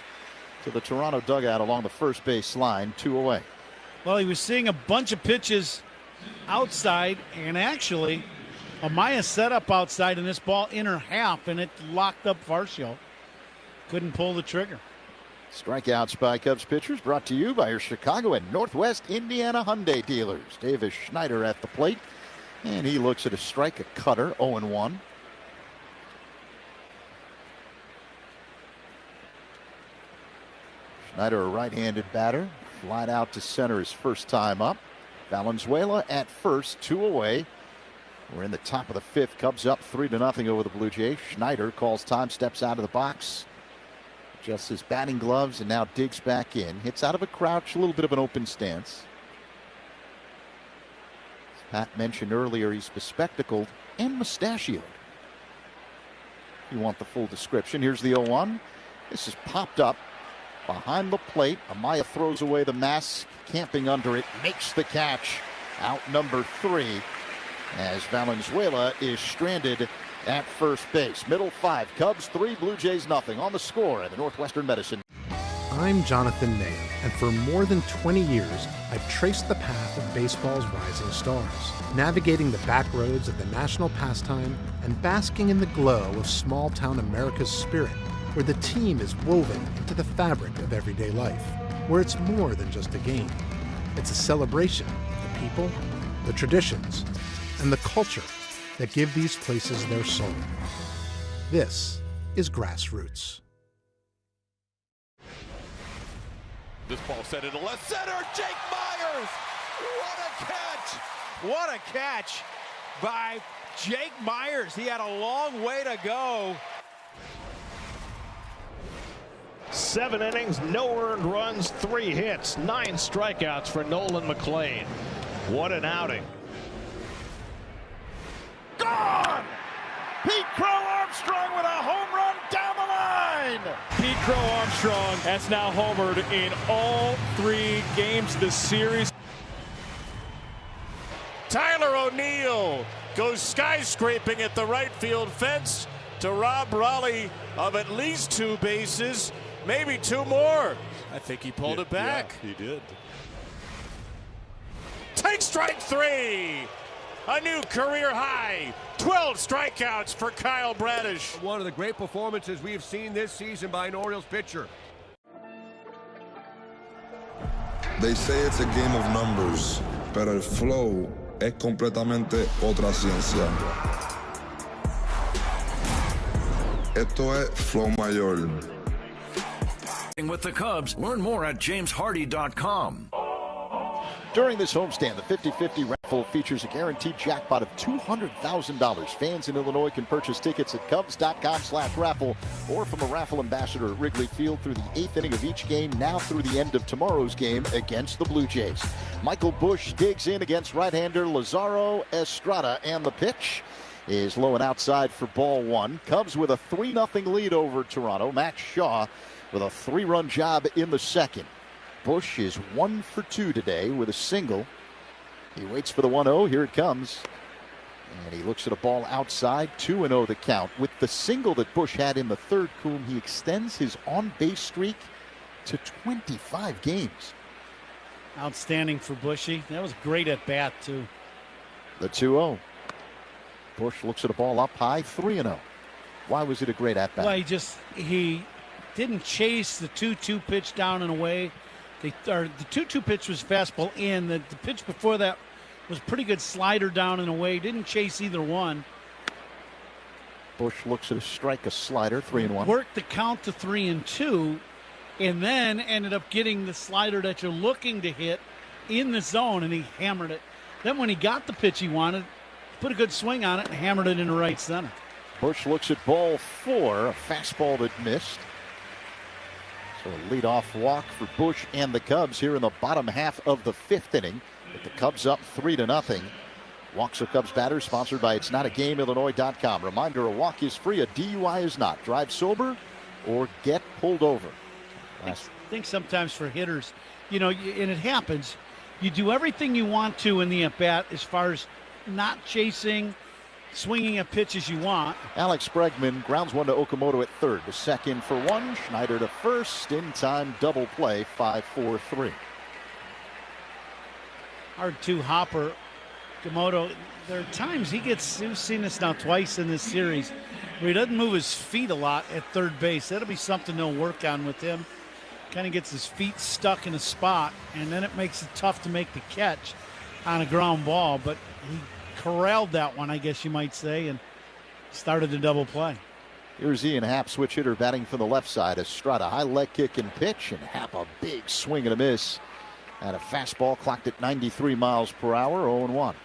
to the Toronto dugout along the first base line. 2 away. Well, he was seeing a bunch of pitches outside, and actually Amaya set up outside in this ball inner half, and it locked up Varsho. Couldn't pull the trigger. Strikeouts by Cubs pitchers brought to you by your Chicago and Northwest Indiana Hyundai dealers. Davis Schneider at the plate, and he looks at a strike, a cutter, 0-1. Schneider, a right-handed batter, flied out to center his first time up. Valenzuela at first, 2 away. We're in the top of the 5th. Cubs up 3-0 over the Blue Jays. Schneider calls time, steps out of the box. Adjusts his batting gloves and now digs back in. Hits out of a crouch, a little bit of an open stance. As Pat mentioned earlier, he's bespectacled and mustachioed. If you want the full description, here's the 0-1. This is popped up behind the plate. Amaya throws away the mask, camping under it, makes the catch. Out number 3 as Valenzuela is stranded at first base. Middle 5, Cubs 3, Blue Jays nothing. On the score at the Northwestern Medicine. I'm Jonathan Mayer, and for more than 20 years, I've traced the path of baseball's rising stars, navigating the back roads of the national pastime and basking in the glow of small-town America's spirit, where the team is woven into the fabric of everyday life, where it's more than just a game. It's a celebration people, the traditions, and the culture that give these places their soul. This is Grassroots. This ball sent into left center. Jake Myers. What a catch. What a catch by Jake Myers. He had a long way to go. 7 innings, no earned runs, 3 hits, 9 strikeouts for Nolan McLean. What an outing. Gone! Pete Crow Armstrong with a home run down the line. Pete Crow Armstrong has now homered in all 3 games this series. Tyler O'Neill goes skyscraping at the right field fence to rob Raleigh of at least 2 bases, maybe 2 more. I think he pulled it back. Yeah, he did. Take strike 3. A new career high. 12 strikeouts for Kyle Bradish. One of the great performances we have seen this season by an Orioles pitcher. They say it's a game of numbers, pero el flow es completamente otra ciencia. Esto es flow mayor. With the Cubs, learn more at jameshardy.com. During this homestand, the 50-50 raffle features a guaranteed jackpot of $200,000. Fans in Illinois can purchase tickets at cubs.com/raffle or from a raffle ambassador at Wrigley Field through the 8th inning of each game, now through the end of tomorrow's game against the Blue Jays. Michael Busch digs in against right-hander Lazaro Estrada, and the pitch is low and outside for ball 1. Cubs with a 3-0 lead over Toronto. Max Shaw with a 3-run job in the second. Busch is 1 for 2 today with a single. He waits for the 1-0. Here it comes. And he looks at a ball outside. 2-0 the count. With the single that Busch had in the third, Coom, he extends his on-base streak to 25 games. Outstanding for Bushy. That was great at bat, too. The 2-0. Busch looks at a ball up high. 3-0. Why was it a great at bat? Well, he didn't chase the 2-2 pitch down and away. The 2-2 pitch was fastball in. The pitch before that was pretty good slider down and away. Didn't chase either one. Busch looks at a strike, a slider, 3-1. Worked the count to 3-2, and then ended up getting the slider that you're looking to hit in the zone, and he hammered it. Then when he got the pitch he wanted, put a good swing on it and hammered it into right center. Busch looks at ball 4, a fastball that missed. So a leadoff walk for Busch and the Cubs here in the bottom half of the 5th inning. With the Cubs up 3-0. Walks of Cubs batters sponsored by It'sNotAGameIllinois.com. Reminder, a walk is free, a DUI is not. Drive sober or get pulled over. I think sometimes for hitters, and it happens, you do everything you want to in the at-bat as far as not chasing, swinging at pitches you want. Alex Bregman grounds one to Okamoto at third. The second for 1. Schneider to first. In time double play. 5-4-3. Hard to Hopper. Okamoto, there are times we've seen this now twice in this series, where he doesn't move his feet a lot at third base. That'll be something they'll work on with him. Kind of gets his feet stuck in a spot, and then it makes it tough to make the catch on a ground ball. But he corralled that one, I guess you might say, and started the double play. Here's Ian Happ, switch hitter, batting from the left side. Estrada, high leg kick and pitch, and Happ a big swing and a miss. And a fastball clocked at 93 miles per hour, 0-1.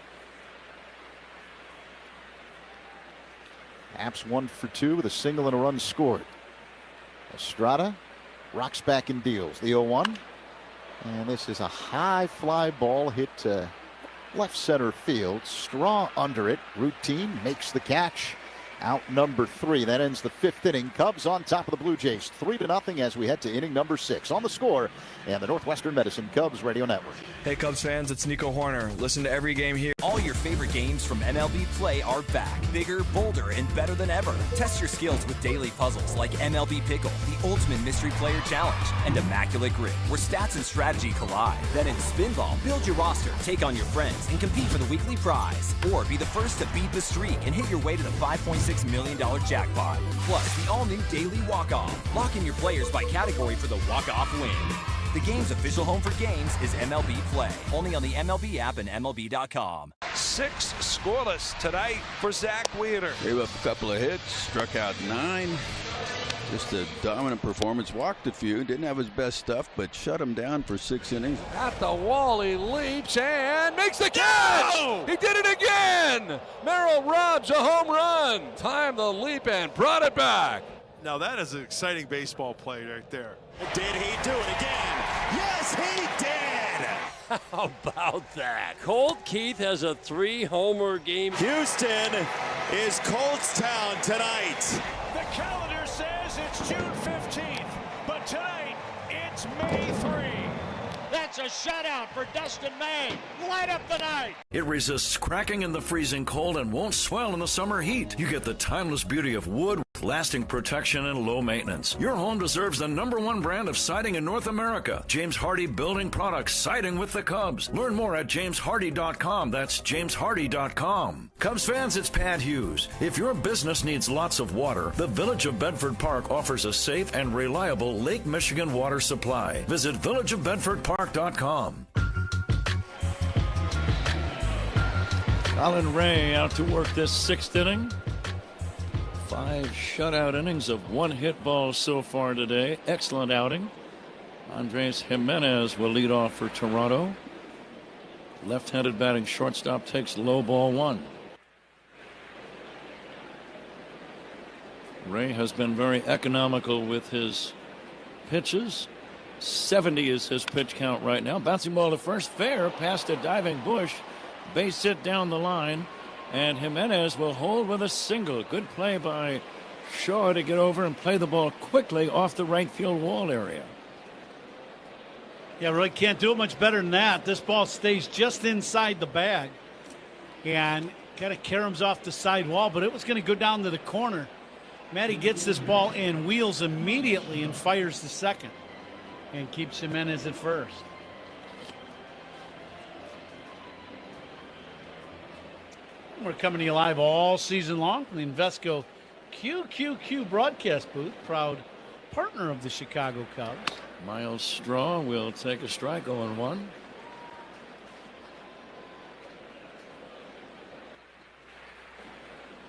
Happ's 1 for 2 with a single and a run scored. Estrada rocks back and deals the 0-1. And this is a high fly ball hit to left center field. Straw under it. Routine makes the catch. Out number 3. That ends the 5th inning. Cubs on top of the Blue Jays 3-0 as we head to inning number 6. On the Score and the Northwestern Medicine Cubs Radio Network. Hey Cubs fans, it's Nico Horner. Listen to every game here. All your favorite games from MLB Play are back. Bigger, bolder, and better than ever. Test your skills with daily puzzles like MLB Pickle, the Ultimate Mystery Player Challenge, and Immaculate Grid, where stats and strategy collide. Then in Spinball, build your roster, take on your friends, and compete for the weekly prize. Or be the first to beat the streak and hit your way to the $5.6 million jackpot. Plus, the all-new Daily Walk-Off. Lock in your players by category for the walk-off win. The game's official home for games is MLB Play. Only on the MLB app and MLB.com. 6 scoreless tonight for Zach Wheeler. Gave up a couple of hits, struck out 9. Just a dominant performance. Walked a few, didn't have his best stuff, but shut him down for 6 innings. At the wall, he leaps and makes the catch! No! He did it again! Merrill Robs a home run. Timed the leap and brought it back. Now that is an exciting baseball play right there. Did he do it again? Yes, he did! How about that? Colt Keith has a 3-homer game. Houston is Colts Town tonight. The calendar says it's June 15th, but tonight it's May 3. That's a shutout for Dustin May. Light up the night. It resists cracking in the freezing cold and won't swell in the summer heat. You get the timeless beauty of wood with lasting protection and low maintenance. Your home deserves the #1 brand of siding in North America. James Hardie Building Products, siding with the Cubs. Learn more at jameshardy.com. That's jameshardy.com. Cubs fans, it's Pat Hughes. If your business needs lots of water, the Village of Bedford Park offers a safe and reliable Lake Michigan water supply. Visit villageofbedfordpark.com. Colin Ray out to work this 6th inning. 5 shutout innings of 1 hit ball so far today. Excellent outing. Andres Jimenez will lead off for Toronto. Left-handed batting shortstop takes low ball 1. Ray has been very economical with his pitches. 70 is his pitch count right now. Bouncing ball to first, fair past a diving Bush. Base hit down the line, and Jimenez will hold with a single. Good play by Shaw to get over and play the ball quickly off the right field wall area. Yeah, really can't do it much better than that. This ball stays just inside the bag and kind of caroms off the side wall, but it was going to go down to the corner. Matty gets this ball and wheels immediately and fires the second and keeps Jimenez at first. We're coming to you live all season long from the Invesco QQQ broadcast booth, proud partner of the Chicago Cubs. Miles Straw will take a strike, 0-1.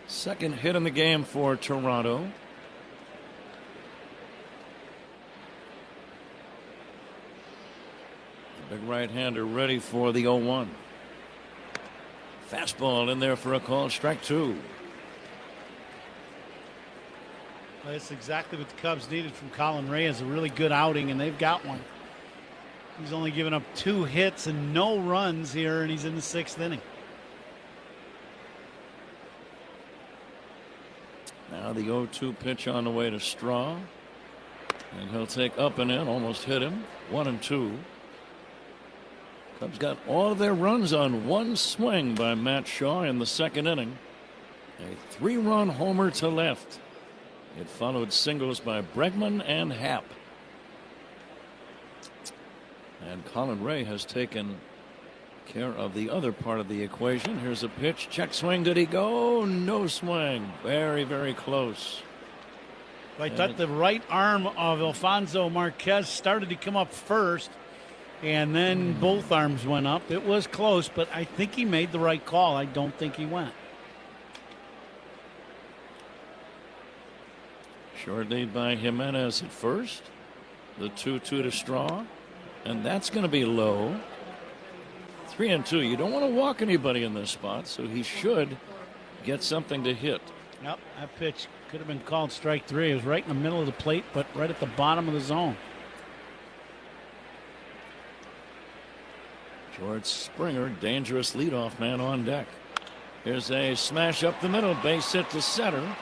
Second hit in the game for Toronto. The big right-hander ready for the 0-1. Fastball in there for a call, strike 2. Well, that's exactly what the Cubs needed from Colin Ray, is a really good outing, and they've got one. He's only given up 2 hits and no runs here, and he's in the 6th inning. Now the 0-2 pitch on the way to Straw, and he'll take up and in, almost hit him. 1-2. Cubs got all of their runs on one swing by Matt Shaw in the 2nd inning. A 3-run homer to left. It followed singles by Bregman and Happ. And Colin Ray has taken care of the other part of the equation. Here's a pitch. Check swing. Did he go? No swing. Very, very close. I thought the right arm of Alfonso Marquez started to come up first, and then both arms went up. It was close, but I think he made the right call. I don't think he went. Short lead by Jimenez at first. The 2-2 to Straw. And that's going to be low. 3-2. You don't want to walk anybody in this spot, so he should get something to hit. Yep, that pitch could have been called strike 3. It was right in the middle of the plate, but right at the bottom of the zone. George Springer, dangerous leadoff man on deck. Here's a smash up the middle, base hit to center.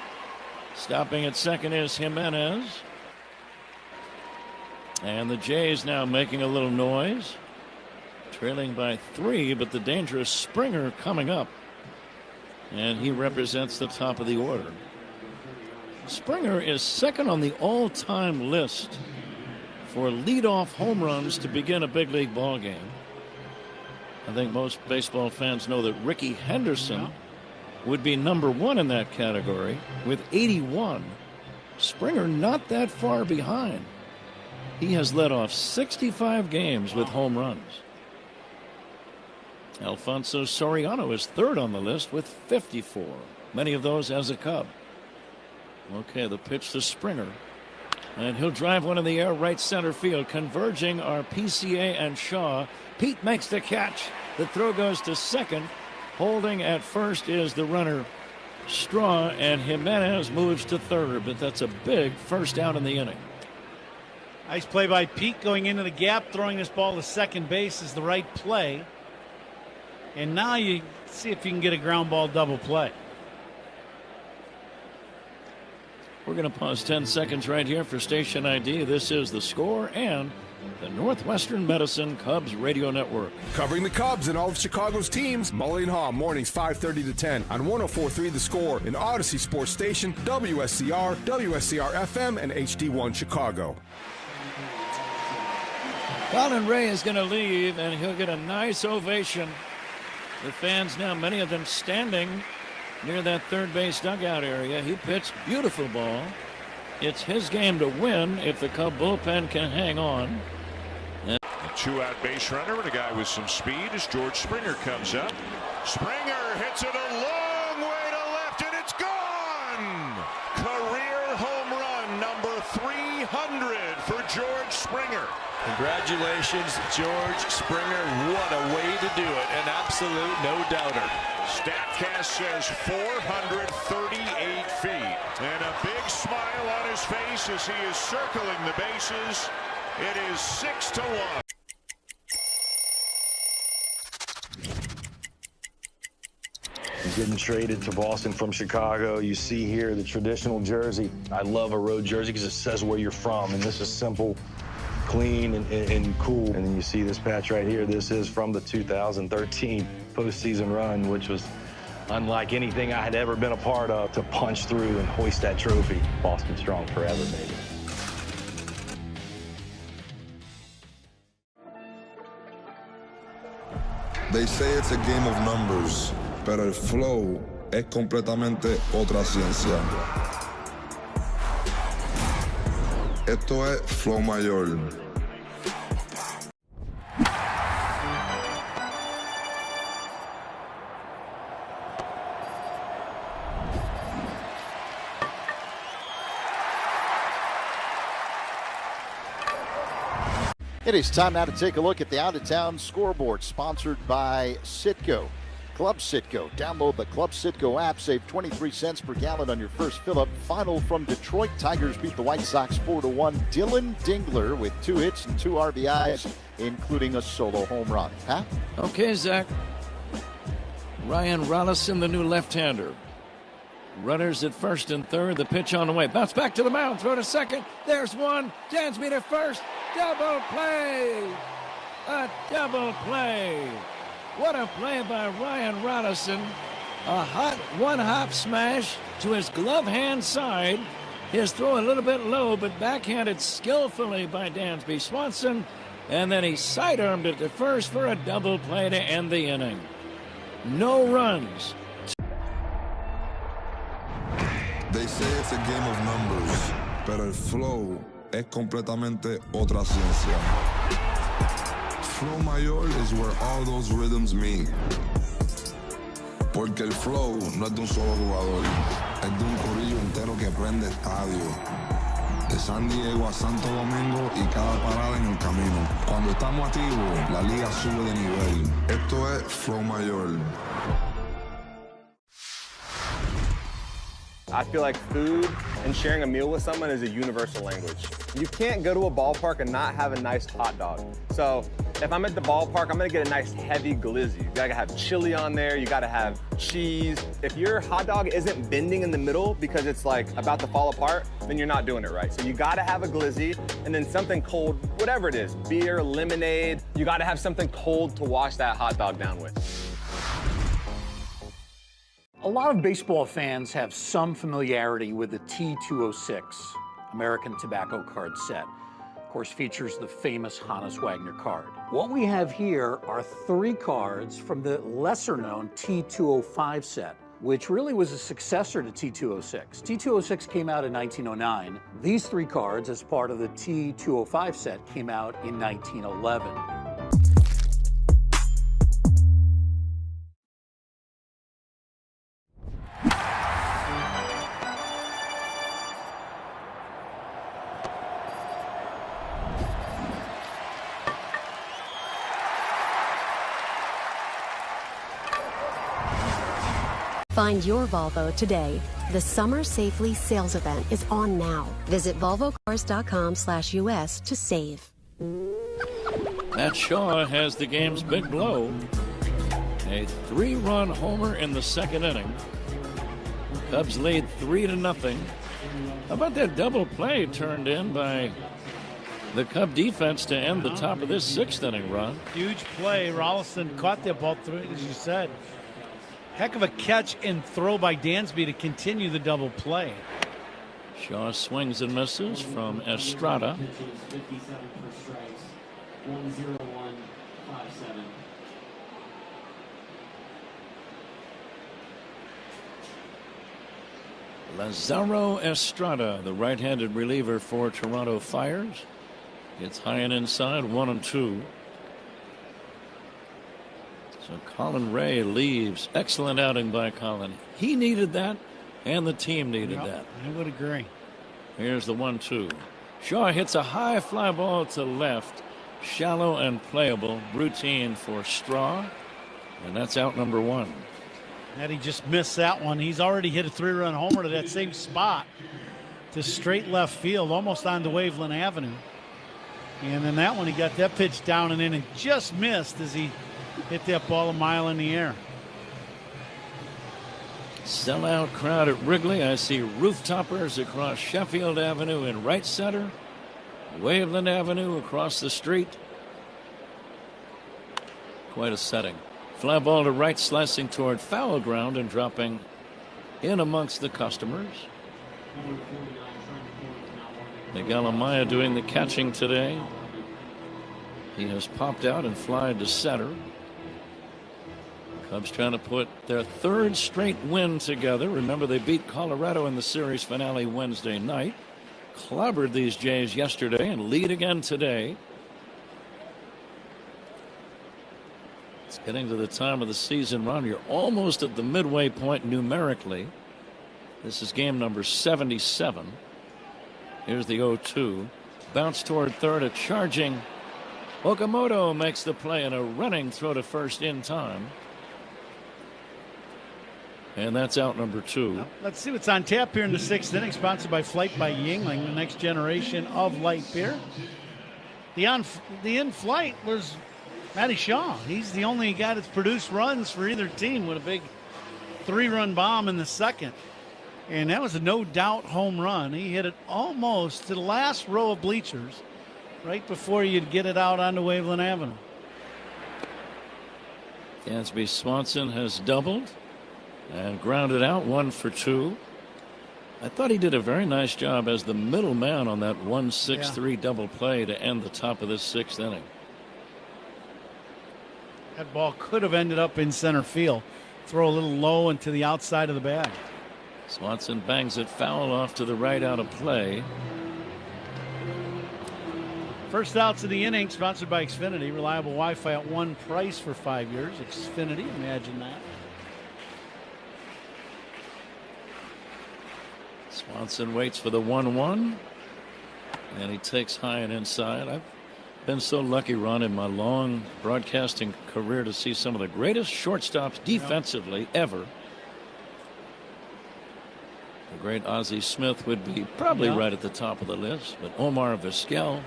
Stopping at second is Jimenez. And the Jays now making a little noise. Trailing by 3, but the dangerous Springer coming up. And he represents the top of the order. Springer is second on the all-time list for leadoff home runs to begin a big league ball game. I think most baseball fans know that Ricky Henderson would be number 1 in that category with 81. Springer not that far behind. He has led off 65 games with home runs. Alfonso Soriano is third on the list with 54, many of those as a Cub. Okay, the pitch to Springer. And he'll drive one in the air right center field. Converging are PCA and Shaw. Pete makes the catch. The throw goes to second. Holding at first is the runner Straw, and Jimenez moves to third, but that's a big first out in the inning. Nice play by Pete going into the gap, throwing this ball to second base is the right play. And now you see if you can get a ground ball double play. We're going to pause 10 seconds right here for station ID. This is The Score and the Northwestern Medicine Cubs Radio Network. Covering the Cubs and all of Chicago's teams, Mully and Haw, mornings 5:30 to 10 on 104.3 The Score, in Odyssey Sports Station, WSCR, WSCR-FM, and HD1 Chicago. Colin Ray is going to leave, and he'll get a nice ovation. The fans now, many of them standing near that third base dugout area. He pitched beautiful ball. It's his game to win if the Cub bullpen can hang on. A two-out base runner and a guy with some speed as George Springer comes up. Springer hits it a long way to left, and it's gone! Career home run number 300 for George Springer. Congratulations, George Springer. What a way to do it. An absolute no-doubter. StatCast says 438 feet. And a big smile on his face as he is circling the bases. It is 6-1. He's getting traded to Boston from Chicago. You see here the traditional jersey. I love a road jersey because it says where you're from, and this is simple, clean, and cool. And then you see this patch right here. This is from the 2013 postseason run, which was unlike anything I had ever been a part of, to punch through and hoist that trophy. Boston strong forever, baby. They say it's a game of numbers, pero el flow es completamente otra ciencia. Esto es flow mayor. It is time now to take a look at the out-of-town scoreboard, sponsored by Citgo. Club Citgo. Download the Club Citgo app. Save 23 cents per gallon on your first fill-up. Final from Detroit. Tigers beat the White Sox 4-1. Dylan Dingler with 2 hits and 2 RBIs, including a solo home run. Pat? Okay, Zach. Ryan Rollison, the new left-hander. Runners at first and third. The pitch on the way. Bounce back to the mound. Throw to second. There's one. Dansby to first. Double play. A double play. What a play by Ryan Rollison. A hot one-hop smash to his glove hand side. His throw a little bit low, but backhanded skillfully by Dansby Swanson. And then he sidearmed it to first for a double play to end the inning. No runs. They say it's a game of numbers, pero el flow es completamente otra ciencia. Flow mayor is where all those rhythms meet. Porque el flow no es de un solo jugador, es de un corillo entero que prende estadio. De San Diego a Santo Domingo y cada parada en el camino. Cuando estamos activos, la liga sube de nivel. Esto es flow mayor. I feel like food and sharing a meal with someone is a universal language. You can't go to a ballpark and not have a nice hot dog. So if I'm at the ballpark, I'm gonna get a nice heavy glizzy. You gotta have chili on there, you gotta have cheese. If your hot dog isn't bending in the middle because it's like about to fall apart, then you're not doing it right. So you gotta have a glizzy and then something cold, whatever it is, beer, lemonade. You gotta have something cold to wash that hot dog down with. A lot of baseball fans have some familiarity with the T206 American Tobacco card set. Of course, features the famous Hannes Wagner card. What we have here are 3 cards from the lesser-known T205 set. which really was a successor to T206. T206 came out in 1909. These 3 cards, as part of the T205 set, came out in 1911. Find your Volvo today. The Summer Safely sales event is on now. Visit volvocars.com/US to save. Matt Shaw has the game's big blow. A 3-run homer in the second inning. Cubs lead 3-0. How about that double play turned in by the Cub defense to end the top of this 6th inning run? Huge play. Rolison caught that ball through, as you said. Heck of a catch and throw by Dansby to continue the double play. Shaw swings and misses from Estrada. Lazaro Estrada, the right-handed reliever for Toronto, fires. It's high and inside, 1-2. So Colin Ray leaves. Excellent outing by Colin. He needed that, and the team needed that. I would agree. Here's the 1-2. Shaw hits a high fly ball to left. Shallow and playable. Routine for Straw. And that's out number 1. And he just missed that one. He's already hit a 3-run homer to that same spot to straight left field, almost onto Waveland Avenue. And then that one, he got that pitch down and in and just missed as he hit that ball a mile in the air. Sellout crowd at Wrigley. I see rooftoppers across Sheffield Avenue in right center. Waveland Avenue across the street. Quite a setting. Fly ball to right, slicing toward foul ground and dropping in amongst the customers. Miguel Amaya doing the catching today. He has popped out and flied to center. Cubs trying to put their 3rd straight win together. Remember, they beat Colorado in the series finale Wednesday night. Clobbered these Jays yesterday and lead again today. It's getting to the time of the season, Ron. You're almost at the midway point numerically. This is game number 77. Here's the 0-2. Bounce toward third. A charging Okamoto makes the play and a running throw to first in time. And that's out number 2. Well, let's see what's on tap here in the 6th inning, sponsored by Flight by Yingling, the next generation of light beer. The in-flight was Matty Shaw. He's the only guy that's produced runs for either team with a big 3-run bomb in the second. And that was a no-doubt home run. He hit it almost to the last row of bleachers right before you'd get it out onto Waveland Avenue. Dansby Swanson has doubled and grounded out, 1 for 2. I thought he did a very nice job as the middleman on that 1-6-3 double play to end the top of this 6th inning. That ball could have ended up in center field. Throw a little low and to the outside of the bag. Swanson bangs it foul off to the right out of play. First outs of the inning, sponsored by Xfinity. Reliable Wi-Fi at one price for 5 years. Xfinity, imagine that. Swanson waits for the 1-1. And he takes high and inside. I've been so lucky, Ron, in my long broadcasting career to see some of the greatest shortstops defensively ever. The great Ozzie Smith would be probably right at the top of the list, but Omar Vizquel.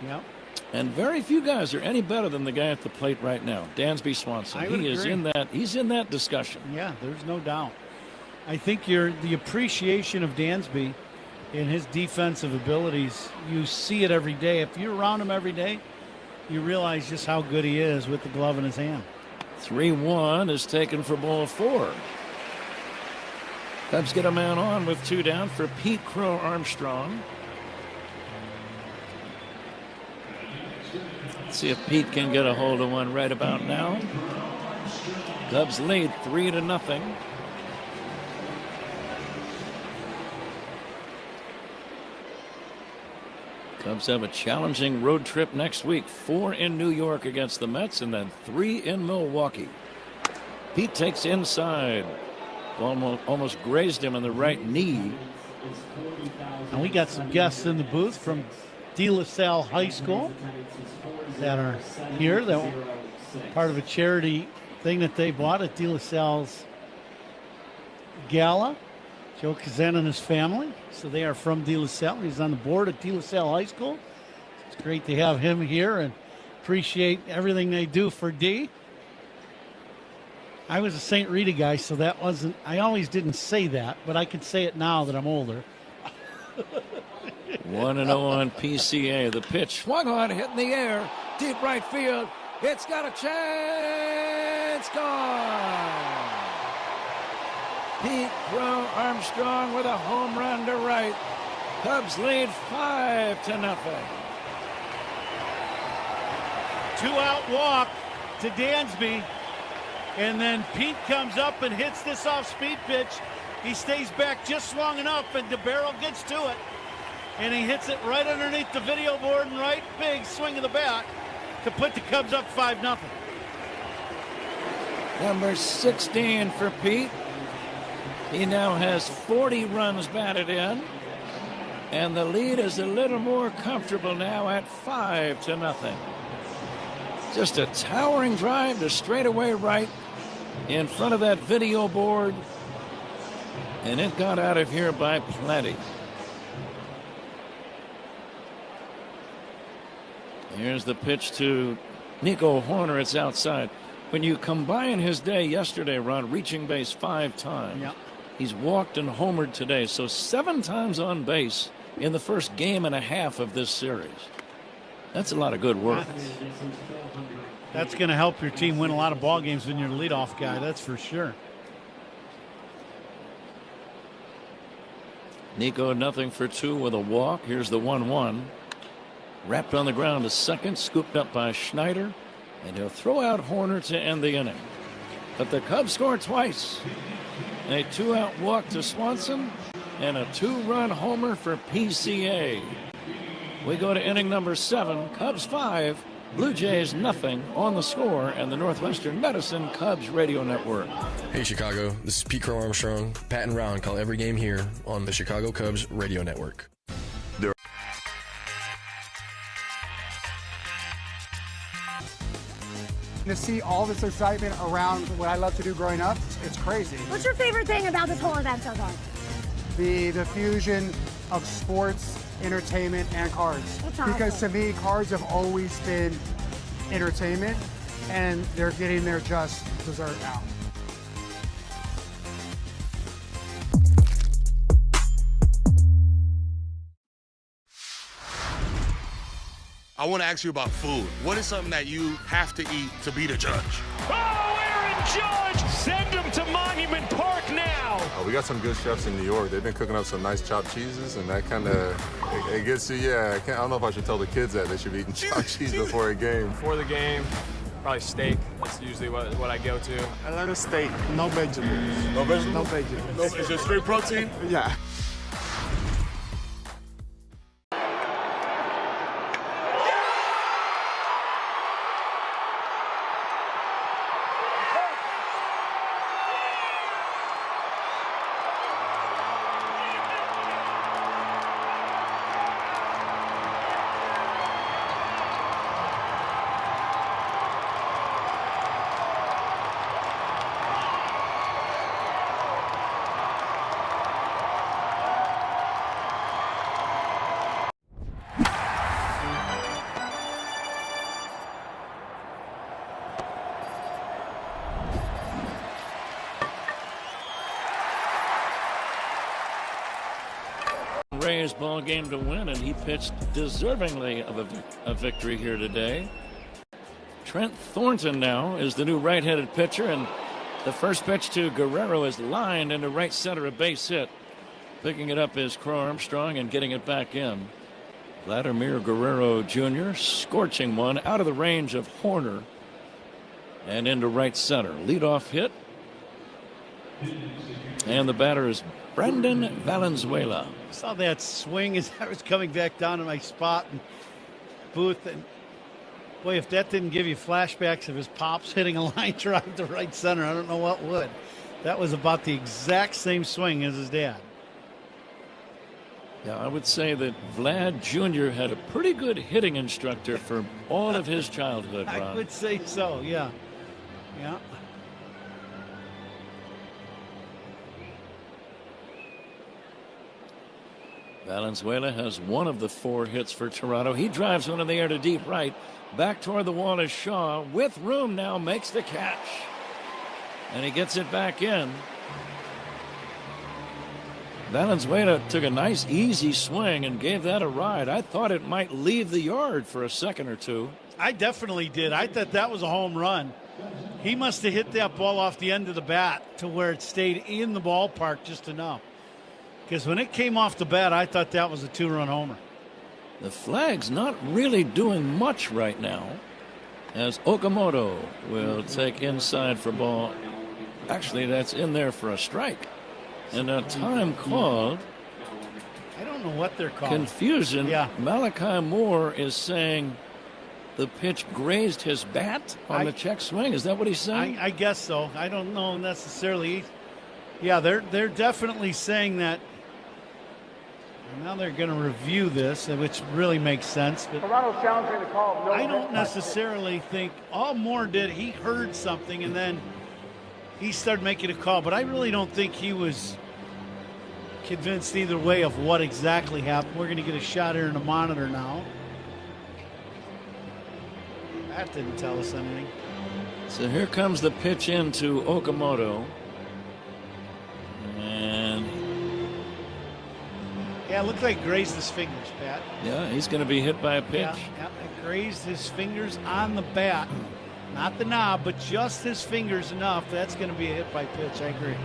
Yep. And very few guys are any better than the guy at the plate right now, Dansby Swanson. He is in that. He's in that discussion. Yeah, there's no doubt. I think the appreciation of Dansby and his defensive abilities, you see it every day. If you're around him every day, you realize just how good he is with the glove in his hand. 3-1 is taken for ball 4. Cubs get a man on with 2 down for Pete Crow Armstrong. Let's see if Pete can get a hold of one right about now. Cubs lead 3-0. Cubs have a challenging road trip next week. 4 in New York against the Mets and then 3 in Milwaukee. Pete takes inside. Almost grazed him in the right knee. And we got some guests in the booth from De La Salle High School that are here. That were part of a charity thing that they bought at De La Salle's gala. Joe Kazan and his family. So they are from De La Salle. He's on the board at De La Salle High School. It's great to have him here and appreciate everything they do for D. I was a St. Rita guy, so that wasn't, I always didn't say that, but I can say it now that I'm older. 1-0 on PCA. The pitch swung on, hit in the air, deep right field. It's got a chance. Gone. Pete Crow Armstrong with a home run to right. Cubs lead 5-0. 2-out walk to Dansby. And then Pete comes up and hits this off-speed pitch. He stays back just long enough, and DeBarrel gets to it. And he hits it right underneath the video board and right big swing of the bat to put the Cubs up 5-0. Number 16 for Pete. He now has 40 runs batted in. And the lead is a little more comfortable now at 5-0. Just a towering drive to straightaway right in front of that video board. And it got out of here by plenty. Here's the pitch to Nico Horner. It's outside. When you combine his day yesterday, Ron, reaching base 5 times. Yep. He's walked and homered today. So 7 times on base in the first game and a half of this series. That's a lot of good work. That's going to help your team win a lot of ball games when you're the leadoff guy. That's for sure. Nico 0-for-2 with a walk. Here's the 1-1. Wrapped on the ground to second, scooped up by Schneider, and he'll throw out Horner to end the inning. But the Cubs score twice. A 2-out walk to Swanson and a 2-run homer for PCA. We go to inning number 7. Cubs 5, Blue Jays 0 on the Score and the Northwestern Medicine Cubs Radio Network. Hey Chicago, this is Pete Crow Armstrong. Pat and Ron call every game here on the Chicago Cubs Radio Network. To see all this excitement around what I love to do growing up, it's crazy. What's your favorite thing about this whole event so far? The fusion of sports, entertainment, and cards. That's awesome. Because to me, cards have always been entertainment, and they're getting their just dessert now. I want to ask you about food. What is something that you have to eat to beat a judge? Oh, Aaron Judge! Send him to Monument Park now! We got some good chefs in New York. They've been cooking up some nice chopped cheeses, and that kind of, it gets you, yeah. I don't know if I should tell the kids that they should be eating chopped cheese before a game. Before the game, probably steak. That's usually what I go to. I like a steak, no vegetables. No vegetables? No vegetables. No, is it straight protein? Yeah. Rays ball game to win, and he pitched deservingly of a victory here today. Trent Thornton now is the new right-handed pitcher, and the first pitch to Guerrero is lined into right center, a base hit. Picking it up is Crow Armstrong and getting it back in. Vladimir Guerrero Jr. scorching one out of the range of Horner. and into right center. Leadoff hit. And the batter is Brendan Valenzuela. I saw that swing as I was coming back down to my spot in booth. And boy, if that didn't give you flashbacks of his pops hitting a line drive to right center, I don't know what would. That was about the exact same swing as his dad. Yeah, I would say that Vlad Jr. had a pretty good hitting instructor for all of his childhood, Ron. I would say so, yeah. Yeah. Valenzuela has one of the 4 hits for Toronto. He drives one in the air to deep right. Back toward the wall is Shaw. With room now, makes the catch. And he gets it back in. Valenzuela took a nice, easy swing and gave that a ride. I thought it might leave the yard for a second or two. I definitely did. I thought that was a home run. He must have hit that ball off the end of the bat to where it stayed in the ballpark just enough. Because when it came off the bat, I thought that was a 2-run homer. The flag's not really doing much right now, as Okamoto will take inside for ball. Actually, that's in there for a strike. And a time called. I don't know what they're calling. Confusion. Yeah. Malachi Moore is saying the pitch grazed his bat on the check swing. Is that what he's saying? I guess so. I don't know necessarily. Yeah, they're definitely saying that. Now they're going to review this, which really makes sense. But Toronto's challenging the call. I don't necessarily think all Moore did. He heard something and then he started making a call. But I really don't think he was convinced either way of what exactly happened. We're going to get a shot here in the monitor now. That didn't tell us anything. So here comes the pitch into Okamoto. And yeah, it looked like grazed his fingers, Pat. yeah, he's going to be hit by a pitch. Yeah, it grazed his fingers on the bat. Not the knob, but just his fingers enough. That's going to be a hit by pitch. I agree.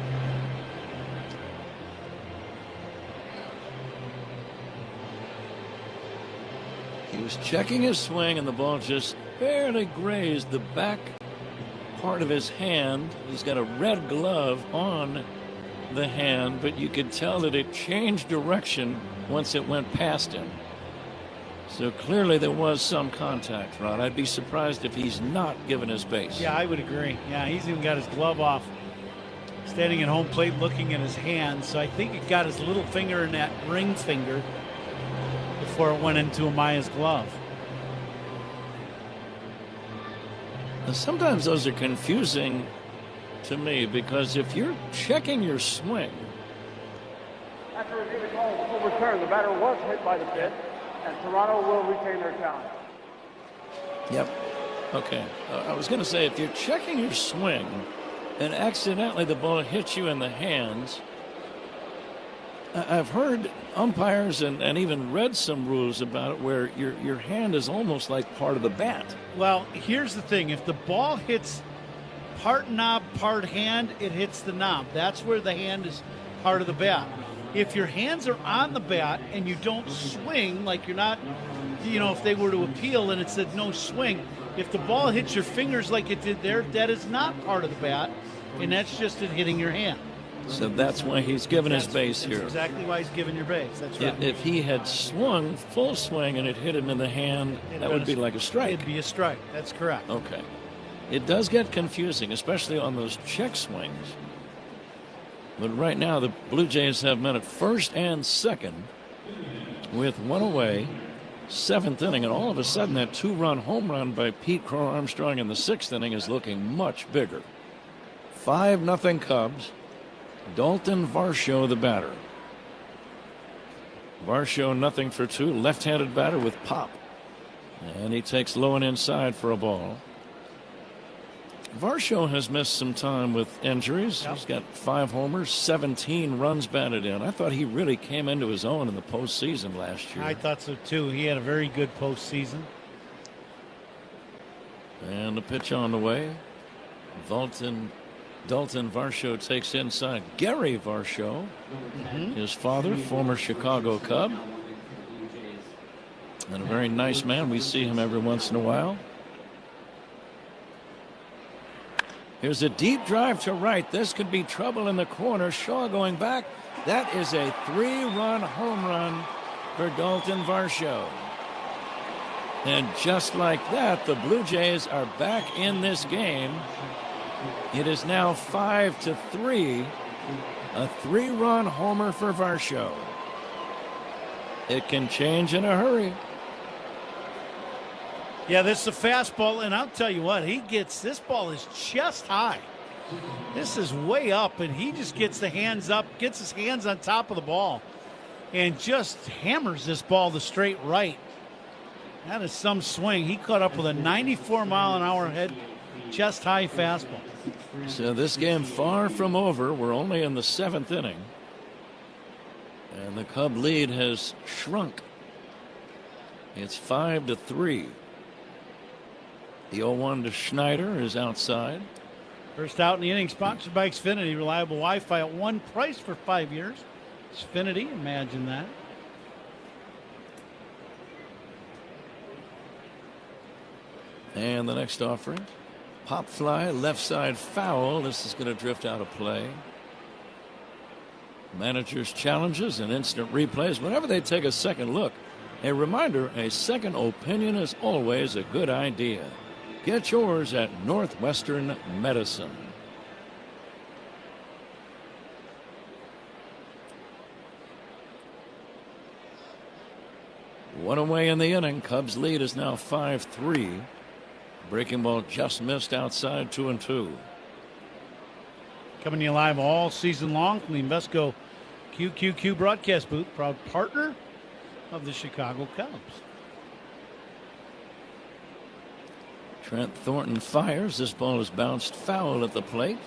He was checking his swing, and the ball just barely grazed the back part of his hand. He's got a red glove on the hand, but you could tell that it changed direction once it went past him. So clearly there was some contact, Ron. I'd be surprised if he's not given his base. Yeah, I would agree. Yeah, he's even got his glove off, standing at home plate looking at his hand. So I think it got his little finger in that ring finger before it went into Amaya's glove. Now, sometimes those are confusing to me, because if you're checking your swing. After receiving the call, full return, the batter was hit by the pitch, and Toronto will retain their challenge. Yep. Okay. I was going to say, if you're checking your swing and accidentally the ball hits you in the hands, I've heard umpires and even read some rules about it where your hand is almost like part of the bat. Well, here's the thing. If the ball hits part knob, part hand, it hits the knob. That's where the hand is part of the bat. If your hands are on the bat and you don't swing, like you're not, if they were to appeal and it said no swing, if the ball hits your fingers like it did there, that is not part of the bat, and that's just it hitting your hand. So that's why he's given his base here. That's exactly why he's given your base. That's right. If he had swung full swing and it hit him in the hand, that would be like a strike. It'd be a strike. That's correct. Okay. It does get confusing, especially on those check swings. But right now, the Blue Jays have men at first and second with one away, 7th inning, and all of a sudden that 2-run home run by Pete Crow Armstrong in the 6th inning is looking much bigger. 5-0 Cubs. Dalton Varsho, the batter. Varsho 0-for-2, left-handed batter with pop. And he takes low and inside for a ball. Varsho has missed some time with injuries. Yep. He's got 5 homers, 17 runs batted in. I thought he really came into his own in the postseason last year. I thought so too. He had a very good postseason. And the pitch on the way. Dalton Varsho takes inside. Gary Varsho, his father, former Chicago Cub. And a very nice man. We see him every once in a while. Here's a deep drive to right. This could be trouble in the corner. Shaw going back. That is a 3-run home run for Dalton Varsho. And just like that, the Blue Jays are back in this game. It is now 5-3. A 3-run homer for Varsho. It can change in a hurry. Yeah, this is a fastball, and I'll tell you what, this ball is chest high. This is way up, and he just gets the hands up, gets his hands on top of the ball, and just hammers this ball to straight right. That is some swing. He caught up with a 94-mile-an-hour head, chest high fastball. So this game far from over. We're only in the 7th inning. And the Cub lead has shrunk. It's 5-3. The 0-1 to Schneider is outside. First out in the inning, sponsored by Xfinity. Reliable Wi-Fi at one price for 5 years. Xfinity, imagine that. And the next offering. Pop fly, left side foul. This is going to drift out of play. Managers' challenges and instant replays. Whenever they take a second look, a reminder, a second opinion is always a good idea. Get yours at Northwestern Medicine. One away in the inning. Cubs lead is now 5-3. Breaking ball just missed outside, 2-2. Coming to you live all season long from the Invesco QQQ broadcast booth, proud partner of the Chicago Cubs. Trent Thornton fires. This ball is bounced foul at the plate.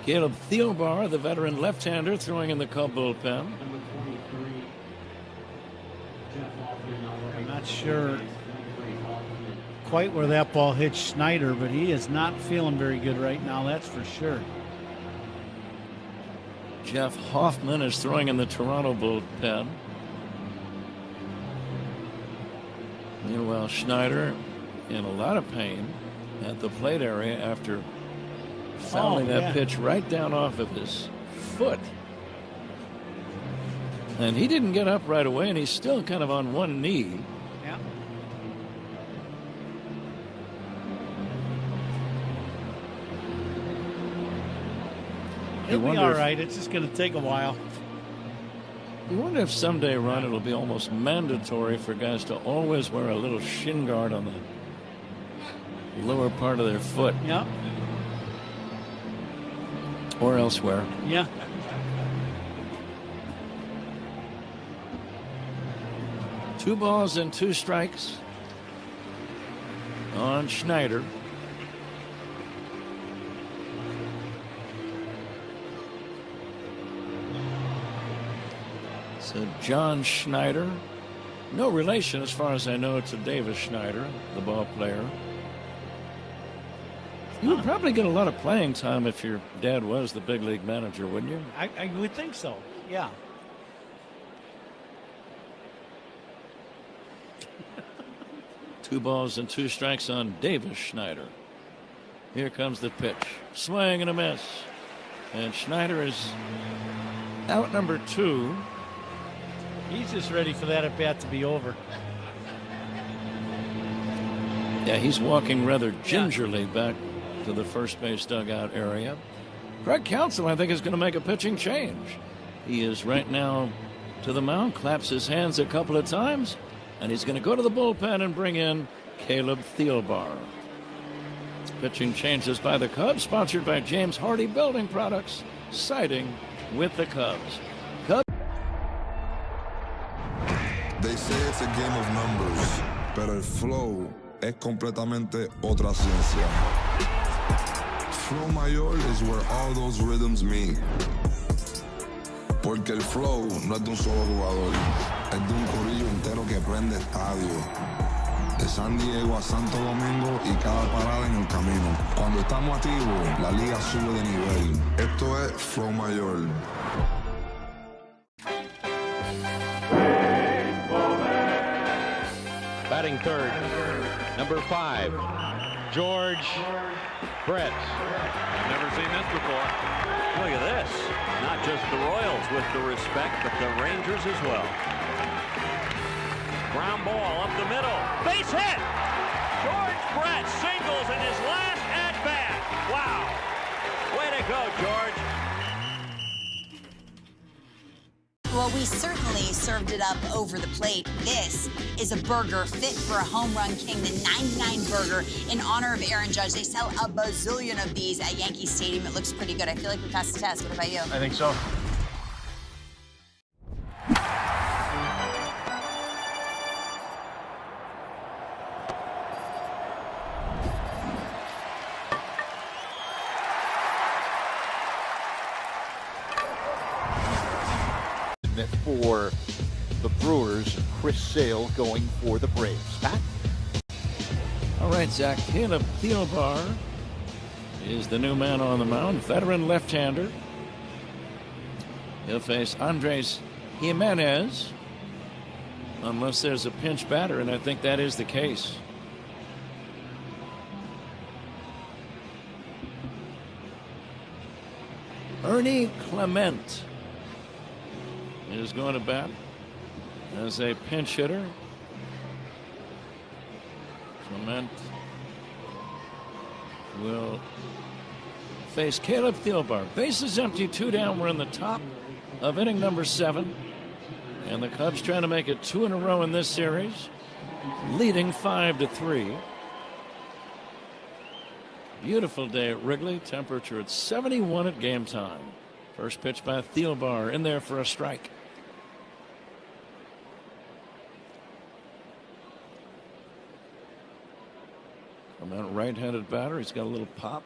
Caleb Thielbar, the veteran left-hander, throwing in the Cub bullpen. I'm not sure quite where that ball hit Schneider, but he is not feeling very good right now, that's for sure. Jeff Hoffman is throwing in the Toronto bullpen. Meanwhile, Schneider in a lot of pain at the plate area after fouling that pitch right down off of his foot. And he didn't get up right away, and he's still kind of on one knee. Yeah. He'll be all right. It's just going to take a while. You wonder if someday, Ron, it'll be almost mandatory for guys to always wear a little shin guard on the lower part of their foot. Yeah. Or elsewhere. Yeah. Two balls and two strikes on Schneider. So John Schneider, no relation as far as I know to Davis Schneider, the ball player. You would probably get a lot of playing time if your dad was the big league manager, wouldn't you? I would think so, yeah. Two balls and two strikes on Davis Schneider. Here comes the pitch. Swing and a miss. And Schneider is out number 2. He's just ready for that at bat to be over. Yeah, he's walking rather gingerly back to the first base dugout area. Craig Counsell, I think, is going to make a pitching change. He is right now to the mound, claps his hands a couple of times, and he's going to go to the bullpen and bring in Caleb Thielbar. Pitching changes by the Cubs, sponsored by James Hardy Building Products, siding with the Cubs. They say it's a game of numbers, pero el flow es completamente otra ciencia. Flow mayor is where all those rhythms meet. Porque el flow no es de un solo jugador, es de un corillo entero que prende estadio. De San Diego a Santo Domingo y cada parada en el camino. Cuando estamos activos, la liga sube de nivel. Esto es Flow Mayor. Batting third, number 5, George Brett. Never seen this before. Look at this. Not just the Royals with the respect, but the Rangers as well. Ground ball up the middle. Base hit. George Brett singles in his last at-bat. Wow. Way to go, George. Well, we certainly served it up over the plate. This is a burger fit for a home run king, the 99 burger in honor of Aaron Judge. They sell a bazillion of these at Yankee Stadium. It looks pretty good. I feel like we passed the test. What about you? I think so. For the Brewers, Chris Sale going for the Braves. Pat? All right, Zach. Caleb Thielbar is the new man on the mound, veteran left-hander. He'll face Andres Jimenez, unless there's a pinch batter, and I think that is the case. Ernie Clement is going to bat as a pinch hitter. Clement will face Caleb Thielbar. Bases empty, 2 down. We're in the top of inning number 7. And the Cubs trying to make it 2 in a row in this series, leading 5-3. Beautiful day at Wrigley. Temperature at 71 at game time. First pitch by Thielbar in there for a strike. Clement, right-handed batter. He's got a little pop.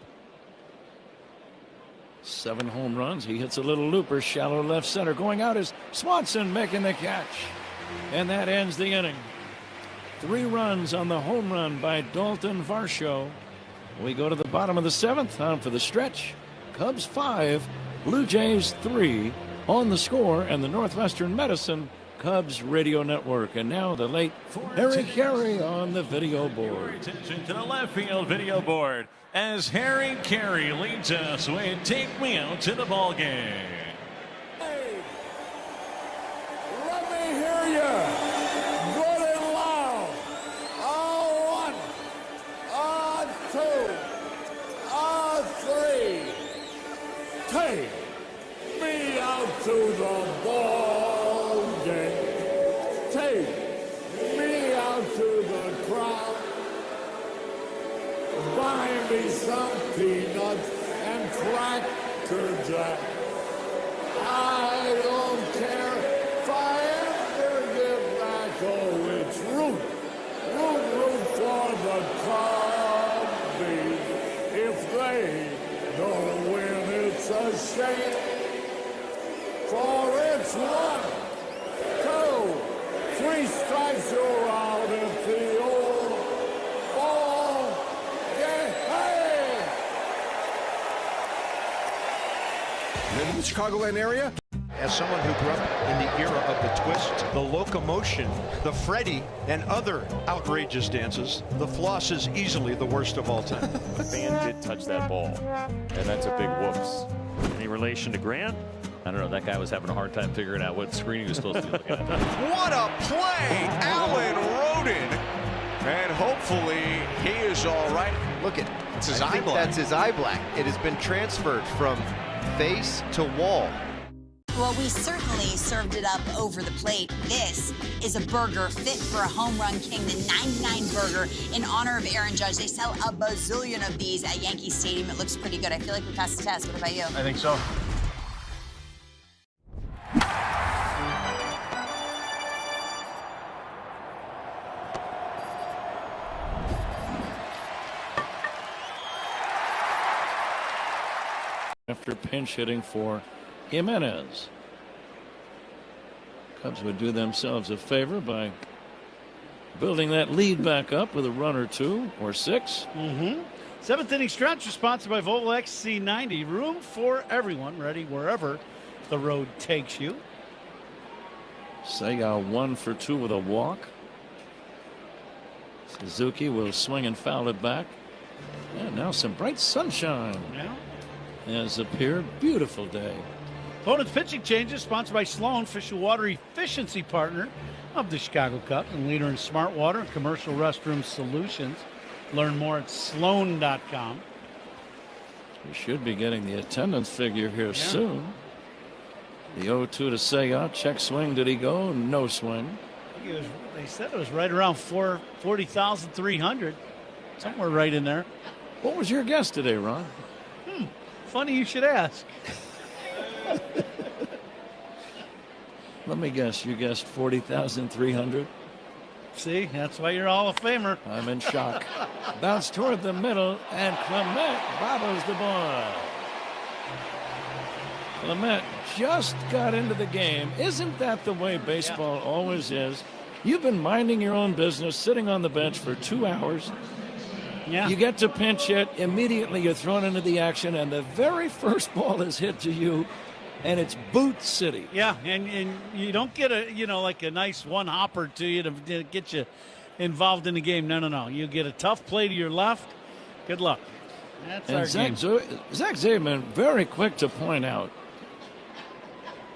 7 home runs. He hits a little looper, shallow left center. Going out is Swanson making the catch. And that ends the inning. 3 runs on the home run by Dalton Varsho. We go to the bottom of the 7th. Time for the stretch. Cubs 5, Blue Jays 3 on the score, and the Northwestern Medicine Cubs Radio Network. And now the late Harry Carey on the video board. Attention to the left field video board as Harry Carey leads us with Take Me Out to the Ball Game. Hey, let me hear you. Good and loud. On 1, on 2, on 3. Take me out to the ball game. Take me out to the crowd. Buy me some peanuts and Cracker Jack. I don't care if I ever get back. Oh, it's root for the Cubbies. If they don't win, it's a shame. For it's 1, 2, 3 strikes, you're out at the old ball game. Hey! Live in the Chicagoland area? As someone who grew up in the era of the twist, the locomotion, the Freddy, and other outrageous dances, the floss is easily the worst of all time. The fan did touch that ball, and that's a big whoops. Any relation to Grant? I don't know. That guy was having a hard time figuring out what screen he was supposed to be looking at. What a play! Alan Rodin. And hopefully he is all right. Look at it's his eye black. That's his eye black. It has been transferred from face to wall. Well, we certainly served it up over the plate. This is a burger fit for a home run king, the 99 burger in honor of Aaron Judge. They sell a bazillion of these at Yankee Stadium. It looks pretty good. I feel like we passed the test. What about you? I think so. After pinch hitting for Jimenez. Cubs would do themselves a favor by building that lead back up with a run or 2 or 6. 7th inning stretch, sponsored by Volvo XC90. Room for everyone, ready wherever the road takes you. Seiya 1 for 2 with a walk. Suzuki will swing and foul it back. And now some bright sunshine has appeared. Beautiful day. Opponent's pitching changes sponsored by Sloan, official water efficiency partner of the Chicago Cubs and leader in smart water and commercial restroom solutions. Learn more at sloan.com. We should be getting the attendance figure here soon. The 0-2 to Seiya. Check swing. Did he go? No swing. They said it was right around 40,300. Somewhere right in there. What was your guess today, Ron? Funny you should ask. Let me guess. You guessed 40,300? See, that's why you're a Hall of Famer. I'm in shock. Bounce toward the middle, and Clement bobbles the ball. Clement just got into the game. Isn't that the way baseball always is? You've been minding your own business, sitting on the bench for 2 hours. Yeah. You get to pinch hit, immediately you're thrown into the action, and the very first ball is hit to you, and it's boot city. Yeah, and you don't get a like a nice one hopper to you to get you involved in the game. No. You get a tough play to your left. Good luck. That's our game. Zach Zaidman very quick to point out.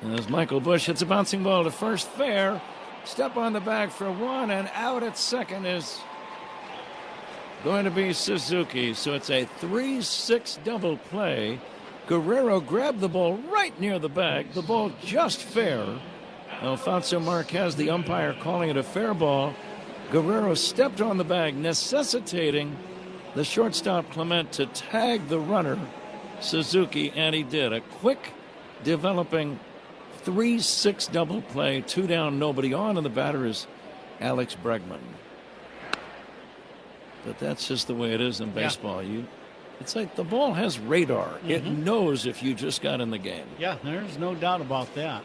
As Michael Busch hits a bouncing ball to first, fair. Step on the bag for one, and out at second is going to be Suzuki. So it's a 3-6 double play. Guerrero grabbed the ball right near the bag. The ball just fair. Alfonso Marquez, the umpire, calling it a fair ball. Guerrero stepped on the bag, necessitating the shortstop Clement to tag the runner, Suzuki, and he did. A quick developing 3-6 double play, 2 down, nobody on, and the batter is Alex Bregman. But that's just the way it is in baseball. It's like the ball has radar. It knows if you just got in the game. Yeah, there's no doubt about that.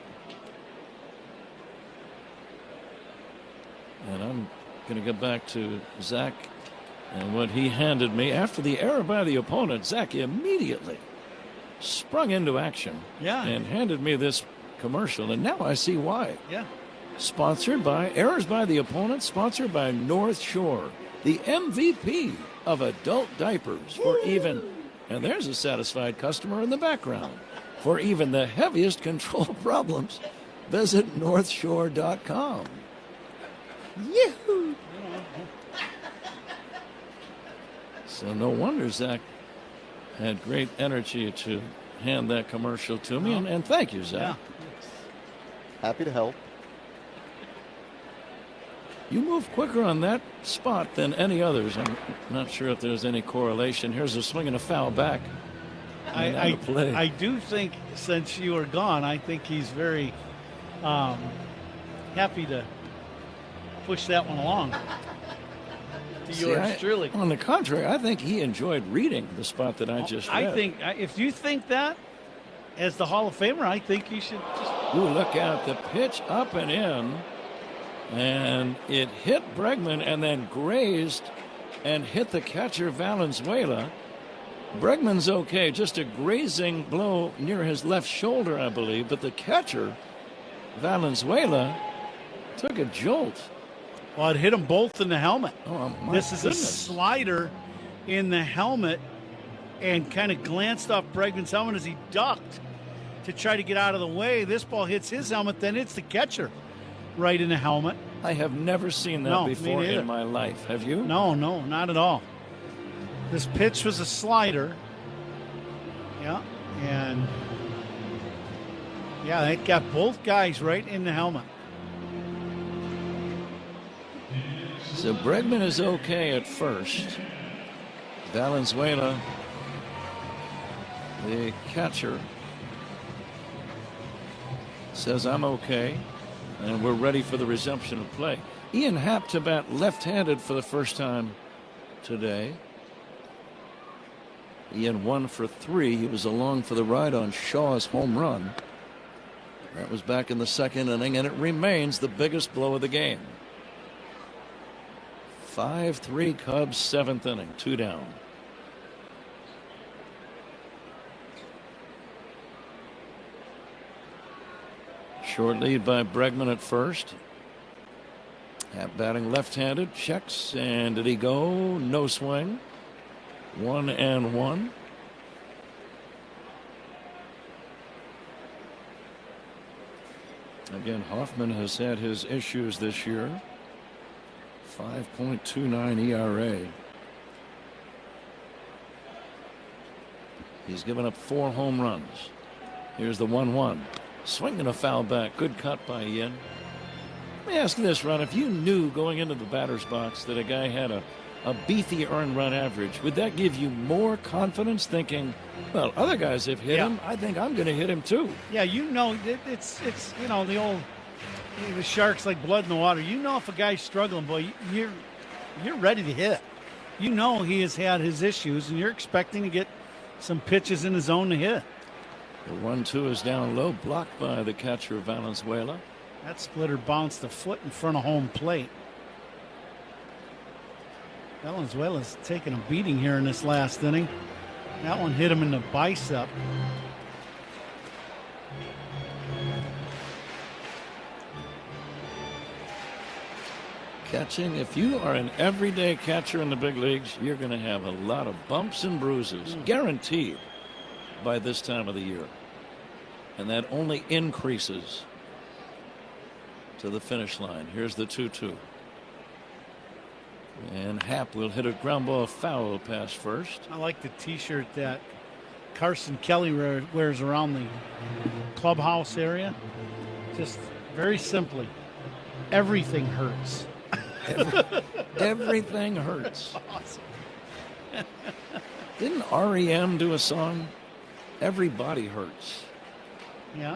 And I'm going to get back to Zach and what he handed me. After the error by the opponent, Zach immediately sprung into action and handed me this commercial, and now I see why. Yeah. Sponsored by Errors by the Opponent, sponsored by North Shore, the MVP of adult diapers for even, and there's a satisfied customer in the background, for even the heaviest control problems. Visit northshore.com. Yahoo! So no wonder Zach had great energy to hand that commercial to me, and thank you, Zach. Yeah. Happy to help. You move quicker on that spot than any others. I'm not sure if there's any correlation. Here's a swing and a foul back. I do think since you are gone, I think he's very happy to push that one along. To yours truly. On the contrary, I think he enjoyed reading the spot that I just read. I think if you think that as the Hall of Famer, I think you should just. Ooh, look out. The pitch up and in. And it hit Bregman and then grazed and hit the catcher Valenzuela. Bregman's okay, just a grazing blow near his left shoulder, I believe. But the catcher, Valenzuela, took a jolt. Well, it hit them both in the helmet. Oh, my This is goodness. a slider in the helmet and kind of glanced off Bregman's helmet as he ducked to try to get out of the way. This ball hits his helmet, then hits the catcher right in the helmet. I have never seen that before in my life. Have you? No, not at all. This pitch was a slider. Yeah, and it got both guys right in the helmet. So Bregman is okay at first. Valenzuela, the catcher, says, I'm okay. And we're ready for the resumption of play. Ian Happ to bat left-handed for the first time today. Ian 1 for 3. He was along for the ride on Shaw's home run. That was back in the second inning, and it remains the biggest blow of the game. 5-3 Cubs, 7th inning, 2 down. Short lead by Bregman at first. Happ batting left-handed, checks, and did he go? No swing. 1-1. Again, Hoffman has had his issues this year. 5.29 ERA. He's given up 4 home runs. Here's the 1-1. Swing and a foul back. Good cut by Ian. Let me ask you this, Ron. If you knew going into the batter's box that a guy had a beefy earned run average, would that give you more confidence thinking, well, other guys have hit him, I think I'm going to hit him too? Yeah, it's you know, the old, the sharks like blood in the water. You know if a guy's struggling, boy, you're ready to hit. You know he has had his issues, and you're expecting to get some pitches in the zone to hit. The 1-2 is down low, blocked by the catcher Valenzuela. That splitter bounced a foot in front of home plate. Valenzuela's taking a beating here in this last inning. That one hit him in the bicep. Catching, if you are an everyday catcher in the big leagues, you're going to have a lot of bumps and bruises, guaranteed, by this time of the year. And that only increases to the finish line. Here's the 2-2. And Happ will hit a ground ball foul past first. I like the t-shirt that Carson Kelly wears around the clubhouse area. Just very simply, everything hurts. Everything hurts. Awesome. Didn't REM do a song? Everybody hurts. Yeah,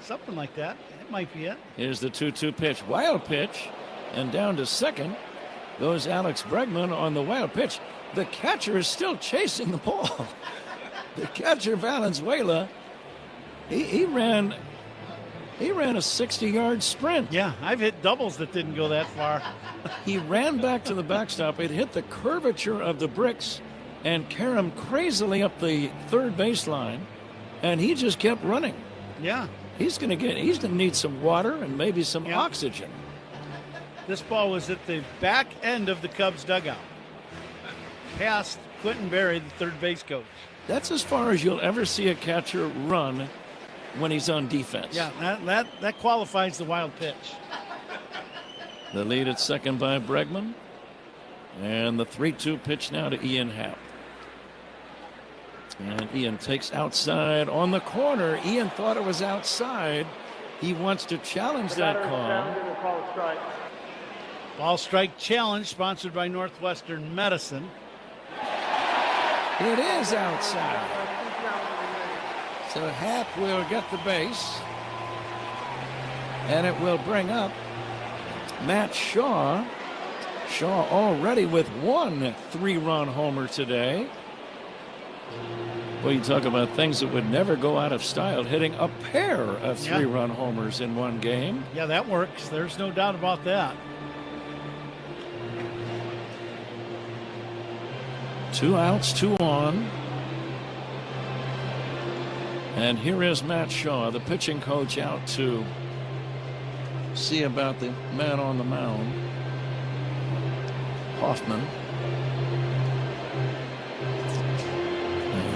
something like that. It might be it. Here's the 2-2 pitch. Wild pitch. And down to second goes Alex Bregman on the wild pitch. The catcher is still chasing the ball. The catcher, Valenzuela, he ran a 60-yard sprint. Yeah, I've hit doubles that didn't go that far. He ran back to the backstop. It hit the curvature of the bricks and carried him crazily up the third baseline, and he just kept running. Yeah. He's going to need some water and maybe some oxygen. This ball was at the back end of the Cubs dugout, past Quentin Berry, the third base coach. That's as far as you'll ever see a catcher run when he's on defense. Yeah, that qualifies the wild pitch. The lead at second by Bregman. And the 3-2 pitch now to Ian Happ. And Ian takes outside on the corner. Ian thought it was outside. He wants to challenge that call. Ball strike challenge sponsored by Northwestern Medicine. It is outside. So Happ will get the base. And it will bring up Matt Shaw. Shaw already with 1 3-run homer today. Well, you talk about things that would never go out of style, hitting a pair of 3-run homers in one game. Yeah, that works. There's no doubt about that. 2 outs, 2 on. And here is Matt Shaw, the pitching coach, out to see about the man on the mound, Hoffman.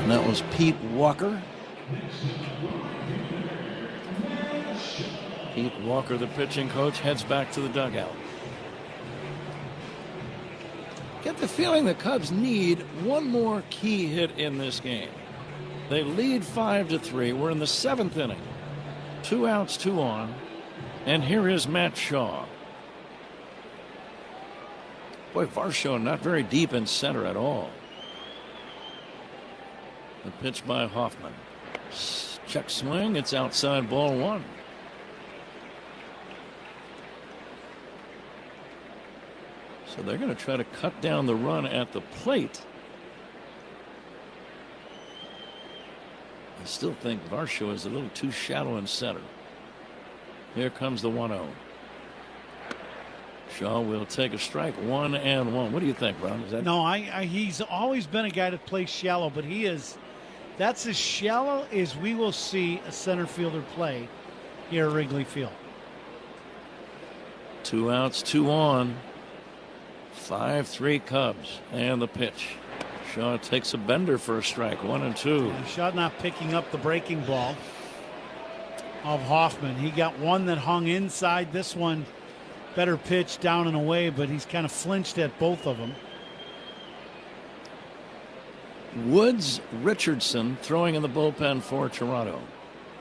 And that was Pete Walker. Pete Walker, the pitching coach, heads back to the dugout. Get the feeling the Cubs need one more key hit in this game. They lead 5-3. We're in the 7th inning. 2 outs, 2 on. And here is Matt Shaw. Boy, Varsho not very deep in center at all. The pitch by Hoffman. Check swing. It's outside, ball 1. So they're going to try to cut down the run at the plate. I still think Varsho is a little too shallow in center. Here comes the 1-0. Shaw will take a strike, 1-1. What do you think, Ron? Is that... No, he's always been a guy that plays shallow, but that's as shallow as we will see a center fielder play here at Wrigley Field. 2 outs, 2 on. 5-3 Cubs. And the pitch. Shaw takes a bender for a strike. 1-2. And Shaw not picking up the breaking ball of Hoffman. He got one that hung inside. This one, better pitch down and away, but he's kind of flinched at both of them. Woods Richardson throwing in the bullpen for Toronto.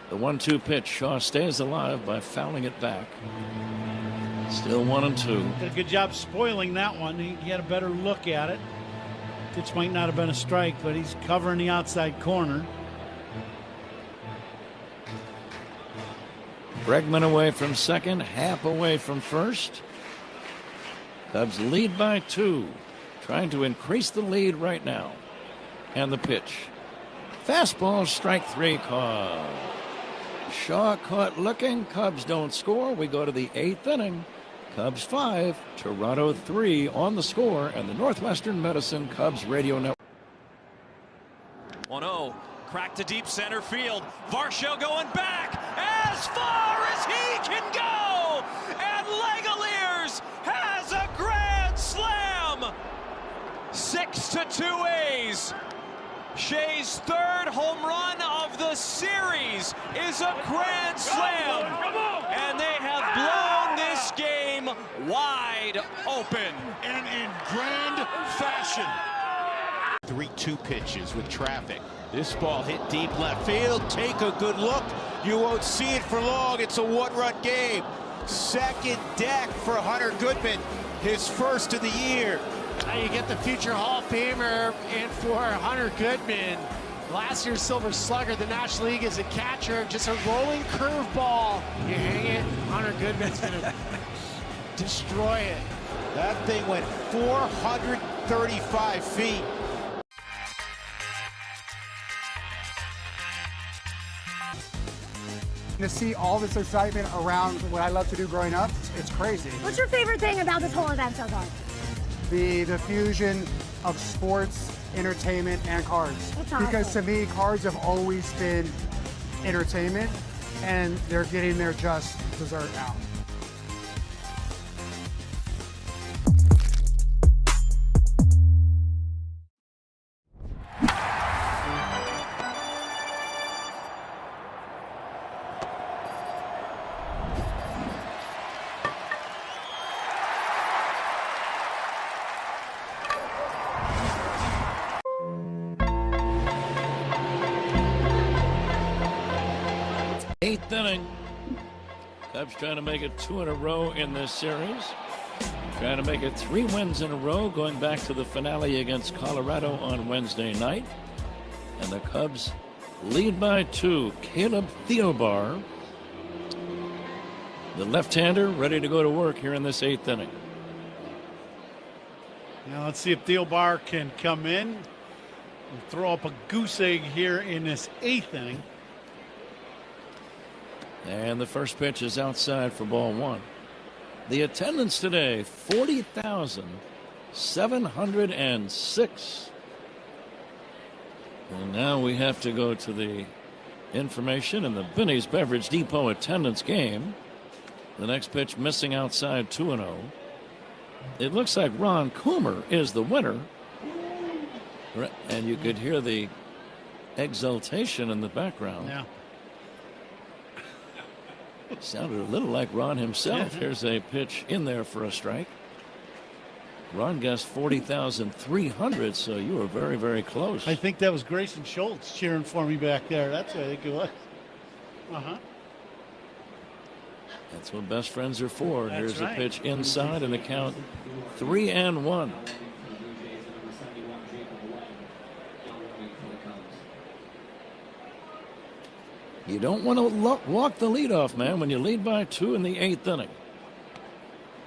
The 1-2 pitch. Shaw stays alive by fouling it back. Still 1-2. Did a good job spoiling that one. He had a better look at it. Pitch might not have been a strike, but he's covering the outside corner. Bregman away from second, Happ away from first. Cubs lead by 2. Trying to increase the lead right now. And the pitch. Fastball, strike 3 call. Shaw caught looking. Cubs don't score. We go to the 8th inning. Cubs 5, Toronto 3 on the score, and the Northwestern Medicine Cubs radio network. 1-0, crack to deep center field. Varsho going back as far as he can go, and Legaliers has a grand slam. 6-2 A's. Shay's third home run of the series is a grand slam, and they have blown this game wide open. And in grand fashion. 3-2 pitches with traffic. This ball hit deep left field. Take a good look. You won't see it for long. It's a one-run game. Second deck for Hunter Goodman, his first of the year. Now you get the future Hall of Famer in for Hunter Goodman. Last year's Silver Slugger, the National League as a catcher, just a rolling curveball. You hang it, Hunter Goodman's going to destroy it. That thing went 435 feet. To see all this excitement around what I love to do growing up, it's crazy. What's your favorite thing about this whole event so far? The fusion of sports, entertainment, and cards. Because to me, cards have always been entertainment, and they're getting their just dessert now. Eighth inning. Cubs trying to make it 2 in a row in this series. Trying to make it 3 wins in a row, going back to the finale against Colorado on Wednesday night. And the Cubs lead by 2. Caleb Thielbar, the left-hander, ready to go to work here in this 8th inning. Now let's see if Thielbar can come in and throw up a goose egg here in this 8th inning. And the first pitch is outside for ball 1. The attendance today, 40,706. And now we have to go to the information in the Binny's Beverage Depot attendance game. The next pitch missing outside, 2-0. It looks like Ron Coomer is the winner. And you could hear the exultation in the background. Yeah. Sounded a little like Ron himself. Yeah. Here's a pitch in there for a strike. Ron guessed 40,300, so you were very, very close. I think that was Grayson Schultz cheering for me back there. That's what I think it was. That's what best friends are for. That's Here's right. a pitch inside and the count 3-1. You don't want to walk the leadoff man when you lead by 2 in the 8th inning.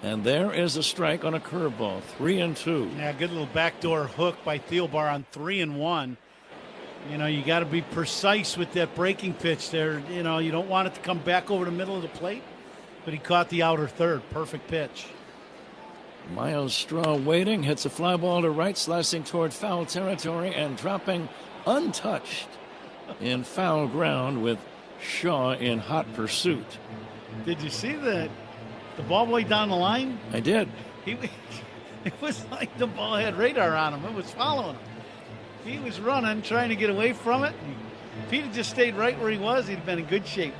And there is a strike on a curveball, 3-2. Yeah, good little backdoor hook by Thielbar on 3-1. You know, you got to be precise with that breaking pitch there. You know, you don't want it to come back over the middle of the plate, but he caught the outer third. Perfect pitch. Miles Straw waiting, hits a fly ball to right, slicing toward foul territory and dropping untouched in foul ground with Shaw in hot pursuit. Did you see the ball way down the line? I did. It was like the ball had radar on him. It was following him. He was running, trying to get away from it. If he'd have just stayed right where he was, he'd have been in good shape.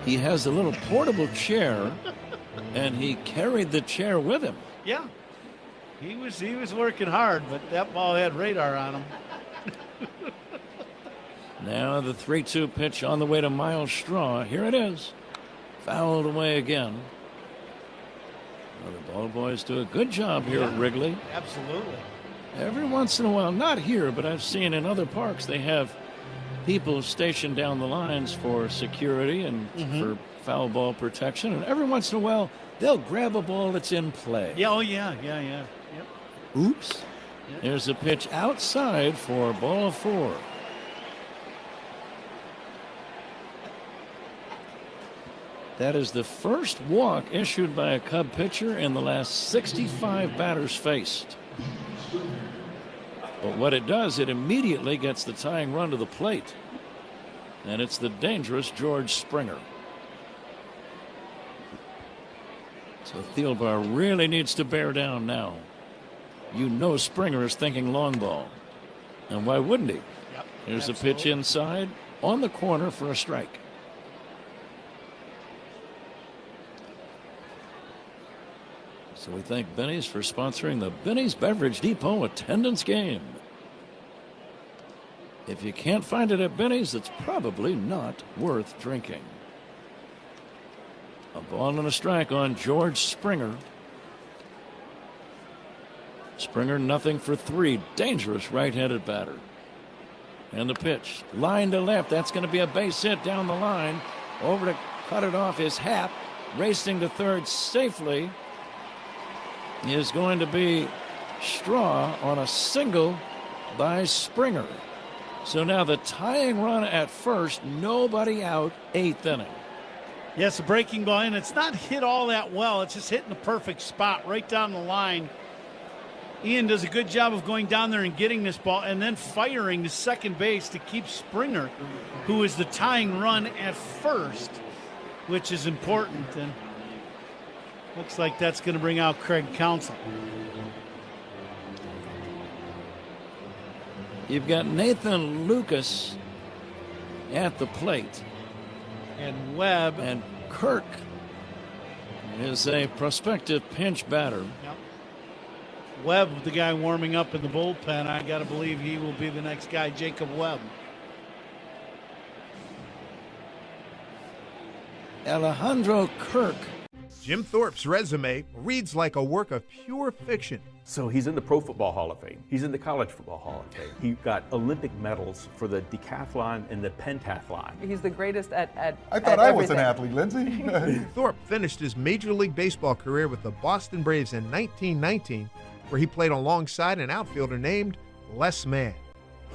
He has a little portable chair, and he carried the chair with him. Yeah. He was working hard, but that ball had radar on him. Now the 3-2 pitch on the way to Miles Straw. Here it is. Fouled away again. Well, the ball boys do a good job here at Wrigley. Absolutely. Every once in a while, not here, but I've seen in other parks, they have people stationed down the lines for security and for foul ball protection. And every once in a while, they'll grab a ball that's in play. Yeah, oh yeah. Yep. Oops. Yep. There's a pitch outside for ball 4. That is the first walk issued by a Cub pitcher in the last 65 batters faced. But what it does, it immediately gets the tying run to the plate. And it's the dangerous George Springer. So Thielbar really needs to bear down now. You know Springer is thinking long ball. And why wouldn't he? Yep, Here's a pitch inside on the corner for a strike. So we thank Benny's for sponsoring the Benny's Beverage Depot attendance game. If you can't find it at Benny's, it's probably not worth drinking. A ball and a strike on George Springer. Springer nothing for 3. Dangerous right-handed batter. And the pitch. Line to left. That's going to be a base hit down the line. Over to cut it off is Happ. Racing to third safely is going to be Straw on a single by Springer. So now the tying run at first, nobody out, 8th inning. Yes, a breaking ball, and it's not hit all that well. It's just hitting the perfect spot right down the line. Ian does a good job of going down there and getting this ball and then firing to second base to keep Springer, who is the tying run at first, which is important. And looks like that's going to bring out Craig Counsell. You've got Nathan Lucas at the plate. And Webb. And Kirk is a prospective pinch batter. Yep. Webb, the guy warming up in the bullpen, I got to believe he will be the next guy, Jacob Webb. Alejandro Kirk. Jim Thorpe's resume reads like a work of pure fiction. So he's in the Pro Football Hall of Fame. He's in the College Football Hall of Fame. He got Olympic medals for the decathlon and the pentathlon. He's the greatest at I thought I was an everything. athlete, Lindsay. Thorpe finished his Major League Baseball career with the Boston Braves in 1919, where he played alongside an outfielder named Les Mann.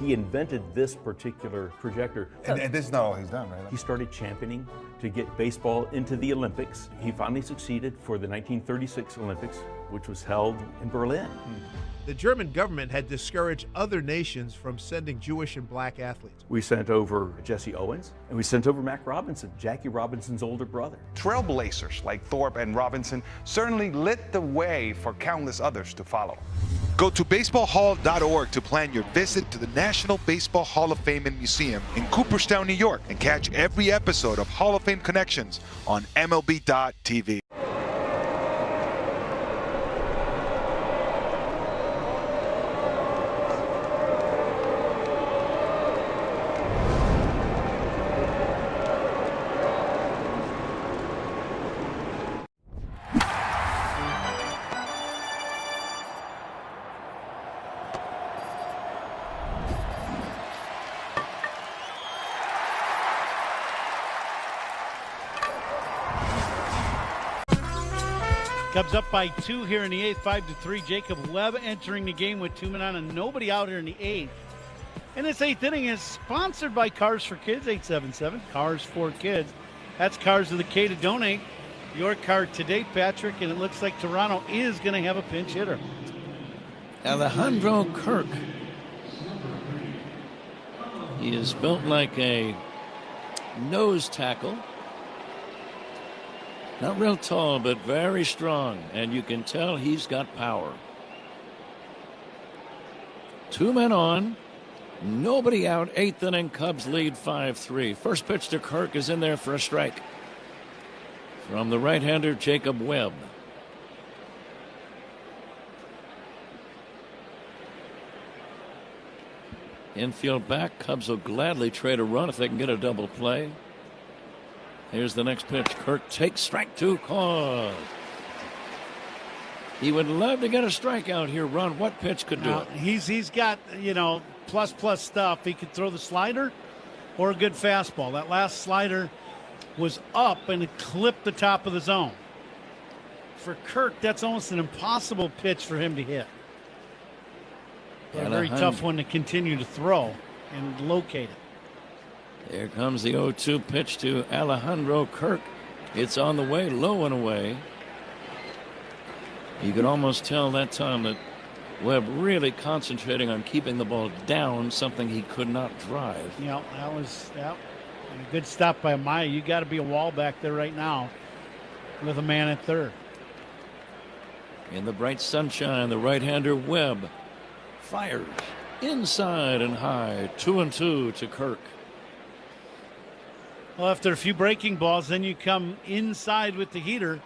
He invented this particular projector. And this is not all he's done, right? He started championing to get baseball into the Olympics. He finally succeeded for the 1936 Olympics, which was held in Berlin. The German government had discouraged other nations from sending Jewish and black athletes. We sent over Jesse Owens, and we sent over Mac Robinson, Jackie Robinson's older brother. Trailblazers like Thorpe and Robinson certainly lit the way for countless others to follow. Go to baseballhall.org to plan your visit to the National Baseball Hall of Fame and Museum in Cooperstown, New York, and catch every episode of Hall of Fame Connections on MLB.tv. Cubs up by 2 here in the 8th, 5-3. Jacob Webb entering the game with 2 men on and nobody out here in the 8th. And this 8th inning is sponsored by Cars for Kids, 877, Cars for Kids. That's Cars with a K to donate your car today, Patrick, and it looks like Toronto is going to have a pinch hitter. Alejandro Kirk. He is built like a nose tackle. Not real tall, but very strong, and you can tell he's got power. 2 men on. Nobody out. 8th inning. Cubs lead 5-3. First pitch to Kirk is in there for a strike. From the right-hander, Jacob Webb. Infield back. Cubs will gladly trade a run if they can get a double play. Here's the next pitch. Kirk takes strike 2 called. He would love to get a strikeout here. Ron, what pitch could do it? He's got, plus stuff. He could throw the slider or a good fastball. That last slider was up and it clipped the top of the zone. For Kirk, that's almost an impossible pitch for him to hit. A very tough one to continue to throw and locate it. Here comes the 0-2 pitch to Alejandro Kirk. It's on the way, low and away. You could almost tell that time that Webb really concentrating on keeping the ball down, something he could not drive. That was a good stop by Maya. You got to be a wall back there right now with a man at third. In the bright sunshine, the right-hander Webb fires inside and high. 2-2 to Kirk. Well, after a few breaking balls, then you come inside with the heater.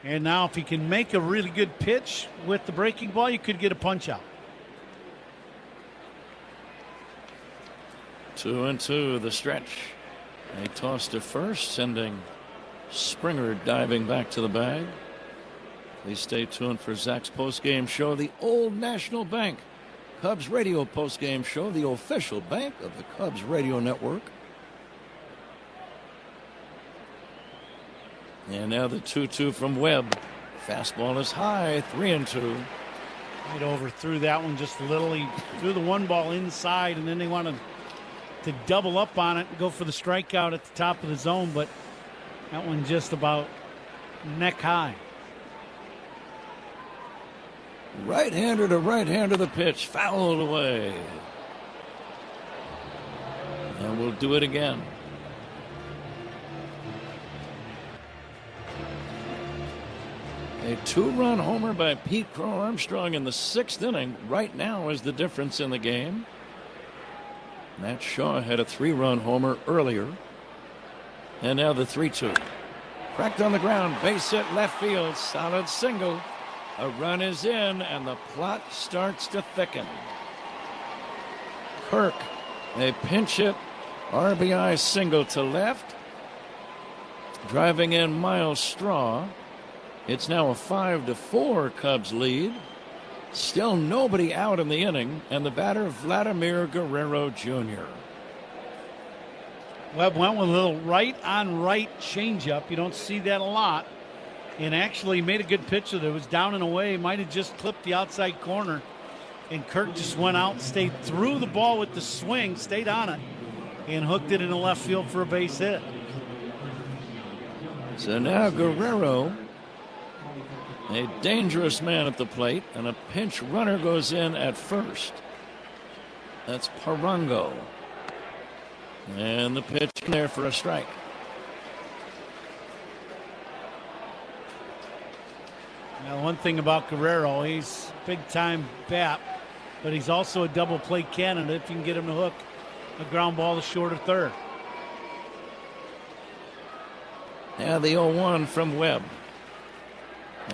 And now if he can make a really good pitch with the breaking ball, you could get a punch out. 2-2 the stretch. A toss to first, sending Springer diving back to the bag. Please stay tuned for Zach's postgame show, the Old National Bank Cubs radio postgame show, the official bank of the Cubs radio network. And now the 2-2 from Webb. Fastball is high, 3-2. Right overthrew that one just a little. He threw the one ball inside, and then they wanted to double up on it and go for the strikeout at the top of the zone, but that one just about neck high. Right-hander to right-hander, the pitch fouled away. And we'll do it again. A 2-run homer by Pete Crow Armstrong in the 6th inning right now is the difference in the game. Matt Shaw had a 3-run homer earlier. And now the 3-2. Cracked on the ground, base hit left field, solid single. A run is in, and the plot starts to thicken. Kirk, a pinch hit, RBI single to left. Driving in Miles Straw. It's now a 5-4 Cubs lead. Still nobody out in the inning, and the batter Vladimir Guerrero Jr. Webb went with a little right-on-right changeup. You don't see that a lot. And actually made a good pitch that it was down and away. Might have just clipped the outside corner. And Kirk just went out and stayed through the ball with the swing, stayed on it, and hooked it in the left field for a base hit. So now Guerrero, a dangerous man at the plate, and a pinch runner goes in at first. That's Parango. And the pitch there for a strike. Now, one thing about Guerrero, he's a big-time bat, but he's also a double play candidate if you can get him to hook a ground ball to short or third. Now the 0-1 from Webb.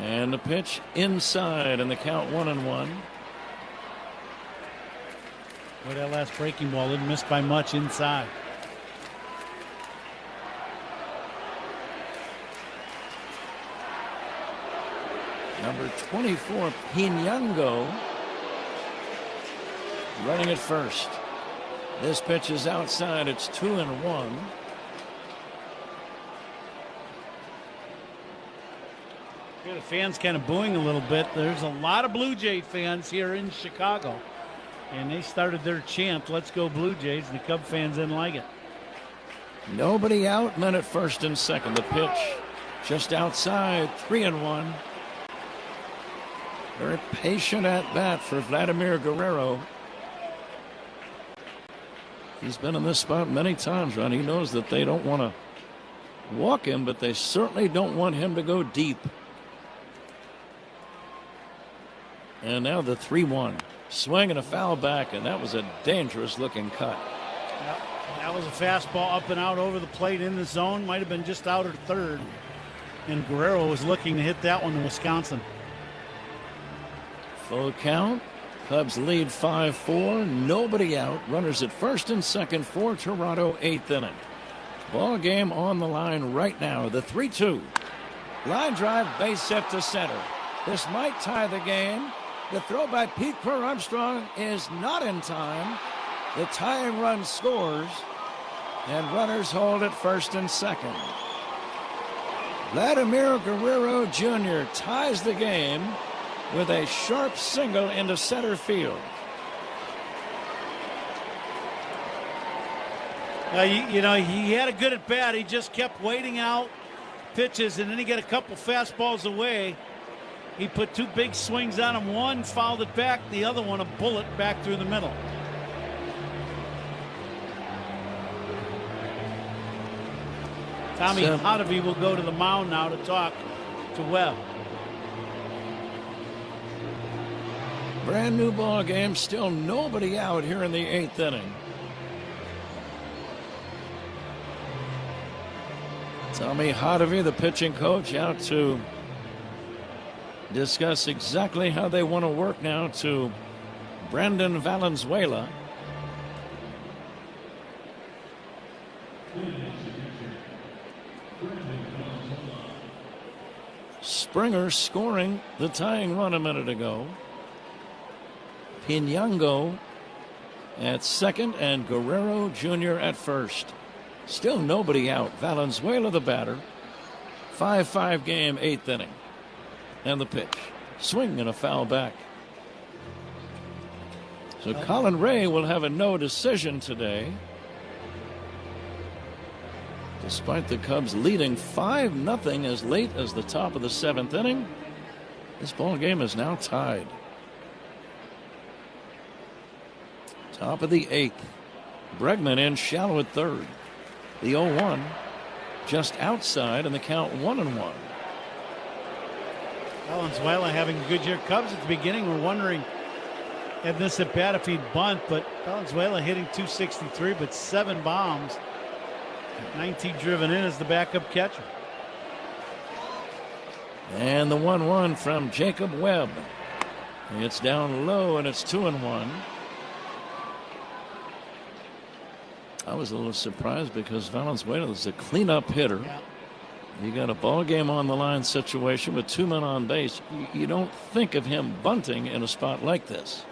And the pitch inside, and the count 1-1. Boy, that last breaking ball didn't miss by much inside. Number 24, Pinango, running at first. This pitch is outside. It's 2-1. The fans kind of booing a little bit. There's a lot of Blue Jay fans here in Chicago, and they started their chant, "Let's go Blue Jays," and the Cub fans didn't like it. Nobody out, men at first and second. The pitch just outside, 3-1. Very patient at bat for Vladimir Guerrero. He's been in this spot many times, Ron. He knows that they don't want to walk him, but they certainly don't want him to go deep. And now the 3-1. Swing and a foul back, and that was a dangerous looking cut. Yep. That was a fastball up and out over the plate in the zone. Might have been just out or third. And Guerrero was looking to hit that one to Wisconsin. Full count. Cubs lead 5-4. Nobody out. Runners at first and second for Toronto, 8th inning. Ball game on the line right now. The 3-2. Line drive, base hit to center. This might tie the game. The throw by Pete Armstrong is not in time. The tying run scores, and runners hold at first and second. Vladimir Guerrero Jr. ties the game with a sharp single into center field. You know, he had a good at bat. He just kept waiting out pitches, and then he got a couple fastballs away. He put two big swings on him. One fouled it back, the other one a bullet back through the middle. Tommy Hotovy will go to the mound now to talk to Webb. Brand new ball game, still nobody out here in the 8th inning. Tommy Hotovy, the pitching coach, out to discuss exactly how they want to work now to Brandon Valenzuela. Springer scoring the tying run a minute ago. Pinango at second and Guerrero Jr. at first. Still nobody out. Valenzuela the batter. 5-5 game, 8th inning. And the pitch. Swing and a foul back. So Colin Ray will have a no decision today. Despite the Cubs leading 5-0 as late as the top of the 7th inning, this ball game is now tied. Top of the 8th. Bregman in shallow at third. The 0-1 just outside, and the count 1-1. Valenzuela having a good year. Cubs at the beginning were wondering at this at bat if he'd bunt, but Valenzuela hitting .263, but 7 bombs. 19 driven in as the backup catcher. And the 1-1 from Jacob Webb. It's down low, and it's 2-1. I was a little surprised because Valenzuela is a cleanup hitter. Yeah. You got a ball game on the line situation with 2 men on base. You don't think of him bunting in a spot like this.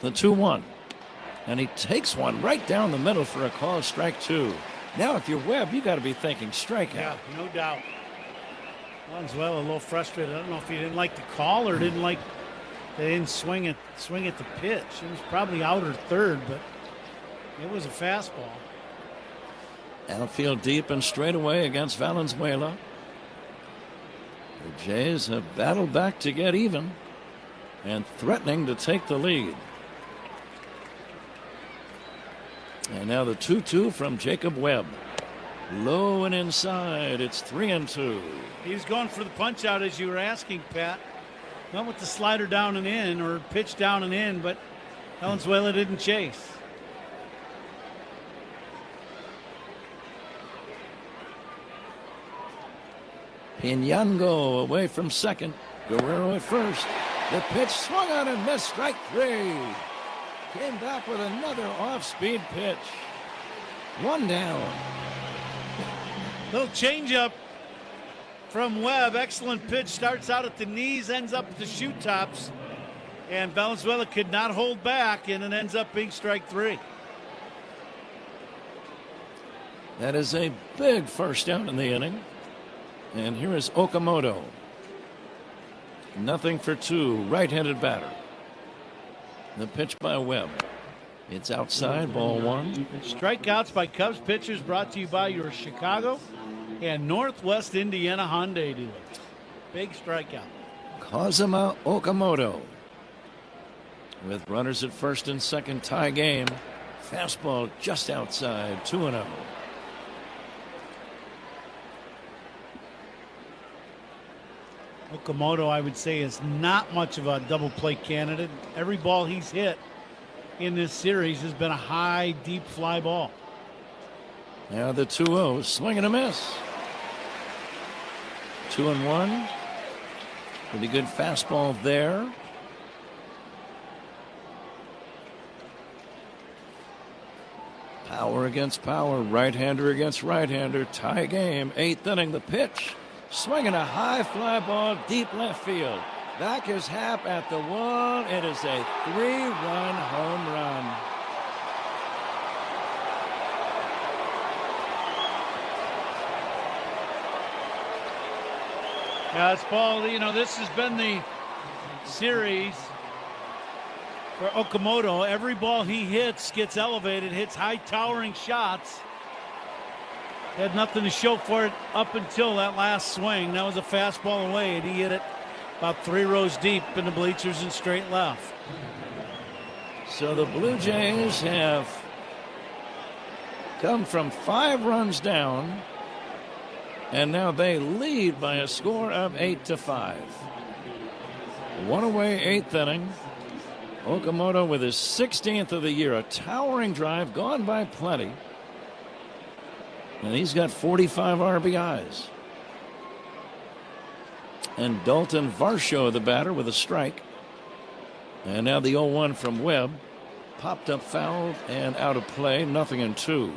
The 2-1. And he takes one right down the middle for a call, strike 2. Now, if you're Webb, you got to be thinking strikeout. Yeah, no doubt. Valenzuela a little frustrated. I don't know if he didn't like the call or didn't like they didn't swing at the pitch. It was probably out or third, but it was a fastball. Outfield deep and straight away against Valenzuela. The Jays have battled back to get even and threatening to take the lead. And now the 2-2 from Jacob Webb. Low and inside. It's 3-2. He was going for the punch out as you were asking, Pat. Went with the slider down and in, or pitch down and in, but Valenzuela didn't chase. Pinango away from second. Guerrero at first. The pitch swung on and missed. Strike 3. Came back with another off-speed pitch. 1 down. Little changeup from Webb. Excellent pitch. Starts out at the knees, ends up at the shoe tops. And Valenzuela could not hold back, and it ends up being strike 3. That is a big first down in the inning. And here is Okamoto. 0 for 2. Right-handed batter. The pitch by Webb. It's outside, ball 1. Strikeouts by Cubs pitchers brought to you by your Chicago and Northwest Indiana Hyundai dealer. Big strikeout. Kazuma Okamoto. With runners at first and second, tie game. Fastball just outside, 2-0. Okamoto, I would say, is not much of a double play candidate. Every ball he's hit in this series has been a high, deep fly ball. Now the 2-0, swing and a miss. 2-1. Pretty good fastball there. Power against power, right-hander against right-hander, tie game, 8th inning, the pitch. Swinging a high fly ball, deep left field. Back is Happ at the wall. It is a 3-run home run. Yeah, it's Paul. You know, this has been the series for Okamoto. Every ball he hits gets elevated, hits high towering shots. Had nothing to show for it up until that last swing. That was a fastball away, and he hit it about 3 rows deep in the bleachers and straight left. So the Blue Jays have come from 5 runs down, and now they lead by a score of 8-5. 1 away, 8th inning. Okamoto with his 16th of the year, a towering drive, gone by plenty. And he's got 45 RBIs. And Dalton Varsho, the batter, with a strike. And now the 0-1 from Webb. Popped up foul and out of play, 0-2.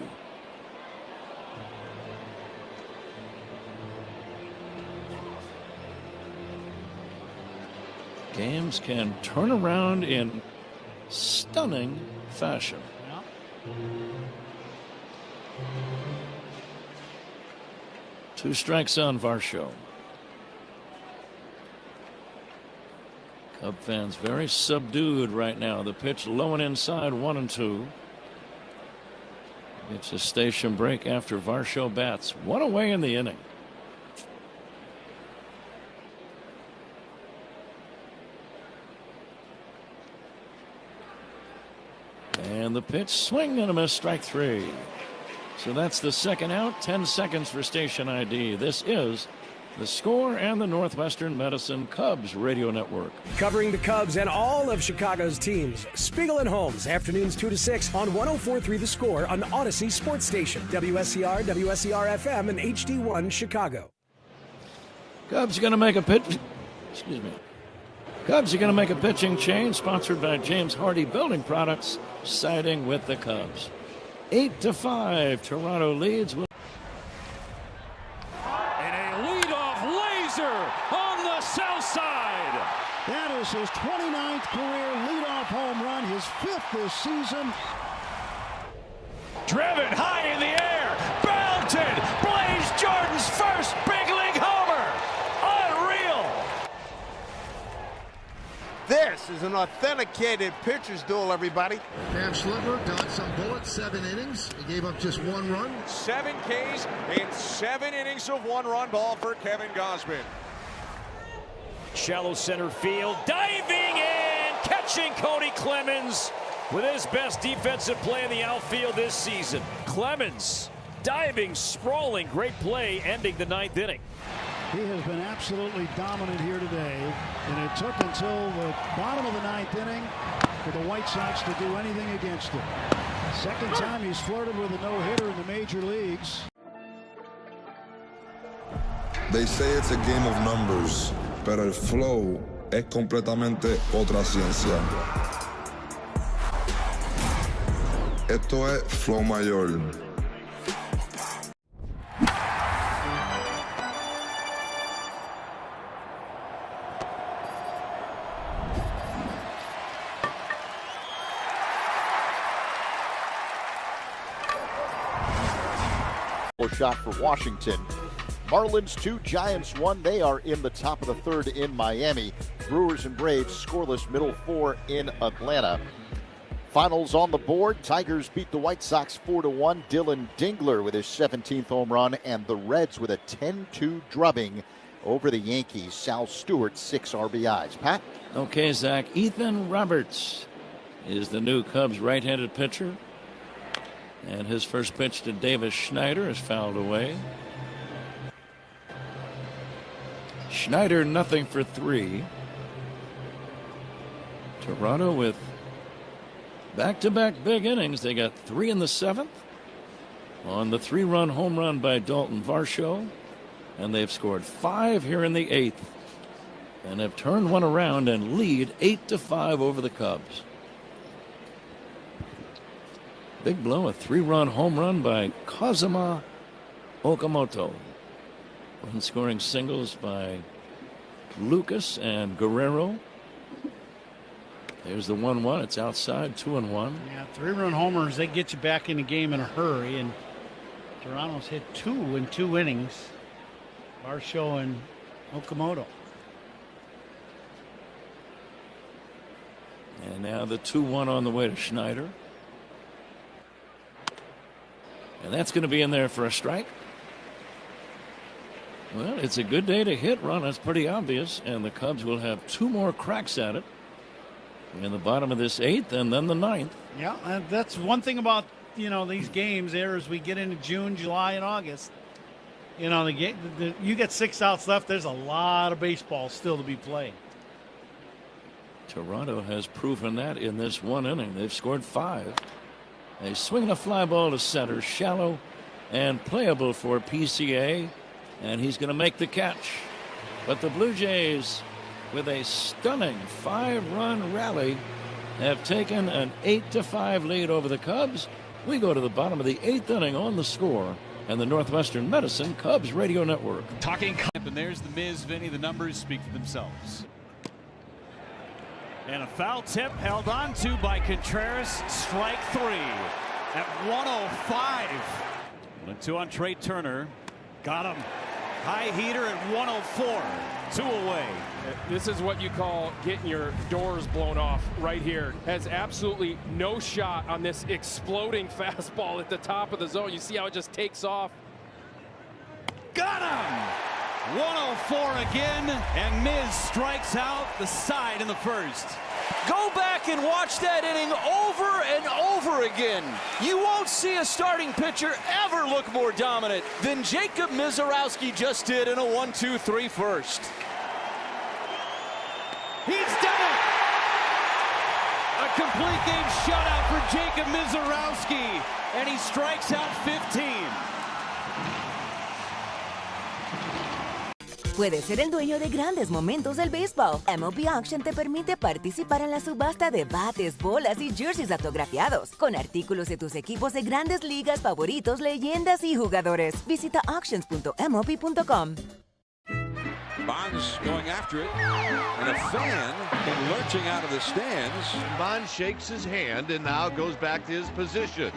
Games can turn around in stunning fashion. Two strikes on Varsho. Cub fans very subdued right now. The pitch low and inside, 1-2. It's a station break after Varsho bats. 1 away in the inning. And the pitch, swing and a miss, strike 3. So that's the second out. 10 seconds for station ID. This is The Score and the Northwestern Medicine Cubs Radio Network. Covering the Cubs and all of Chicago's teams. Spiegel and Holmes, afternoons 2 to 6 on 104.3 The Score on Odyssey Sports Station. WSCR, WSCR-FM, and HD1 Chicago. Cubs are going to make a pitch. Excuse me. Cubs are going to make a pitching change, sponsored by James Hardy Building Products, siding with the Cubs. 8-5, Toronto leads. And a leadoff laser on the south side. That is his 29th career leadoff home run, his 5th this season. Driven high in the air, belted, Blaze Jordan's first big league homer. Unreal. This is an authenticated pitcher's duel, everybody. Cam Schlittler got some bullets, 7 innings. He gave up just 1 run. 7 Ks in 7 innings of 1-run ball for Kevin Gausman. Shallow center field, diving in, catching Cody Clemens with his best defensive play in the outfield this season. Clemens diving, sprawling, great play, ending the 9th inning. He has been absolutely dominant here today, and it took until the bottom of the 9th inning for the White Sox to do anything against him. Second time he's flirted with a no-hitter in the major leagues. They say it's a game of numbers, pero el flow es completamente otra ciencia. Esto es flow mayor. Shot for Washington. Marlins 2, Giants 1. They are in the top of the 3rd in Miami. Brewers and Braves scoreless, middle 4 in Atlanta. Finals on the board. Tigers beat the White Sox 4-1. Dylan Dingler with his 17th home run, and the Reds with a 10-2 drubbing over the Yankees. Sal Stewart, 6 RBIs. Pat? Okay, Zach. Ethan Roberts is the new Cubs right-handed pitcher. And his first pitch to Davis Schneider is fouled away. Schneider, nothing for 3. Toronto with back-to-back big innings. They got 3 in the 7th on the 3-run home run by Dalton Varsho, and they've scored 5 here in the 8th and have turned one around and lead 8-5 over the Cubs. Big blow, a 3-run home run by Kazuma Okamoto. Run scoring singles by Lucas and Guerrero. There's the 1-1. It's outside, 2-1. Yeah, 3-run homers, they get you back in the game in a hurry. And Toronto's hit 2 in 2 innings. Varsho and Okamoto. And now the 2-1 on the way to Schneider. And that's going to be in there for a strike. Well, it's a good day to hit run. That's pretty obvious. And the Cubs will have 2 more cracks at it in the bottom of this 8th and then the 9th. Yeah, that's one thing about, these games there as we get into June, July, and August. You get 6 outs left. There's a lot of baseball still to be played. Toronto has proven that in this 1 inning. They've scored 5. They swing a fly ball to center, shallow and playable for PCA, and he's going to make the catch. But the Blue Jays, with a stunning 5-run rally, have taken an 8-5 lead over the Cubs. We go to the bottom of the 8th inning on the Score and the Northwestern Medicine Cubs Radio Network. Talking, and there's the Miz, Vinny. The numbers speak for themselves. And a foul tip held on to by Contreras. Strike 3 at 105. 1-2 on Trey Turner. Got him. High heater at 104. 2 away. This is what you call getting your doors blown off right here. Has absolutely no shot on this exploding fastball at the top of the zone. You see how it just takes off. Got him! 104 again, and Miz strikes out the side in the first. Go back and watch that inning over and over again. You won't see a starting pitcher ever look more dominant than Jacob Mizorowski just did in a 1-2-3 first. He's done it! A complete game shutout for Jacob Mizorowski, and he strikes out 15. Puedes ser el dueño de grandes momentos del béisbol. MLB Auction te permite participar en la subasta de bates, bolas y jerseys autografiados, con artículos de tus equipos de grandes ligas favoritos, leyendas y jugadores. Visita auctions.mlb.com. Bonds going after it, and a fan came lurching out of the stands. Bonds shakes his hand and now goes back to his position.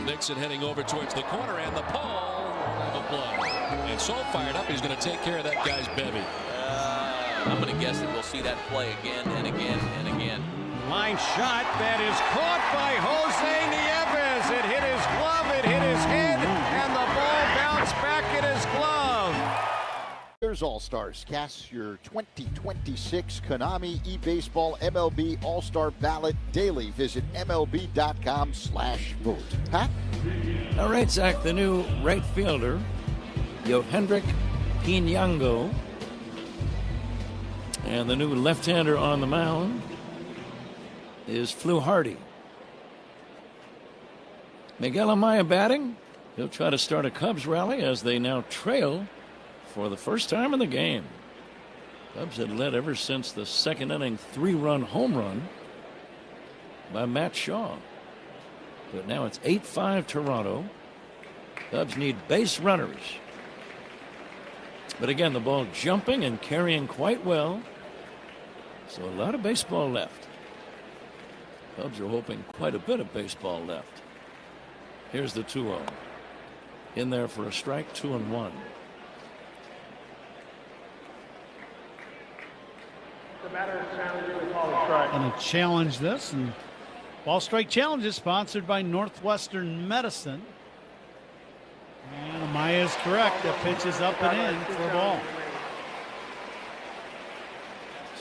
Nixon heading over towards the corner, and the pole of a play. And so fired up, he's going to take care of that guy's bevy. I'm going to guess that we'll see that play again and again and again. Line shot that is caught by Jose Nieves. It hit his glove, it hit his head, and the ball bounced back in his glove. Here's All-Stars. Cast your 2026 Konami eBaseball MLB All-Star ballot daily. Visit MLB.com/vote. Pat? All right, Zach, the new right fielder, Yohendrick Pinango, and the new left-hander on the mound is Flew Hardy. Miguel Amaya batting. He'll try to start a Cubs rally as they now trail for the first time in the game. Cubs had led ever since the 2nd inning 3-run home run by Matt Shaw. But now it's 8-5 Toronto. Cubs need base runners. But again, the ball jumping and carrying quite well. So a lot of baseball left. Cubs are hoping quite a bit of baseball left. Here's the 2-0. In there for a strike, 2-1. And a challenge this, and ball strike challenge is sponsored by Northwestern Medicine. And Amaya is correct. The pitch is up and in for a ball.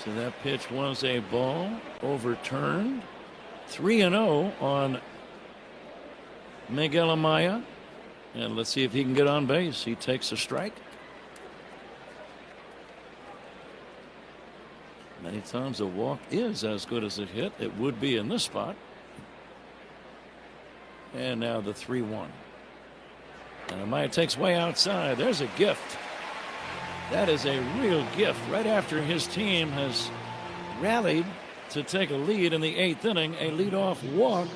So that pitch was a ball, overturned. 3-0 on Miguel Amaya. And let's see if he can get on base. He takes a strike. Many times a walk is as good as a hit. It would be in this spot. And now the 3-1. And Amaya takes way outside. There's a gift. That is a real gift right after his team has rallied to take a lead in the 8th inning. A leadoff walk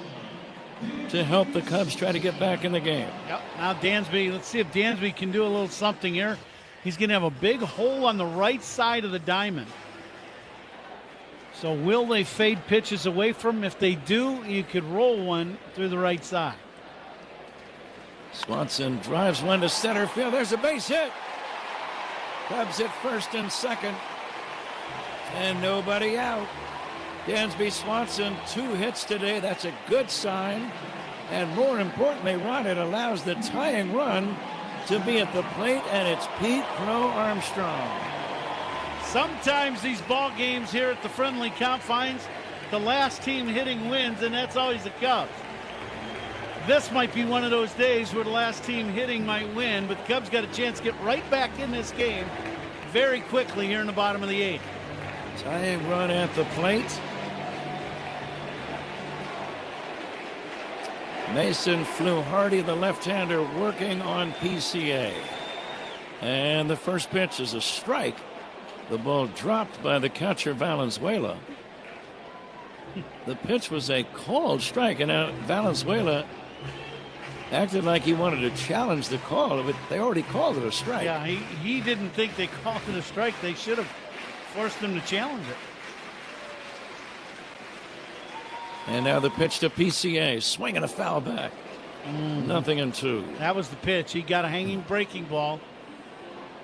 to help the Cubs try to get back in the game. Yep. Now Dansby, let's see if Dansby can do a little something here. He's going to have a big hole on the right side of the diamond. So will they fade pitches away from him? If they do, you could roll one through the right side. Swanson drives one to center field. There's a base hit. Cubs at first and second. And nobody out. Dansby Swanson, 2 hits today. That's a good sign. And more importantly, Ron, it allows the tying run to be at the plate, and it's Pete Crow Armstrong. Sometimes these ball games here at the friendly confines, the last team hitting wins, and that's always the Cubs. This might be one of those days where the last team hitting might win, but the Cubs got a chance to get right back in this game very quickly here in the bottom of the 8th. Tying run at the plate. Mason Fluharty, the left-hander, working on PCA. And the first pitch is a strike. The ball dropped by the catcher, Valenzuela. The pitch was a called strike, and now Valenzuela acted like he wanted to challenge the call, but they already called it a strike. Yeah, he didn't think they called it a strike. They should have forced him to challenge it. And now the pitch to PCA, swinging a foul back. 0-2. That was the pitch. He got a hanging breaking ball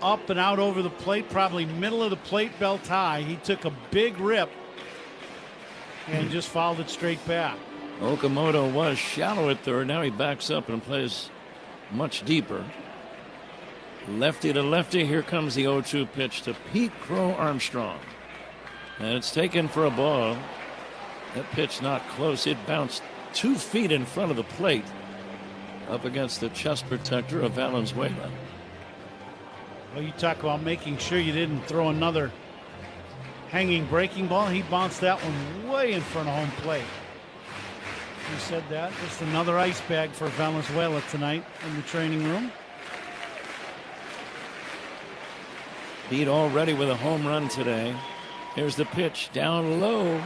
up and out over the plate, probably middle of the plate, belt high. He took a big rip and just fouled it straight back. Okamoto was shallow at third. Now he backs up and plays much deeper. Lefty to lefty. Here comes the 0-2 pitch to Pete Crow Armstrong. And it's taken for a ball. That pitch not close. It bounced 2 feet in front of the plate up against the chest protector of Valenzuela. Well, you talk about making sure you didn't throw another hanging breaking ball. He bounced that one way in front of home plate. You said that. Just another ice bag for Valenzuela tonight in the training room. Pete already with a home run today. Here's the pitch down low.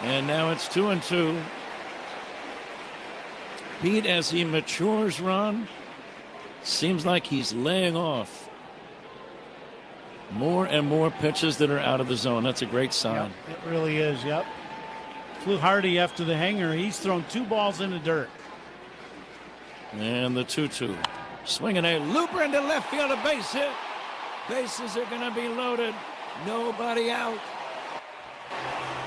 And now it's 2-2. Pete, as he matures, Ron, seems like he's laying off more and more pitches that are out of the zone. That's a great sign. Yep, it really is, yep. Fluharty after the hanger, he's thrown 2 balls in the dirt. And the 2-2. Swinging a looper into left field, a base hit. Bases are going to be loaded. Nobody out.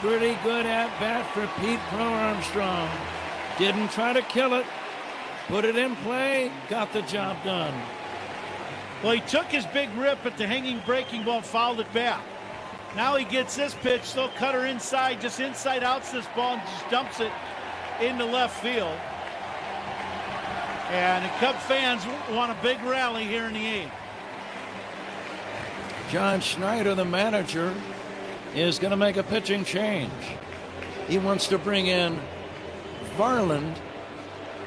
Pretty good at bat for Pete Crow Armstrong. Didn't try to kill it. Put it in play. Got the job done. Well, he took his big rip at the hanging breaking ball, fouled it back. Now he gets this pitch, still cutter inside, just inside outs this ball and just dumps it into left field. And the Cub fans want a big rally here in the 8th. John Schneider, the manager, is going to make a pitching change. He wants to bring in Varland,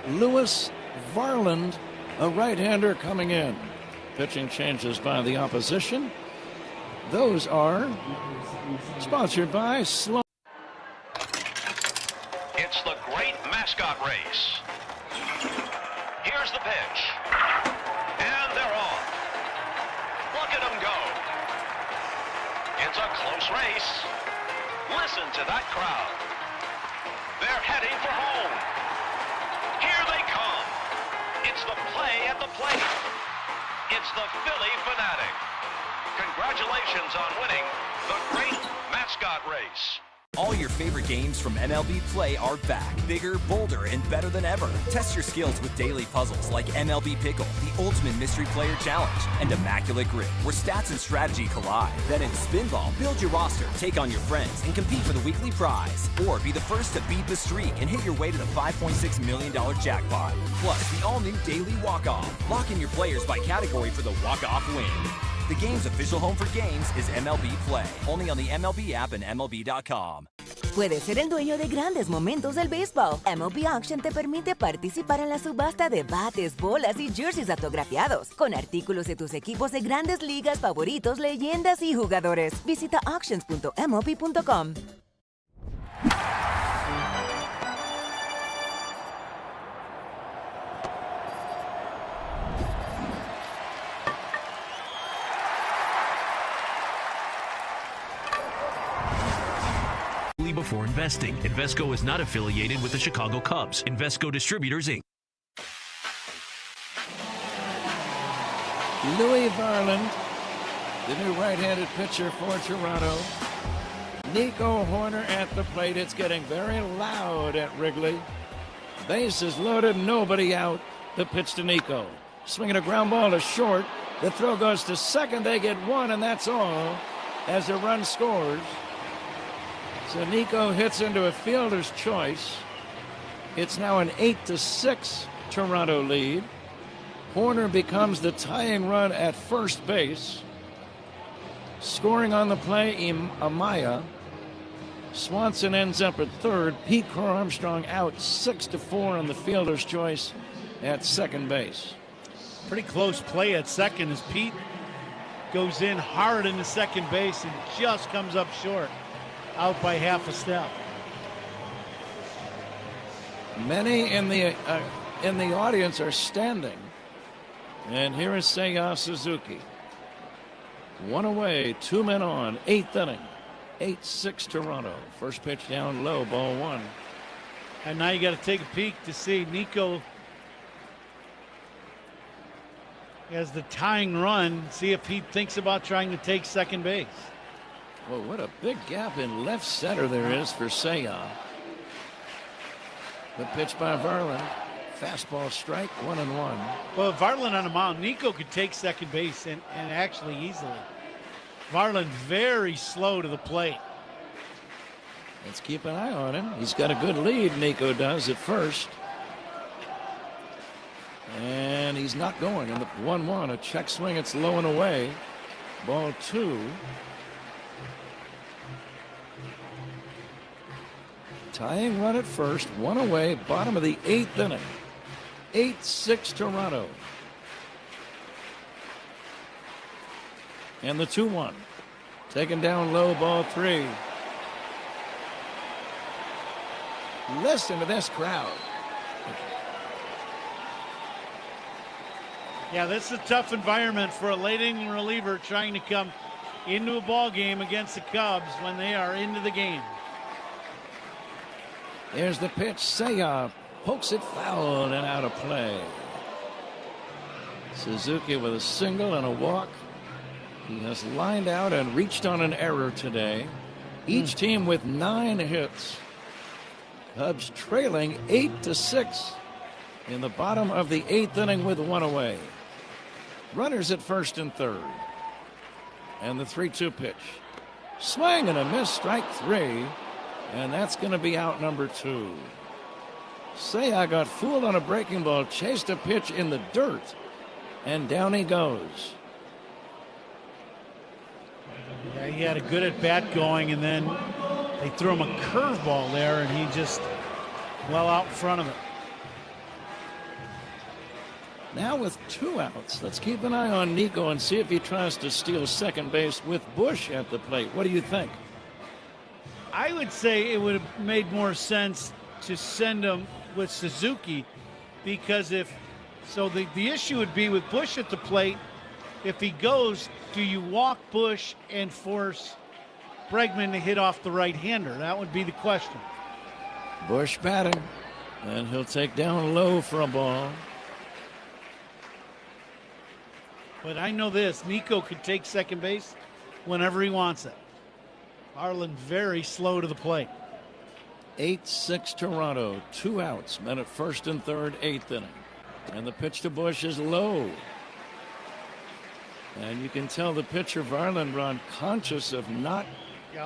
Lewis Varland, a right-hander coming in. Pitching changes by the opposition. Those are sponsored by Sloan. It's the great mascot race. Here's the pitch. And they're off. Look at them go. It's a close race. Listen to that crowd. They're heading for home. Here they come. It's the play at the plate. It's the Philly Fanatic. Congratulations on winning the great mascot race. All your favorite games from MLB Play are back, bigger, bolder, and better than ever. Test your skills with daily puzzles like MLB Pickle, the ultimate mystery player challenge, and Immaculate Grip, where stats and strategy collide. Then in Spinball, build your roster, take on your friends, and compete for the weekly prize. Or be the first to beat the streak and hit your way to the $5.6 million jackpot. Plus, the all-new Daily Walk-Off. Lock in your players by category for the walk-off win. The game's official home for games is MLB Play. Only on the MLB app and MLB.com. Puedes ser el dueño de grandes momentos del béisbol. MLB Auction te permite participar en la subasta de bates, bolas y jerseys autografiados, con artículos de tus equipos de grandes ligas favoritos, leyendas y jugadores. Visita auctions.mlb.com. Before investing. Invesco is not affiliated with the Chicago Cubs. Invesco Distributors, Inc. Louis Varland, the new right-handed pitcher for Toronto. Nico Hoerner at the plate. It's getting very loud at Wrigley. Bases loaded, nobody out. The pitch to Nico. Swinging a ground ball to short. The throw goes to second. They get one, and that's all as a run scores. So Nico hits into a fielder's choice. It's now an 8-6 Toronto lead. Hoerner becomes the tying run at first base. Scoring on the play, Amaya. Swanson ends up at third. Pete Armstrong out 6-4 on the fielder's choice at second base. Pretty close play at second as Pete goes in hard into second base and just comes up short. Out by half a step. Many in the audience are standing. And here is Seiya Suzuki. One away, 2 men on, 8th inning. 8-6 Toronto. First pitch down low, ball one. And now you got to take a peek to see Nico as the tying run. See if he thinks about trying to take second base. Well, what a big gap in left center there is for Seiya. The pitch by Varland. Fastball strike, 1-1. Well, Varland on a mound. Nico could take second base and actually easily. Varland very slow to the plate. Let's keep an eye on him. He's got a good lead, Nico does, at first. And he's not going. In the 1-1, a check swing. It's low and away. Ball two. Tying run at first, one away, bottom of the 8th inning. 8-6 Toronto. And the 2-1. Taken down low, ball three. Listen to this crowd. Yeah, this is a tough environment for a late inning reliever trying to come into a ball game against the Cubs when they are into the game. There's the pitch. Seiya pokes it foul and out of play. Suzuki with a single and a walk. He has lined out and reached on an error today. Each team with 9 hits. Cubs trailing 8-6 in the bottom of the 8th inning with one away. Runners at first and third. And the 3-2 pitch. Swing and a miss, strike three. And that's going to be out number 2. Seiya got fooled on a breaking ball, chased a pitch in the dirt, and down he goes. Yeah, he had a good at bat going, and then they threw him a curveball there, and he just well out in front of it. Now with 2 outs, let's keep an eye on Nico and see if he tries to steal second base with Bush at the plate. What do you think? I would say it would have made more sense to send him with Suzuki, because the issue would be with Bush at the plate. If he goes, do you walk Bush and force Bregman to hit off the right-hander? That would be the question. Bush batting, and he'll take down low for a ball. But I know this, Nico could take second base whenever he wants it. Varland very slow to the plate. 8-6 Toronto. 2 outs. Men at first and third, 8th inning. And the pitch to Bush is low. And you can tell the pitcher, Varland, Ron, conscious of not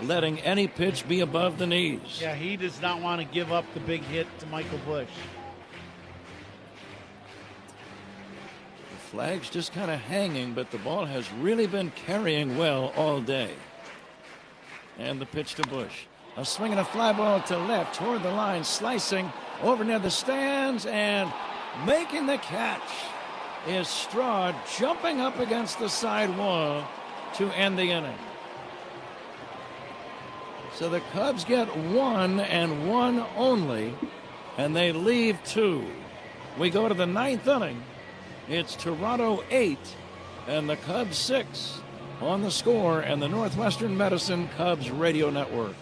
letting any pitch be above the knees. Yeah, he does not want to give up the big hit to Michael Bush. Flag's just kind of hanging, but the ball has really been carrying well all day. And the pitch to Bush. A swing and a fly ball to left toward the line, slicing over near the stands, and making the catch is Straw, jumping up against the side wall to end the inning. So the Cubs get 1 and 1 only, and they leave 2. We go to the 9th inning. It's Toronto 8 and the Cubs 6 on the Score and the Northwestern Medicine Cubs Radio Network.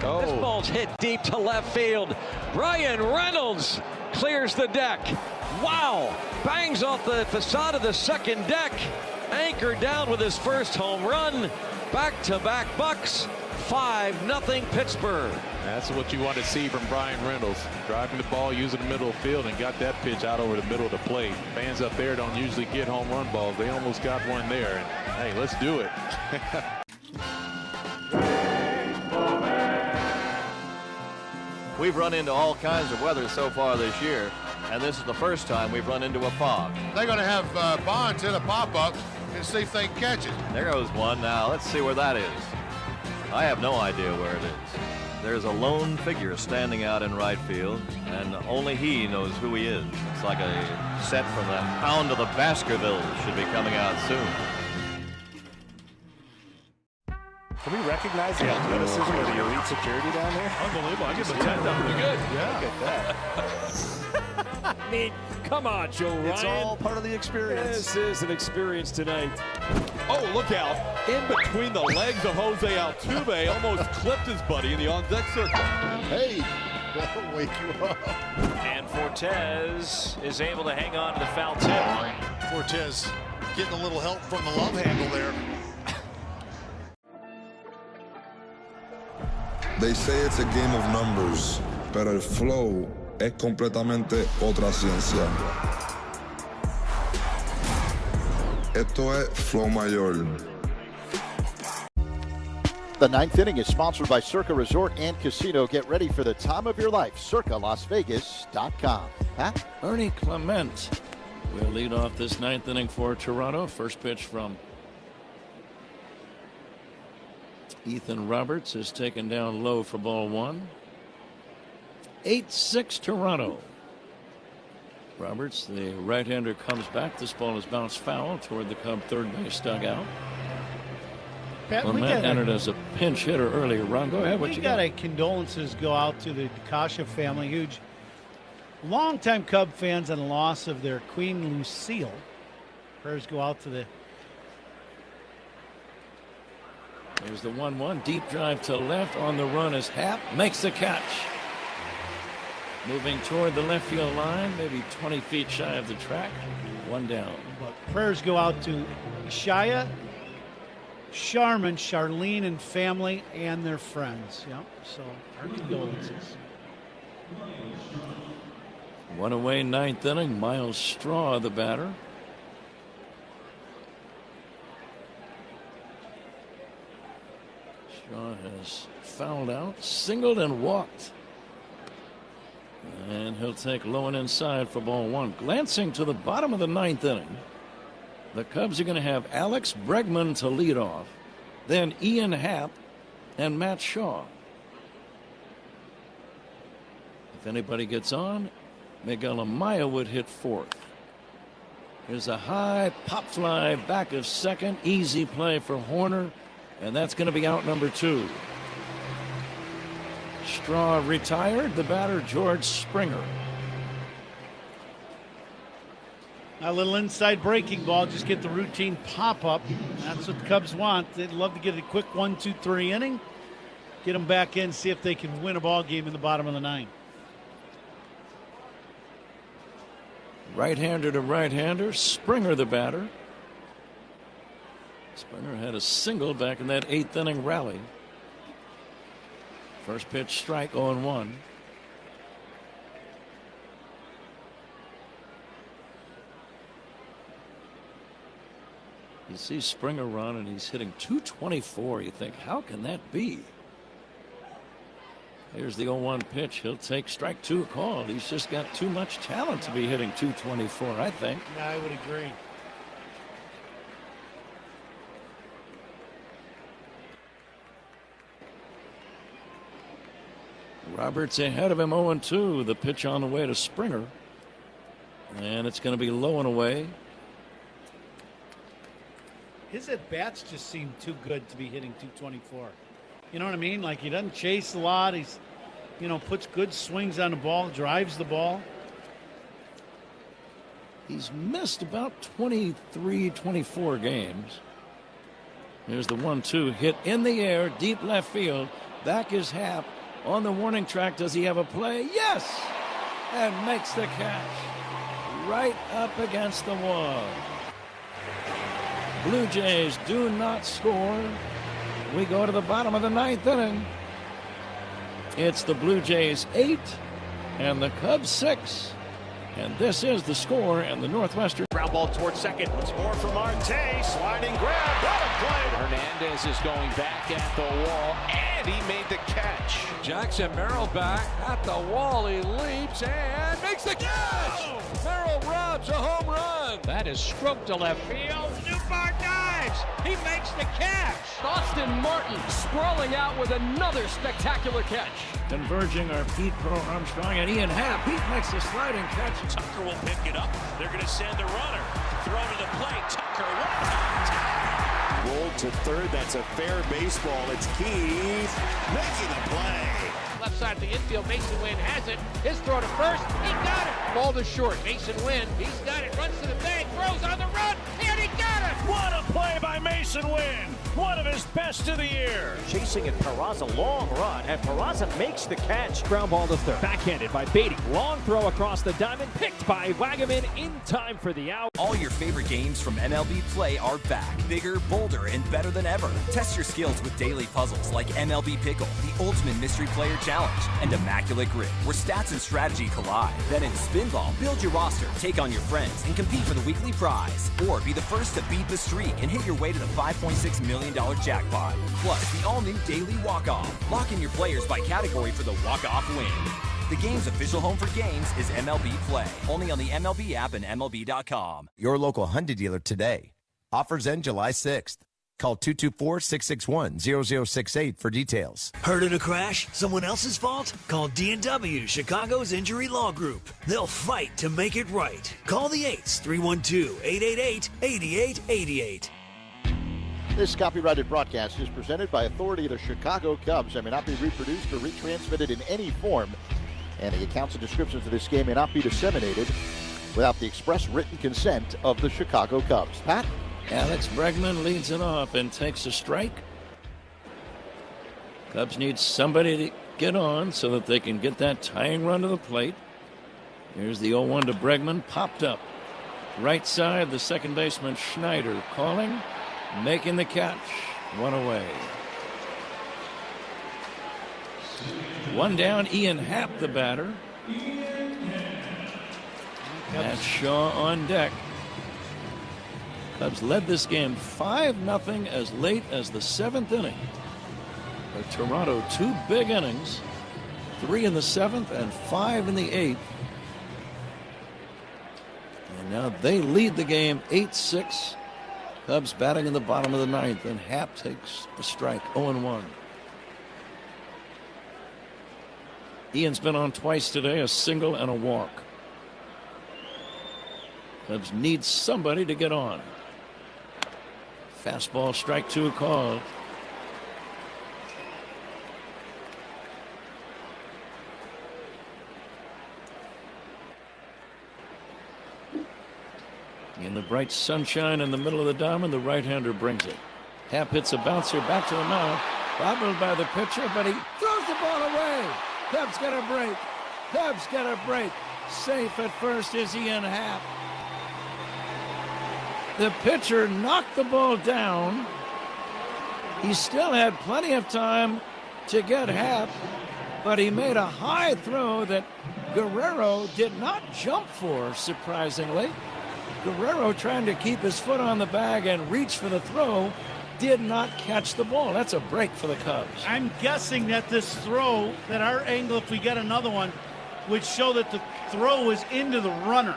Oh. This ball's hit deep to left field. Brian Reynolds clears the deck. Wow! Bangs off the facade of the second deck. Anchored down with his first home run. Back-to-back Bucks. 5-0 Pittsburgh. That's what you want to see from Brian Reynolds. Driving the ball, using the middle of the field, and got that pitch out over the middle of the plate. Fans up there don't usually get home run balls. They almost got one there. And hey, let's do it. We've run into all kinds of weather so far this year, and this is the first time we've run into a fog. They're going to have Bonds hit a pop-up and see if they can catch it. There goes one. Now let's see where that is. I have no idea where it is. There's a lone figure standing out in right field, and only he knows who he is. It's like a set from the Hound of the Baskervilles should be coming out soon. Can we recognize the athleticism of the elite security down there? Unbelievable. I give him a 10 down. Pretty good. Yeah. Look at that. I mean, come on, Joe Ryan. It's all part of the experience. This is an experience tonight. Oh, look out. In between the legs of Jose Altuve, almost clipped his buddy in the on-deck circle. Hey, that'll wake you up. And Fortes is able to hang on to the foul tip. Fortes getting a little help from the love handle there. They say it's a game of numbers, pero el flow es completamente otra ciencia. Esto es Flow Mayor. The 9th inning is sponsored by Circa Resort and Casino. Get ready for the time of your life. CircaLasVegas.com. Pat? Ernie Clement will lead off this 9th inning for Toronto. First pitch from Ethan Roberts is taken down low for ball 1. 8-6 Toronto. Roberts, the right-hander, comes back. This ball is bounced foul toward the Cub third base dugout. Pat, Clement entered as a pinch hitter earlier. Ron, go ahead. What you got? Condolences go out to the Kasha family. Huge, longtime Cub fans on the loss of their Queen Lucille. Prayers go out to the. There's the 1-1. Deep drive to left. On the run is Happ. Makes the catch. Moving toward the left field line, maybe 20 feet shy of the track. One down. But prayers go out to Shia, Charmin, Charlene, and family, and their friends. Yep. So our condolences. One away, 9th inning. Miles Straw, the batter. Straw has fouled out, singled, and walked. And he'll take low and inside for ball 1. Glancing to the bottom of the 9th inning, the Cubs are going to have Alex Bregman to lead off, then Ian Happ and Matt Shaw. If anybody gets on, Miguel Amaya would hit 4th. Here's a high pop fly back of second. Easy play for Horner, and that's going to be out number 2. Straw retired. The batter, George Springer. A little inside breaking ball, just get the routine pop up. That's what the Cubs want. They'd love to get a quick 1-2-3 inning, get them back in, see if they can win a ball game in the bottom of the 9th. Right-hander to right-hander. Springer, the batter. Springer had a single back in that 8th inning rally. First pitch, strike, 0-1. You see Springer run, and he's hitting .224. You think, how can that be? Here's the 0-1 pitch. He'll take strike 2 called. He's just got too much talent to be hitting 224, I think. Yeah, I would agree. Roberts ahead of him 0-2. The pitch on the way to Springer. And it's going to be low and away. His at-bats just seem too good to be hitting 224. You know what I mean? Like, he doesn't chase a lot. He's, puts good swings on the ball, drives the ball. He's missed about 23, 24 games. Here's the 1-2 hit in the air, deep left field. Back is Happ on the warning track. Does he have a play? Yes! And makes the catch right up against the wall. Blue Jays do not score. We go to the bottom of the 9th inning. It's the Blue Jays 8 and the Cubs 6. And this is the score in the Northwestern. Ground ball towards second. Once more for Marte. Sliding grab. What a play. Hernandez is going back at the wall, and he made the catch. Jackson Merrill back at the wall. He leaps and makes the catch. Merrill robs a home run. That is stroked to left field. Newbar dives. He makes the catch. Austin Martin sprawling out with another spectacular catch. Converging are Pete Pro Armstrong and Ian Happ. Pete makes the sliding catch. Tucker will pick it up. They're going to send the runner. Throw to the plate. Tucker. Rolled to third. That's a fair baseball. It's Keith making the play. Left side of the infield. Mason Wynn has it. His throw to first. He got it. Ball to short. Mason Wynn. He's got it. Runs to the bag. Throws on the run. And he got it. What a play by Mason Wynn. One of his best of the year. Chasing it, Peraza, long run, and Peraza makes the catch. Ground ball to third. Backhanded by Beatty. Long throw across the diamond. Picked by Wagaman in time for the out. All your favorite games from MLB Play are back. Bigger, bolder, and better than ever. Test your skills with daily puzzles like MLB Pickle, the Ultimate Mystery Player Challenge, and Immaculate Grip, where stats and strategy collide. Then in Spinball, build your roster, take on your friends, and compete for the weekly prize. Or be the first to beat the streak and hit your way to the $5.6 million jackpot. Plus, the all-new Daily Walk-Off. Lock in your players by category for the walk-off win. The game's official home for games is MLB Play. Only on the MLB app and MLB.com. Your local Hyundai dealer today. Offers end July 6th. Call 224-661-0068 for details. Heard of a crash? Someone else's fault? Call D&W, Chicago's Injury Law Group. They'll fight to make it right. Call the 8s, 312-888-8888. This copyrighted broadcast is presented by authority of the Chicago Cubs and may not be reproduced or retransmitted in any form. And the accounts and descriptions of this game may not be disseminated without the express written consent of the Chicago Cubs. Pat? Alex Bregman leads it off and takes a strike. Cubs need somebody to get on so that they can get that tying run to the plate. Here's the 0-1 to Bregman, popped up. Right side, the second baseman Schneider calling, making the catch. One away. One down, Ian Happ, the batter. That's Shaw on deck. Cubs led this game 5-0 as late as the 7th inning. For Toronto, 2 big innings, 3 in the 7th and 5 in the 8th. And now they lead the game 8-6. Cubs batting in the bottom of the 9th, and Happ takes the strike, 0-1. Ian's been on twice today, a single and a walk. Cubs need somebody to get on. Fastball, strike 2 called. In the bright sunshine in the middle of the diamond, the right-hander brings it. Happ hits a bouncer back to the mound, bobbled by the pitcher, but he throws the ball away. Cubs get a break. Cubs get a break. Safe at first is Ian Happ. The pitcher knocked the ball down. He still had plenty of time to get Happ, but he made a high throw that Guerrero did not jump for, surprisingly. Guerrero trying to keep his foot on the bag and reach for the throw, did not catch the ball. That's a break for the Cubs. I'm guessing that this throw, that our angle, if we get another one, would show that the throw was into the runner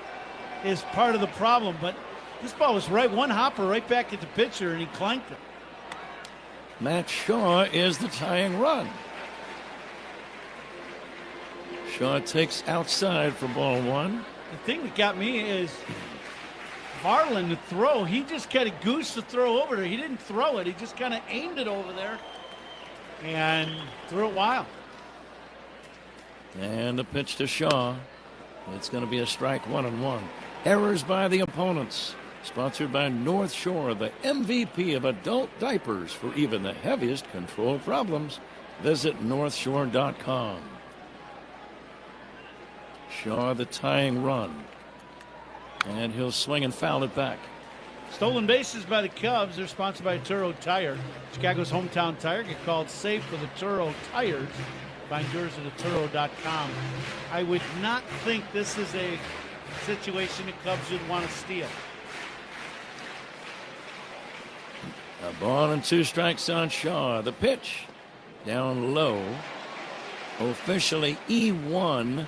is part of the problem. But this ball was right, one hopper right back at the pitcher, and he clanked it. Matt Shaw is the tying run. Shaw takes outside for ball one. The thing that got me is Varland, the throw, he just kind of goosed the throw over there. He didn't throw it. He just kind of aimed it over there and threw it wild. And the pitch to Shaw. It's going to be a strike, 1-1. Errors by the opponents. Sponsored by North Shore, the MVP of adult diapers for even the heaviest control problems. Visit northshore.com. Shaw, the tying run. And he'll swing and foul it back. Stolen bases by the Cubs. They're sponsored by Turo Tire. Chicago's hometown tire. Get called safe for the Turo tires. Find yours at Turo.com. I would not think this is a situation the Cubs would want to steal. A ball and 2 strikes on Shaw. The pitch down low. Officially E1,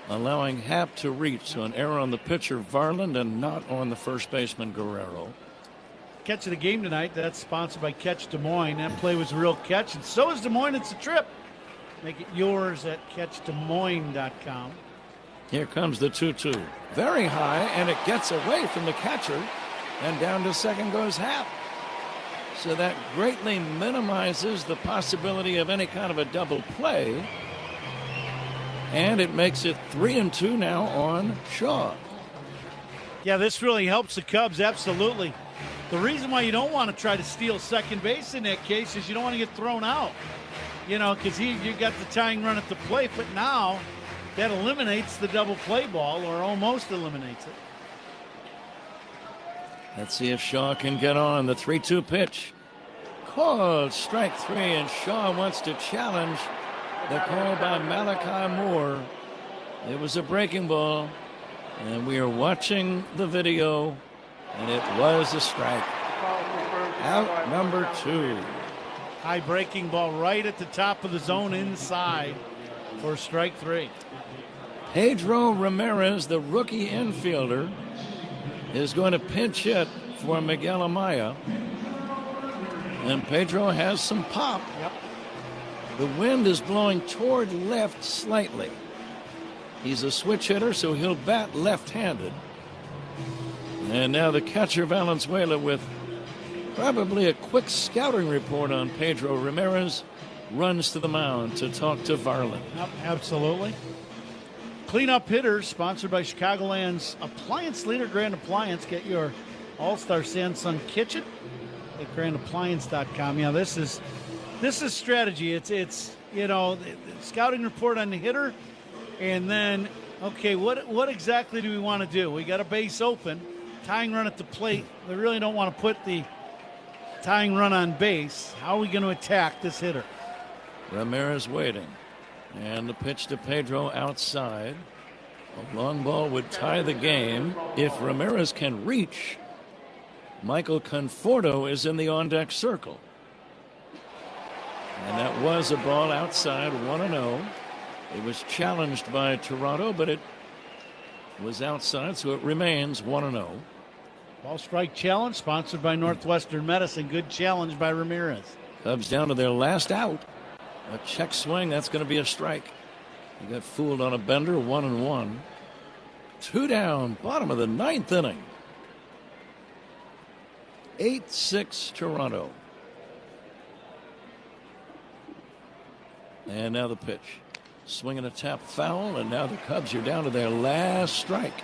allowing Happ to reach. So an error on the pitcher Varland and not on the first baseman Guerrero. Catch of the game tonight. That's sponsored by Catch Des Moines. That play was a real catch, and so is Des Moines. It's a trip. Make it yours at catchdesmoines.com. Here comes the 2-2. Very high, and it gets away from the catcher. And down to second goes Happ. So that greatly minimizes the possibility of any kind of a double play. And it makes it 3-2 now on Shaw. Yeah, this really helps the Cubs, absolutely. The reason why you don't want to try to steal second base in that case is you don't want to get thrown out. You know, because you got the tying run at the plate, but now that eliminates the double play ball, or almost eliminates it. Let's see if Shaw can get on. The 3-2 pitch. Called strike 3, and Shaw wants to challenge the call by Malachi Moore. It was a breaking ball, and we are watching the video, and it was a strike. Out number 2. High breaking ball right at the top of the zone inside for strike 3. Pedro Ramirez, the rookie infielder, is going to pinch hit for Miguel Amaya. And Pedro has some pop. Yep. The wind is blowing toward left slightly. He's a switch hitter, so he'll bat left-handed. And now the catcher Valenzuela with probably a quick scouting report on Pedro Ramirez runs to the mound to talk to Varland. Yep, absolutely. Cleanup hitters, sponsored by Chicagoland's appliance leader, Grand Appliance. Get your All-Star Samsung kitchen at grandappliance.com. Yeah, this is strategy. It's you know, the scouting report on the hitter, and then okay, what exactly do we want to do? We got a base open, tying run at the plate. We really don't want to put the tying run on base. How are we going to attack this hitter? Ramirez waiting. And the pitch to Pedro outside. A long ball would tie the game if Ramirez can reach. Michael Conforto is in the on-deck circle. And that was a ball outside, 1-0. It was challenged by Toronto, but it was outside, so it remains 1-0. Ball strike challenge, sponsored by Northwestern Medicine. Good challenge by Ramirez. Cubs down to their last out. A check swing, that's going to be a strike. He got fooled on a bender, 1-1. 2 down, bottom of the 9th inning. 8-6 Toronto. And now the pitch. Swinging a tap foul, and now the Cubs are down to their last strike.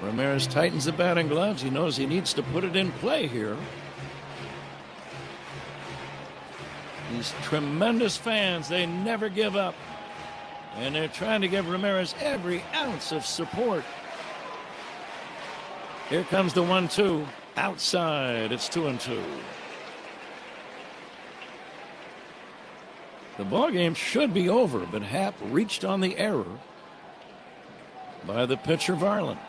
Ramirez tightens the batting gloves. He knows he needs to put it in play here. These tremendous fans, they never give up. And they're trying to give Ramirez every ounce of support. Here comes the 1-2. Outside, it's 2-2. The ballgame should be over, but Happ reached on the error by the pitcher Varland.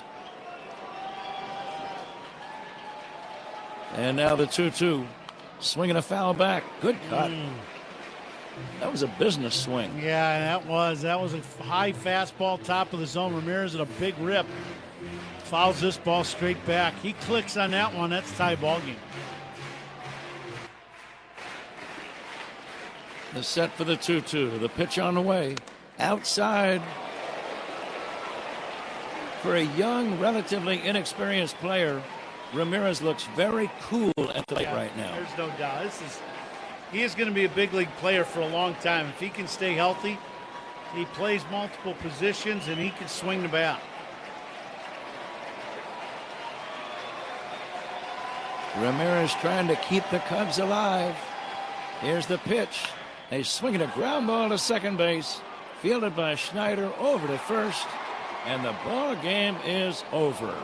And now the 2-2. Swinging a foul back. Good cut. That was a business swing. Yeah, that was a high fastball, top of the zone. Ramirez at a big rip. Fouls this ball straight back. He clicks on that one. That's tie ball game. The set for the 2-2. The pitch on the way. Outside. For a young, relatively inexperienced player, Ramirez looks very cool at the plate right now. There's no doubt. He is going to be a big league player for a long time. If he can stay healthy, he plays multiple positions, and he can swing the bat. Ramirez trying to keep the Cubs alive. Here's the pitch. They swing at a ground ball to second base. Fielded by Schneider over to first. And the ball game is over.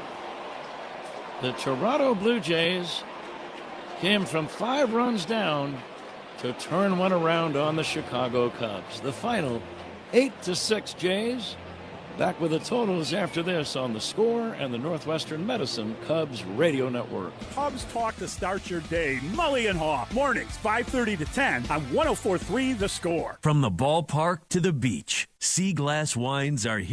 The Toronto Blue Jays came from 5 runs down to turn one around on the Chicago Cubs. The final 8-6 Jays. Back with the totals after this on The Score and the Northwestern Medicine Cubs Radio Network. Cubs talk to start your day. Mully and Haw, mornings 5:30 to 10 on 104.3 The Score. From the ballpark to the beach, Sea Glass wines are here.